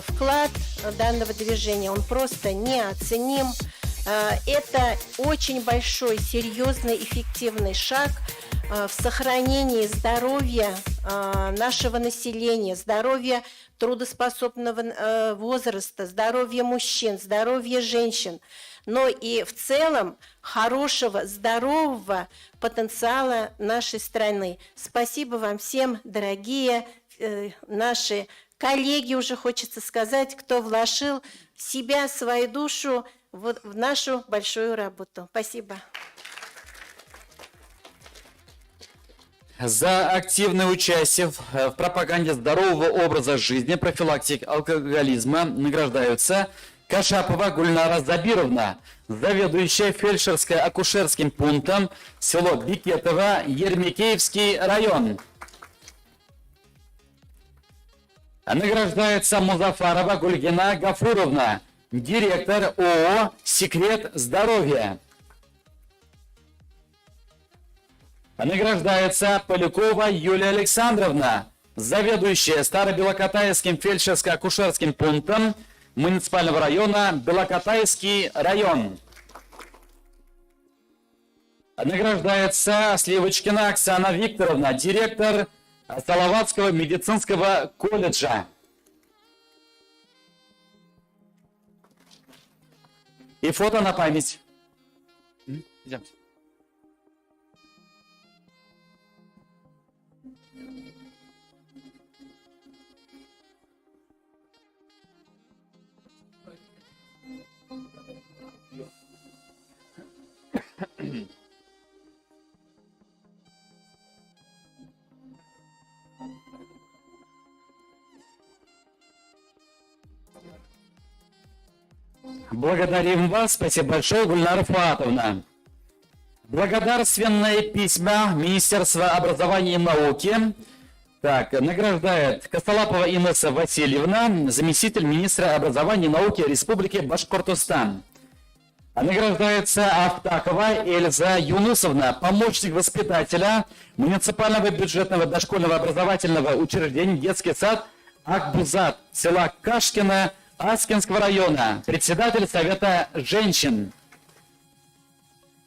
вклад данного движения, он просто неоценим. Это очень большой, серьезный, эффективный шаг в сохранении здоровья нашего населения, здоровья трудоспособного возраста, здоровья мужчин, здоровья женщин, но и в целом хорошего, здорового потенциала нашей страны. Спасибо вам всем, дорогие наши коллеги, уже хочется сказать, кто вложил себя, свою душу вот в нашу большую работу. Спасибо. За активное участие в пропаганде здорового образа жизни, профилактике алкоголизма награждаются Кашапова Гульнара Забировна, заведующая фельдшерско-акушерским пунктом село Бикетово, Ермекеевский район. Награждается Музафарова Гульгина Гафуровна, директор ООО «Секрет здоровья». Награждается Полякова Юлия Александровна, заведующая Старобелокатайским фельдшерско-акушерским пунктом муниципального района Белокатайский район. Награждается Сливочкина Оксана Викторовна, директор Салаватского медицинского колледжа. И фото на память. Идемте. Благодарим вас. Спасибо большое, Гульнара Фуатовна. Благодарственные письма Министерства образования и науки. Так, награждает Косолапова Инесса Васильевна, заместитель министра образования и науки Республики Башкортостан. Награждается Автакова Эльза Юнусовна, помощник воспитателя муниципального бюджетного дошкольного образовательного учреждения детский сад Акбузат, села Кашкино, Аскинского района, председатель Совета женщин.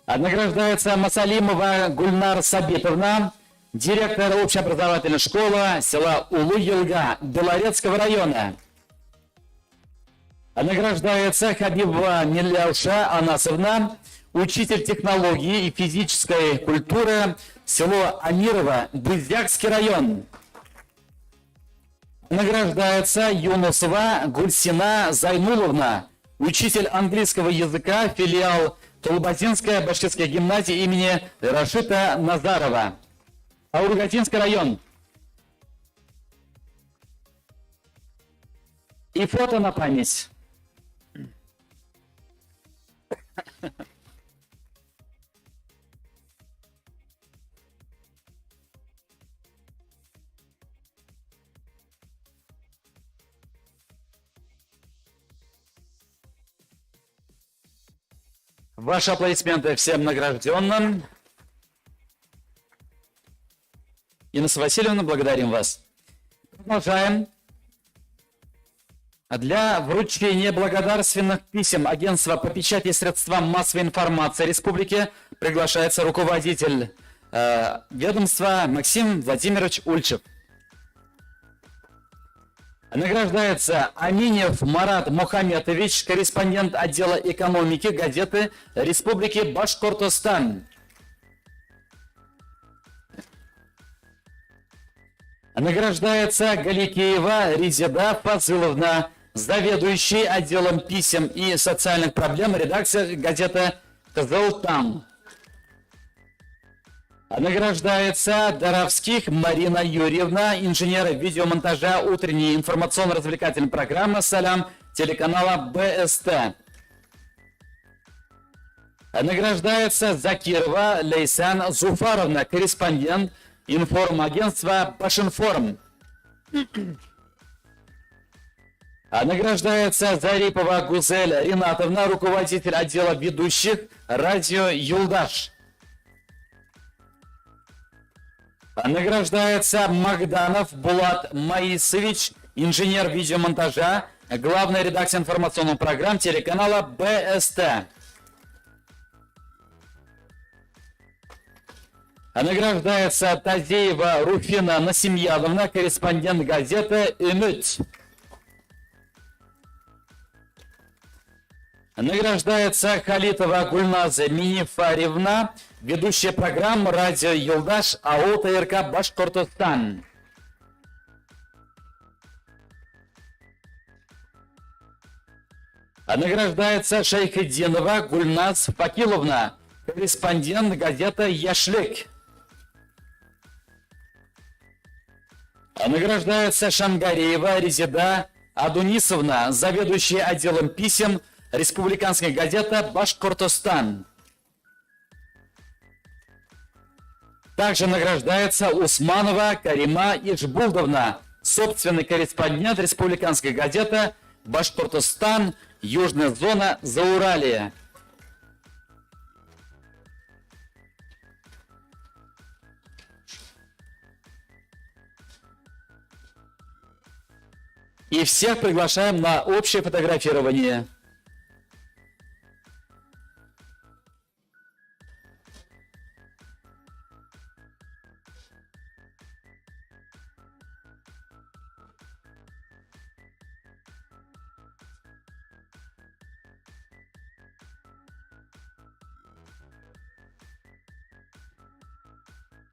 Награждается Масалимова Гульнар Сабитовна, директор общеобразовательной школы села Улу-Елга, Белорецкого района. Награждается Хабибова Миляуша Анасовна, учитель технологии и физической культуры, село Амирово, Буздякский район. Награждается Юнусова Гульсина Зайнуловна, учитель английского языка, филиал Толбатинская башкирская гимназия имени Рашита Назарова, Аургатинский район. И фото на память. Ваши аплодисменты всем награжденным. Инесса Васильевна, благодарим вас. Продолжаем. Для вручения благодарственных писем Агентства по печати и средствам массовой информации Республики приглашается руководитель ведомства Максим Владимирович Ульчев. Награждается Аминев Марат Мухаметович, корреспондент отдела экономики газеты Республики Башкортостан. Награждается Галикеева Резеда Фазыловна, заведующий отделом писем и социальных проблем редакции газеты «Кызылтам». Награждается Даровских Марина Юрьевна, инженер видеомонтажа утренней информационно-развлекательной программы «Салям» телеканала БСТ. Награждается Закирова Лейсан Зуфаровна, корреспондент информагентства «Башинформ». Награждается Зарипова Гузель Ринатовна, руководитель отдела ведущих радио «Юлдаш». Награждается Магданов Булат Маисович, инженер видеомонтажа, главная редакция информационных программ телеканала БСТ. Награждается Тазеева Руфина Насимьядовна, корреспондент газеты «Эмют». Награждается Халитова Гульназа Минифаревна, ведущая программы «Радио Юлдаш» АО ТРК Башкортостан. Награждается Шайхетдинова Гульназ Факиловна, корреспондент газеты «Яшлык». Награждается Шангареева Резида Адунисовна, заведующая отделом писем Республиканская газета «Башкортостан». Также награждается Усманова Карима Ижбулдовна, собственный корреспондент Республиканской газеты «Башкортостан. Южная зона Зауралья». И всех приглашаем на общее фотографирование.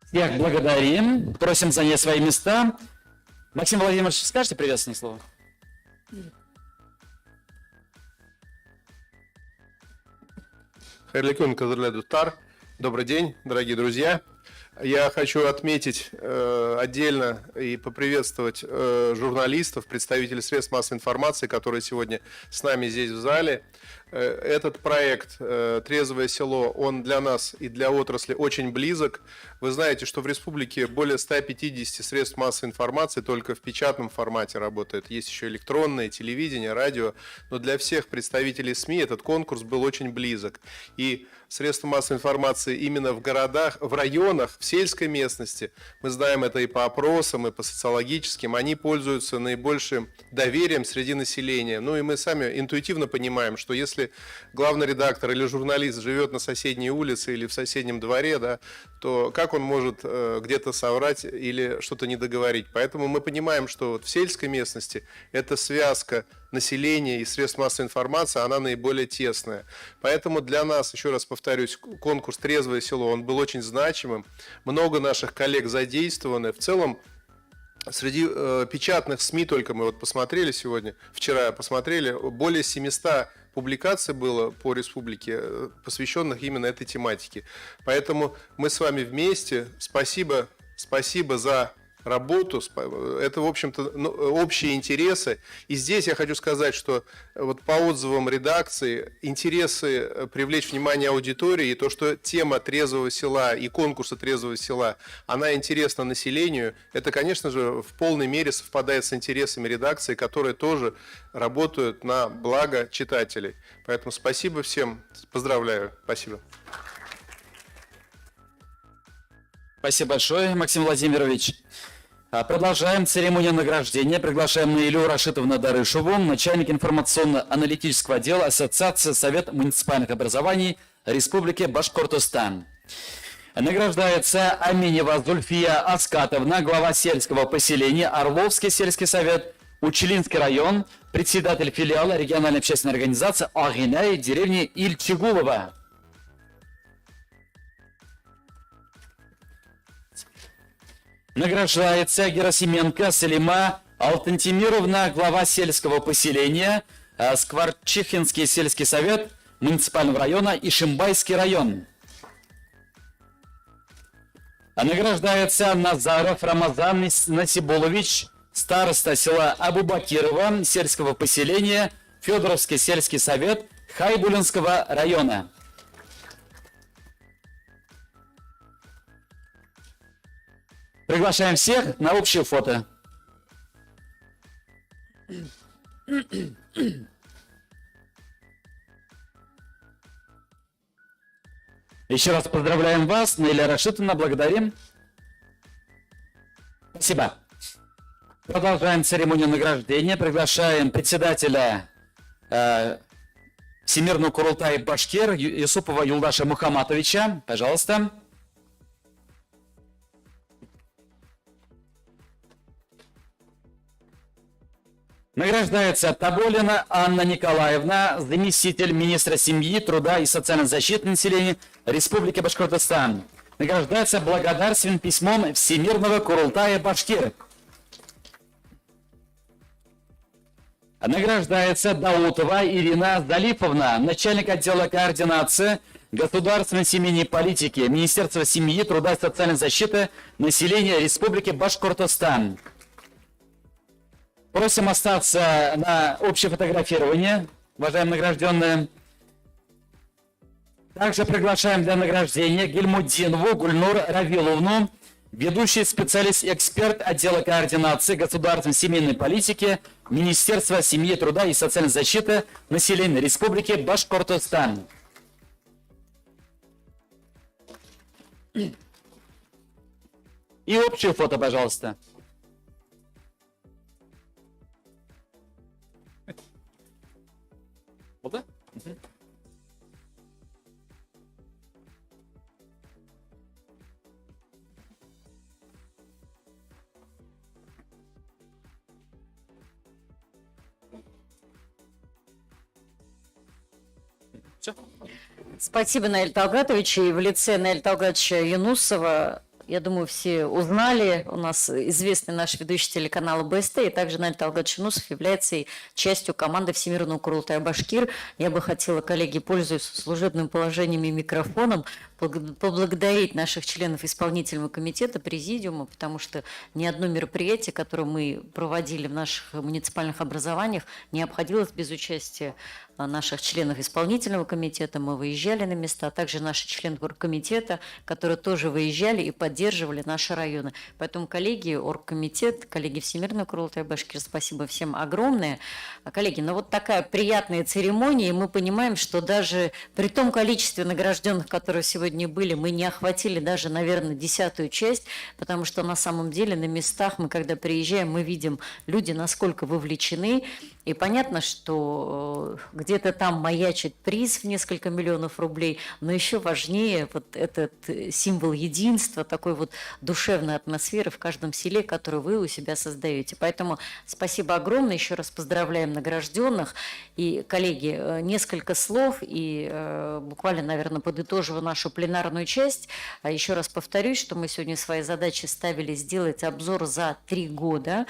Всех благодарим. Просим занять свои места. Максим Владимирович, скажите приветственное слово? Хайрликун Казырля Дустар. Добрый день, дорогие друзья. Я хочу отметить отдельно и поприветствовать журналистов, представителей средств массовой информации, которые сегодня с нами здесь в зале. Этот проект «Трезвое село», он для нас и для отрасли очень близок. Вы знаете, что в республике более 150 средств массовой информации только в печатном формате работает. Есть еще электронное, телевидение, радио. Но для всех представителей СМИ этот конкурс был очень близок. И средства массовой информации именно в городах, в районах, в сельской местности, мы знаем это и по опросам, и по социологическим, они пользуются наибольшим доверием среди населения. Ну и мы сами интуитивно понимаем, что если главный редактор или журналист живет на соседней улице или в соседнем дворе, да, то как он может где-то соврать или что-то не договорить? Поэтому мы понимаем, что вот в сельской местности эта связка населения и средств массовой информации, она наиболее тесная. Поэтому для нас, еще раз повторюсь, конкурс «Трезвое село», он был очень значимым. Много наших коллег задействованы. В целом, среди печатных СМИ, только мы вот посмотрели сегодня, вчера посмотрели, более 700 публикаций было по республике, посвященных именно этой тематике. Поэтому мы с вами вместе. Спасибо за работу. Это, в общем-то, общие интересы. И здесь я хочу сказать, что вот по отзывам редакции интересы привлечь внимание аудитории, и то, что тема трезвого села и конкурса трезвого села, она интересна населению, это, конечно же, в полной мере совпадает с интересами редакции, которые тоже работают на благо читателей. Поэтому спасибо всем. Поздравляю. Спасибо. Спасибо большое, Максим Владимирович. Продолжаем церемонию награждения. Приглашаем Наилю Рашитовну Дарышеву, начальник информационно-аналитического отдела Ассоциации Совет муниципальных образований Республики Башкортостан. Награждается Аминева Зульфия Аскатовна, глава сельского поселения Орловский сельский совет, Учелинский район, председатель филиала региональной общественной организации Агинай деревни Ильчигулова. Награждается Герасименко Салима Алтантимировна, глава сельского поселения, Скворчихинский сельский совет муниципального района Ишимбайский район. Награждается Назаров Рамазан Насибулович, староста села Абубакирова сельского поселения, Федоровский сельский совет Хайбулинского района. Приглашаем всех на общее фото. Еще раз поздравляем вас, Наиля Рашитовна, благодарим. Спасибо. Продолжаем церемонию награждения. Приглашаем председателя Всемирного Курултая Башкир Юсупова Юлдаша Мухаматовича. Пожалуйста. Награждается Тоболина Анна Николаевна, заместитель министра семьи, труда и социальной защиты населения Республики Башкортостан. Награждается благодарственным письмом Всемирного Курултая Башкир. Награждается Даутова Ирина Залифовна, начальник отдела координации государственной семейной политики Министерства семьи, труда и социальной защиты населения Республики Башкортостан. Просим остаться на общее фотографирование, уважаемые награжденные. Также приглашаем для награждения Гильмуддинову Гульнур Равиловну, ведущий специалист-эксперт отдела координации государственной семейной политики Министерства семьи, труда и социальной защиты населения Республики Башкортостан. И общее фото, пожалуйста. Вот так? Все. Спасибо, Наиль Талгатович. И в лице Наиля Талгатовича Юнусова, я думаю, все узнали. У нас известный наш ведущий телеканала БСТ, и также Наиль Талгатович Юнусов является и частью команды Всемирного Курултая Башкир. Я бы хотела, коллеги, пользуясь служебным положением и микрофоном, поблагодарить наших членов исполнительного комитета, президиума, потому что ни одно мероприятие, которое мы проводили в наших муниципальных образованиях, не обходилось без участия наших членов исполнительного комитета. Мы выезжали на места, а также наши члены оргкомитета, которые тоже выезжали и поддерживали наши районы. Поэтому, коллеги, оргкомитет, коллеги Всемирного Курултая Башкир, спасибо всем огромное. Коллеги, ну вот такая приятная церемония, и мы понимаем, что даже при том количестве награжденных, которые сегодня были, мы не охватили даже, наверное, 10-ю часть, потому что на самом деле на местах мы, когда приезжаем, мы видим люди, насколько вовлечены, и понятно, что где-то там маячит приз в несколько миллионов рублей, но еще важнее вот этот символ единства, такой вот душевной атмосферы в каждом селе, которую вы у себя создаете. Поэтому спасибо огромное, еще раз поздравляем награжденных. И, коллеги, несколько слов, и буквально, наверное, подытоживая нашу пленарную часть, еще раз повторюсь, что мы сегодня свои задачи ставили сделать обзор за 3 года,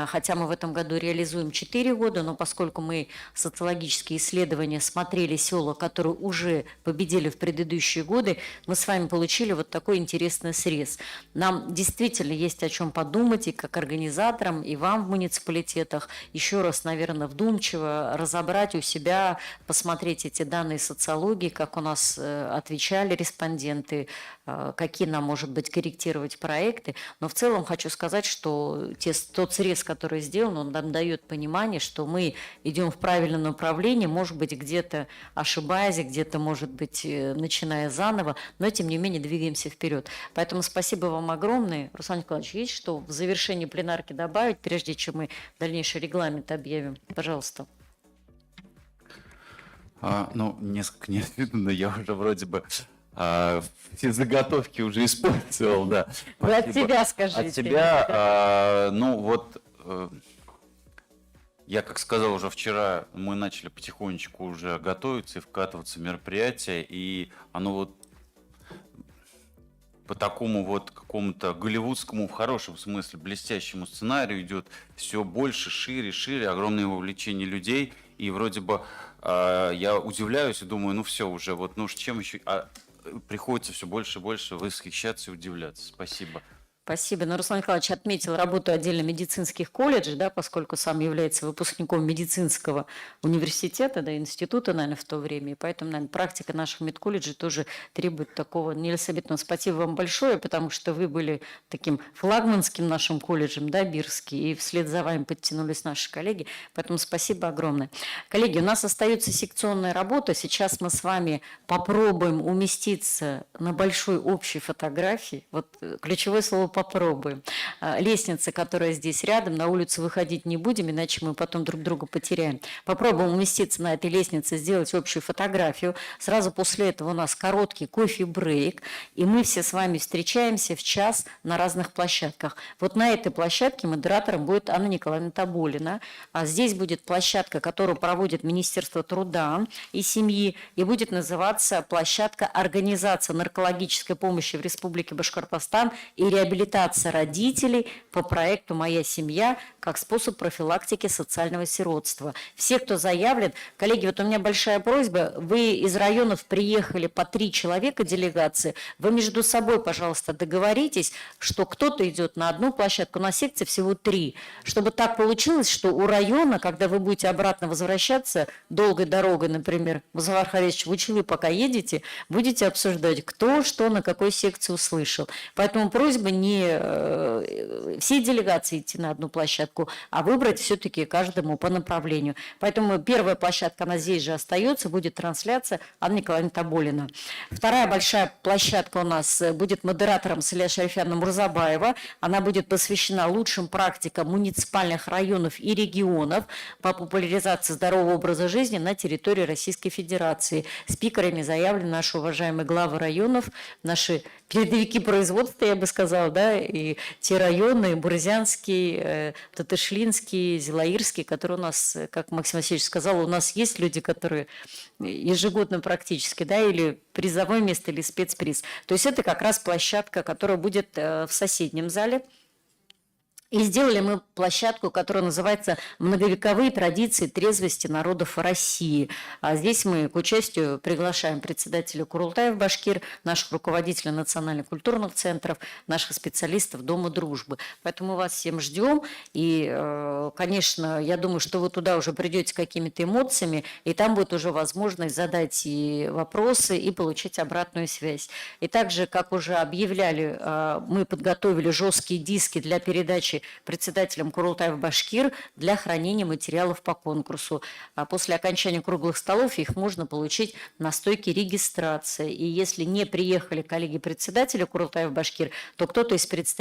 хотя мы в этом году реализуем 4 года, но поскольку мы социологические исследования смотрели села, которые уже победили в предыдущие годы, мы с вами получили вот такой интересный срез. Нам действительно есть о чем подумать и как организаторам, и вам в муниципалитетах, еще раз, наверное, вдумчиво разобрать у себя, посмотреть эти данные социологии, как у нас отвечали респонденты, какие нам, может быть, корректировать проекты. Но в целом хочу сказать, что тот срез, который сделан, он нам дает понимание, что мы идем в правильном направлении, может быть, где-то ошибаясь, где-то, может быть, начиная заново, но, тем не менее, двигаемся вперед. Поэтому спасибо вам огромное. Руслан Николаевич, есть что в завершении пленарки добавить, прежде чем мы дальнейший регламент объявим? Пожалуйста. Ну, несколько неожиданно, я уже вроде бы все заготовки уже использовал, да. Вы от себя скажите. От себя, ну вот, я, как сказал уже вчера, мы начали потихонечку уже готовиться и вкатываться в мероприятие, и оно вот по такому вот какому-то голливудскому, в хорошем смысле, блестящему сценарию идет все больше, шире, огромное вовлечение людей, и вроде бы я удивляюсь и думаю, ну все уже, вот, ну чем еще, приходится все больше и больше восхищаться и удивляться. Спасибо. Спасибо. Но Руслан Николаевич отметил работу отдельно медицинских колледжей, да, поскольку сам является выпускником медицинского университета, да, института, наверное, в то время. И поэтому, наверное, практика наших медколледжей тоже требует такого. Нелли Сабитовна, спасибо вам большое, потому что вы были таким флагманским нашим колледжем, да, Бирский, и вслед за вами подтянулись наши коллеги. Поэтому спасибо огромное. Коллеги, у нас остается секционная работа. Сейчас мы с вами попробуем уместиться на большой общей фотографии. Вот ключевое слово попробуем. Лестница, которая здесь рядом, на улицу выходить не будем, иначе мы потом друг друга потеряем. Попробуем уместиться на этой лестнице, сделать общую фотографию. Сразу после этого у нас короткий кофе-брейк, и мы все с вами встречаемся в час на разных площадках. Вот на этой площадке модератором будет Анна Николаевна Таболина, а здесь будет площадка, которую проводит Министерство труда и семьи, и будет называться площадка «Организация наркологической помощи в Республике Башкортостан и реабилитация родителей по проекту «Моя семья» как способ профилактики социального сиротства». Все, кто заявлен, коллеги, вот у меня большая просьба, вы из районов приехали по 3 человека делегации, вы между собой, пожалуйста, договоритесь, что кто-то идет на одну площадку, на секции всего 3, чтобы так получилось, что у района, когда вы будете обратно возвращаться долгой дорогой, например, Музафар Харисович, в Училы пока едете, будете обсуждать, кто что на какой секции услышал. Поэтому просьба не всей делегации идти на одну площадку, а выбрать все-таки каждому по направлению. Поэтому первая площадка, она здесь же остается, будет трансляция Анна Николаевна Таболина. Вторая большая площадка у нас будет модератором Салия Шарифьяновна Мурзабаева. Она будет посвящена лучшим практикам муниципальных районов и регионов по популяризации здорового образа жизни на территории Российской Федерации. Спикерами заявлены наши уважаемые главы районов, наши передовики производства, я бы сказала, да, и те районы, Бурзянский, Татышлинский, Зилаирский, которые у нас, как Максим Васильевич сказал, у нас есть люди, которые ежегодно практически, да, или призовое место, или спецприз. То есть это как раз площадка, которая будет в соседнем зале. И сделали мы площадку, которая называется «Многовековые традиции трезвости народов России». А здесь мы к участию приглашаем председателя Курултаев Башкир, наших руководителей национальных культурных центров, наших специалистов Дома дружбы. Поэтому мы вас всем ждем. И, конечно, я думаю, что вы туда уже придете с какими-то эмоциями, и там будет уже возможность задать и вопросы, и получить обратную связь. И также, как уже объявляли, мы подготовили жесткие диски для передачи председателем Курултаев Башкир для хранения материалов по конкурсу. А после окончания круглых столов их можно получить на стойке регистрации. И если не приехали коллеги председателя Курултаев Башкир, то кто-то из представителей